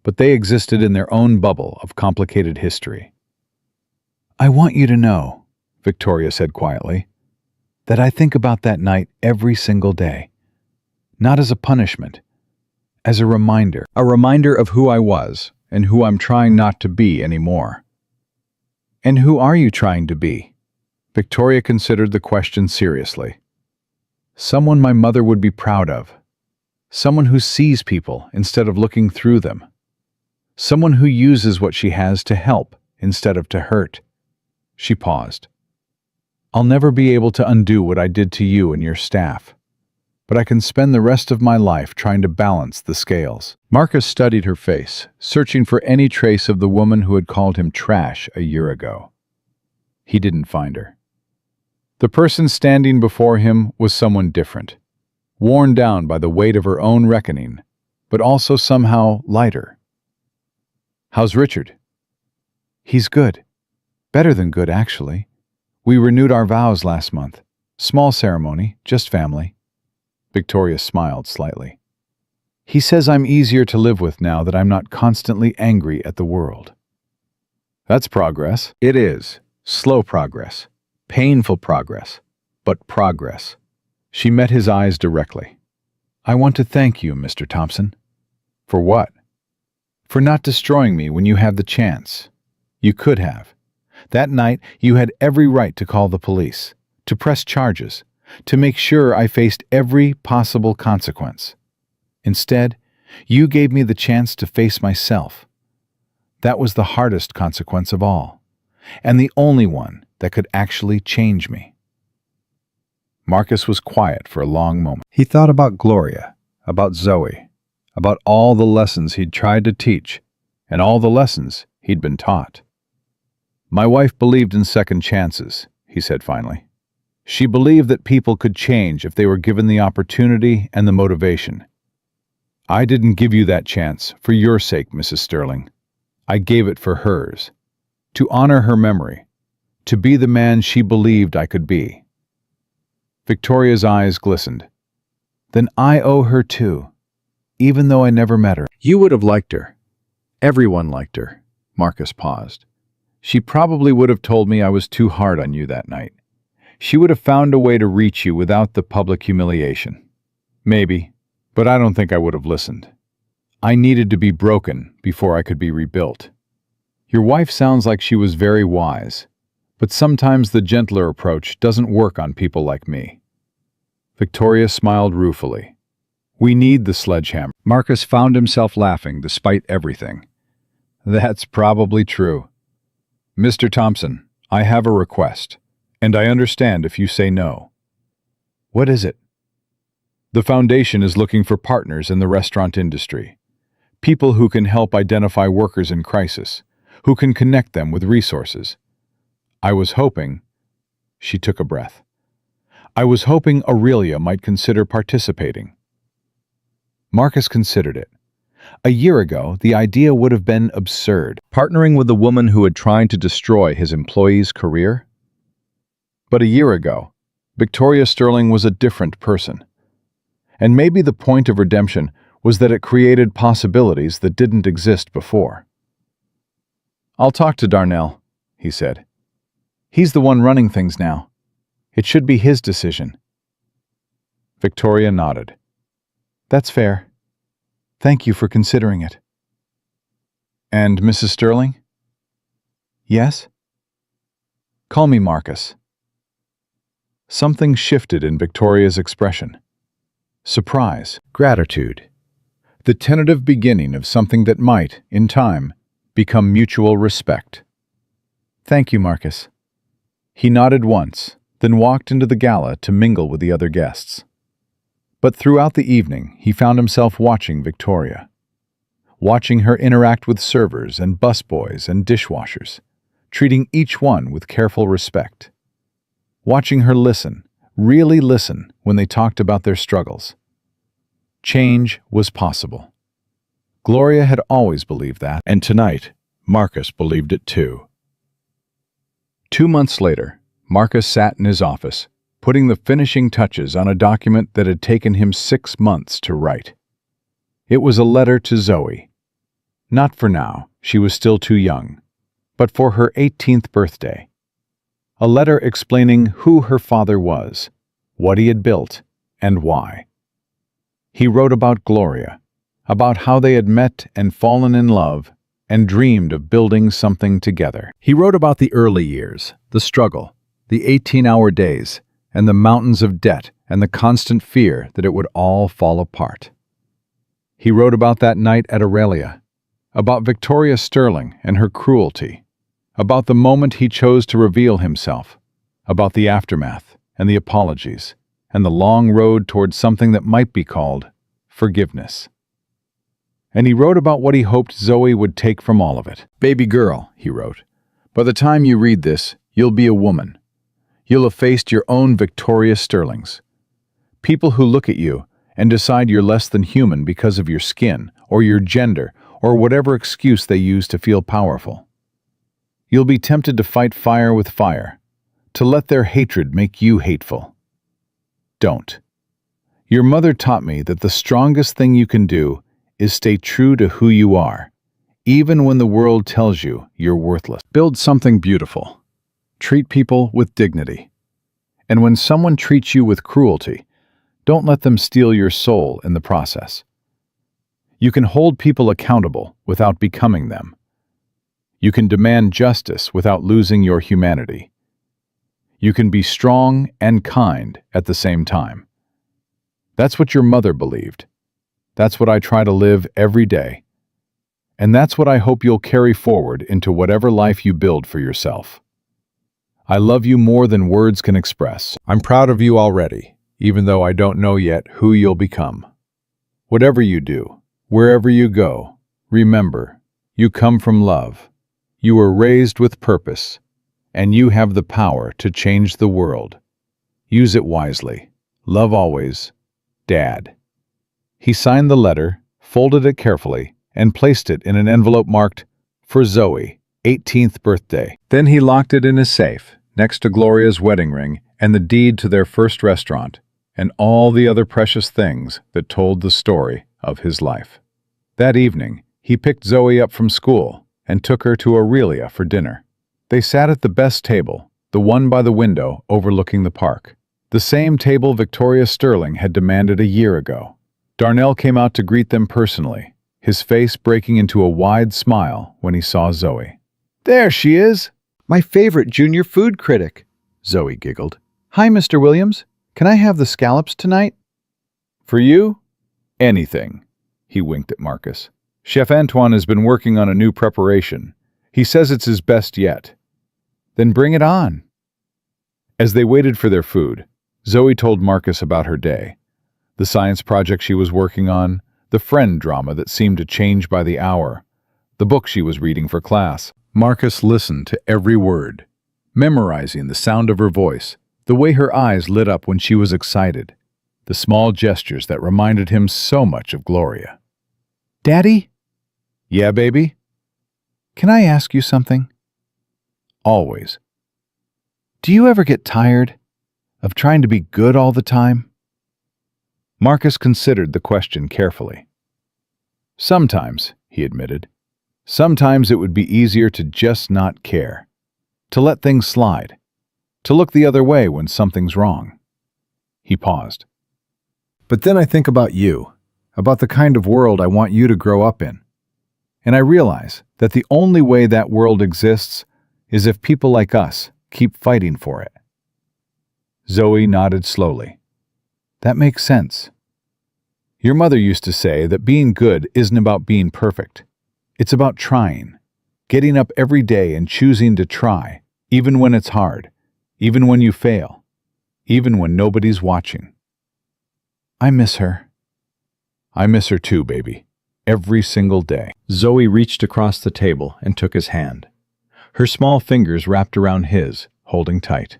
but they existed in their own bubble of complicated history. I want you to know, Victoria said quietly, that I think about that night every single day. Not as a punishment, as a reminder of who I was and who I'm trying not to be anymore. And who are you trying to be? Victoria considered the question seriously. Someone my mother would be proud of. Someone who sees people instead of looking through them. Someone who uses what she has to help instead of to hurt. She paused. I'll never be able to undo what I did to you and your staff, but I can spend the rest of my life trying to balance the scales. Marcus studied her face, searching for any trace of the woman who had called him trash a year ago. He didn't find her. The person standing before him was someone different, worn down by the weight of her own reckoning, but also somehow lighter. How's Richard? He's good. Better than good, actually. We renewed our vows last month. Small ceremony, just family. Victoria smiled slightly. He says I'm easier to live with now that I'm not constantly angry at the world. That's progress. It is. Slow progress. Painful progress. But progress. She met his eyes directly. I want to thank you, Mr. Thompson. For what? For not destroying me when you had the chance. You could have. That night, you had every right to call the police, to press charges, to make sure I faced every possible consequence. Instead, you gave me the chance to face myself. That was the hardest consequence of all, and the only one that could actually change me. Marcus was quiet for a long moment. He thought about Gloria, about Zoe, about all the lessons he'd tried to teach, and all the lessons he'd been taught. My wife believed in second chances, he said finally. She believed that people could change if they were given the opportunity and the motivation. I didn't give you that chance for your sake, Mrs. Sterling. I gave it for hers, to honor her memory, to be the man she believed I could be. Victoria's eyes glistened. Then I owe her too, even though I never met her. You would have liked her. Everyone liked her. Marcus paused. She probably would have told me I was too hard on you that night. She would have found a way to reach you without the public humiliation. Maybe, but I don't think I would have listened. I needed to be broken before I could be rebuilt. Your wife sounds like she was very wise, but sometimes the gentler approach doesn't work on people like me. Victoria smiled ruefully. We need the sledgehammer. Marcus found himself laughing despite everything. That's probably true. Mr. Thompson, I have a request, and I understand if you say no. What is it? The foundation is looking for partners in the restaurant industry. People who can help identify workers in crisis, who can connect them with resources. I was hoping... She took a breath. I was hoping Aurelia might consider participating. Marcus considered it. A year ago, the idea would have been absurd. Partnering with the woman who had tried to destroy his employee's career? But a year ago, Victoria Sterling was a different person. And maybe the point of redemption was that it created possibilities that didn't exist before. I'll talk to Darnell, he said. He's the one running things now. It should be his decision. Victoria nodded. That's fair. Thank you for considering it. And Mrs. Sterling? Yes? Call me Marcus. Something shifted in Victoria's expression. Surprise, gratitude. The tentative beginning of something that might, in time, become mutual respect. Thank you, Marcus. He nodded once, then walked into the gala to mingle with the other guests. But throughout the evening, he found himself watching Victoria. Watching her interact with servers and busboys and dishwashers, treating each one with careful respect. Watching her listen, really listen, when they talked about their struggles. Change was possible. Gloria had always believed that, and tonight, Marcus believed it too. 2 months later, Marcus sat in his office, putting the finishing touches on a document that had taken him 6 months to write. It was a letter to Zoe. Not for now, she was still too young, but for her 18th birthday. A letter explaining who her father was, what he had built, and why. He wrote about Gloria, about how they had met and fallen in love and dreamed of building something together. He wrote about the early years, the struggle, the 18-hour days, and the mountains of debt and the constant fear that it would all fall apart. He wrote about that night at Aurelia, about Victoria Sterling and her cruelty, about the moment he chose to reveal himself, about the aftermath and the apologies, and the long road towards something that might be called forgiveness. And he wrote about what he hoped Zoe would take from all of it. Baby girl, he wrote, by the time you read this, you'll be a woman. You'll have faced your own Victoria Sterlings. People who look at you and decide you're less than human because of your skin or your gender or whatever excuse they use to feel powerful. You'll be tempted to fight fire with fire, to let their hatred make you hateful. Don't. Your mother taught me that the strongest thing you can do is stay true to who you are, even when the world tells you you're worthless. Build something beautiful. Treat people with dignity. And when someone treats you with cruelty, don't let them steal your soul in the process. You can hold people accountable without becoming them. You can demand justice without losing your humanity. You can be strong and kind at the same time. That's what your mother believed. That's what I try to live every day. And that's what I hope you'll carry forward into whatever life you build for yourself. I love you more than words can express. I'm proud of you already, even though I don't know yet who you'll become. Whatever you do, wherever you go, remember, you come from love. You were raised with purpose, and you have the power to change the world. Use it wisely. Love always, Dad. He signed the letter, folded it carefully, and placed it in an envelope marked, "For Zoe, 18th birthday." Then he locked it in his safe, next to Gloria's wedding ring and the deed to their first restaurant, and all the other precious things that told the story of his life. That evening, he picked Zoe up from school and took her to Aurelia for dinner. They sat at the best table, the one by the window overlooking the park. The same table Victoria Sterling had demanded a year ago. Darnell came out to greet them personally, his face breaking into a wide smile when he saw Zoe. There she is! My favorite junior food critic, Zoe giggled. Hi, Mr. Williams. Can I have the scallops tonight? For you? Anything. He winked at Marcus. Chef Antoine has been working on a new preparation. He says it's his best yet. Then bring it on. As they waited for their food, Zoe told Marcus about her day. The science project she was working on, the friend drama that seemed to change by the hour, the book she was reading for class. Marcus listened to every word, memorizing the sound of her voice, the way her eyes lit up when she was excited, the small gestures that reminded him so much of Gloria. Daddy, Yeah, baby? can I ask you something? Always. Do you ever get tired of trying to be good all the time? Marcus considered the question carefully. Sometimes, he admitted. Sometimes it would be easier to just not care, to let things slide, to look the other way when something's wrong. He paused. But then I think about you, about the kind of world I want you to grow up in. And I realize that the only way that world exists is if people like us keep fighting for it. Zoe nodded slowly. That makes sense. Your mother used to say that being good isn't about being perfect. It's about trying, getting up every day and choosing to try, even when it's hard, even when you fail, even when nobody's watching. I miss her. I miss her too, baby. Every single day. Zoe reached across the table and took his hand. Her small fingers wrapped around his, holding tight.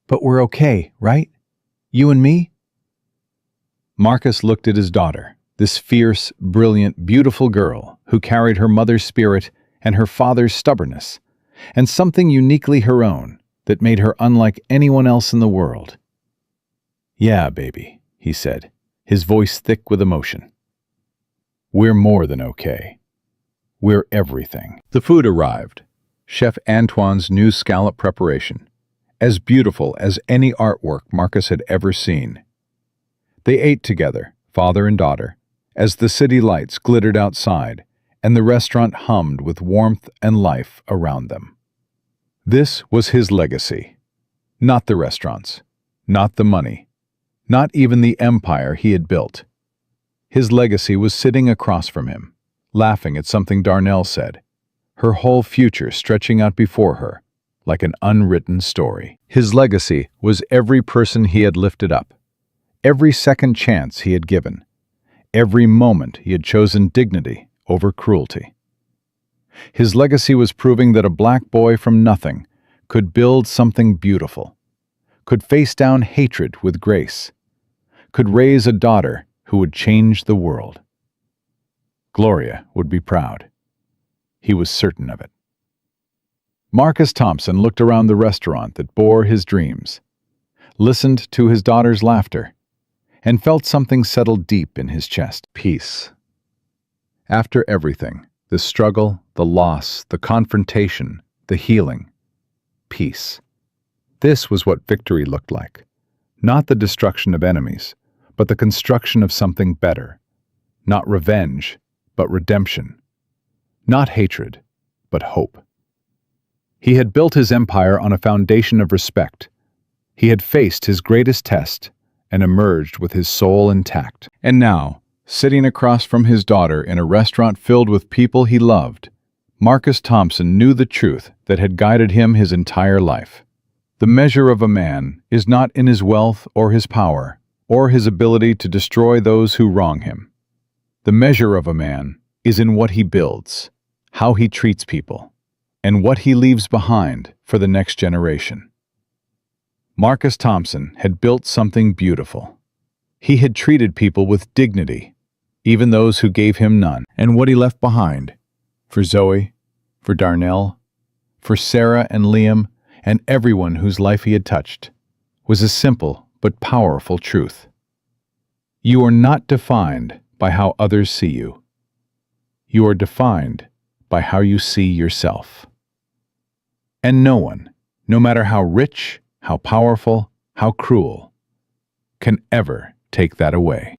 But we're okay, right? You and me? Marcus looked at his daughter, this fierce, brilliant, beautiful girl who carried her mother's spirit and her father's stubbornness, and something uniquely her own that made her unlike anyone else in the world. Yeah, baby, he said, his voice thick with emotion. We're more than okay. We're everything. The food arrived. Chef Antoine's new scallop preparation, as beautiful as any artwork Marcus had ever seen. They ate together, father and daughter, as the city lights glittered outside and the restaurant hummed with warmth and life around them. This was his legacy. Not the restaurants, not the money, not even the empire he had built. His legacy was sitting across from him, laughing at something Darnell said, her whole future stretching out before her like an unwritten story. His legacy was every person he had lifted up, every second chance he had given, every moment he had chosen dignity over cruelty. His legacy was proving that a black boy from nothing could build something beautiful, could face down hatred with grace, could raise a daughter who would change the world. Gloria would be proud. He was certain of it. Marcus Thompson looked around the restaurant that bore his dreams, listened to his daughter's laughter, and felt something settle deep in his chest. Peace. After everything, the struggle, the loss, the confrontation, the healing, peace. This was what victory looked like. Not the destruction of enemies, but the construction of something better. Not revenge, but redemption. Not hatred, but hope. He had built his empire on a foundation of respect. He had faced his greatest test and emerged with his soul intact. And now, sitting across from his daughter in a restaurant filled with people he loved, Marcus Thompson knew the truth that had guided him his entire life. The measure of a man is not in his wealth or his power, or his ability to destroy those who wrong him. The measure of a man is in what he builds, how he treats people, and what he leaves behind for the next generation. Marcus Thompson had built something beautiful. He had treated people with dignity, even those who gave him none. And what he left behind, for Zoe, for Darnell, for Sarah and Liam, and everyone whose life he had touched, was a simple but powerful truth. You are not defined by how others see you. You are defined by how you see yourself. And no one, no matter how rich, how powerful, how cruel, can ever take that away.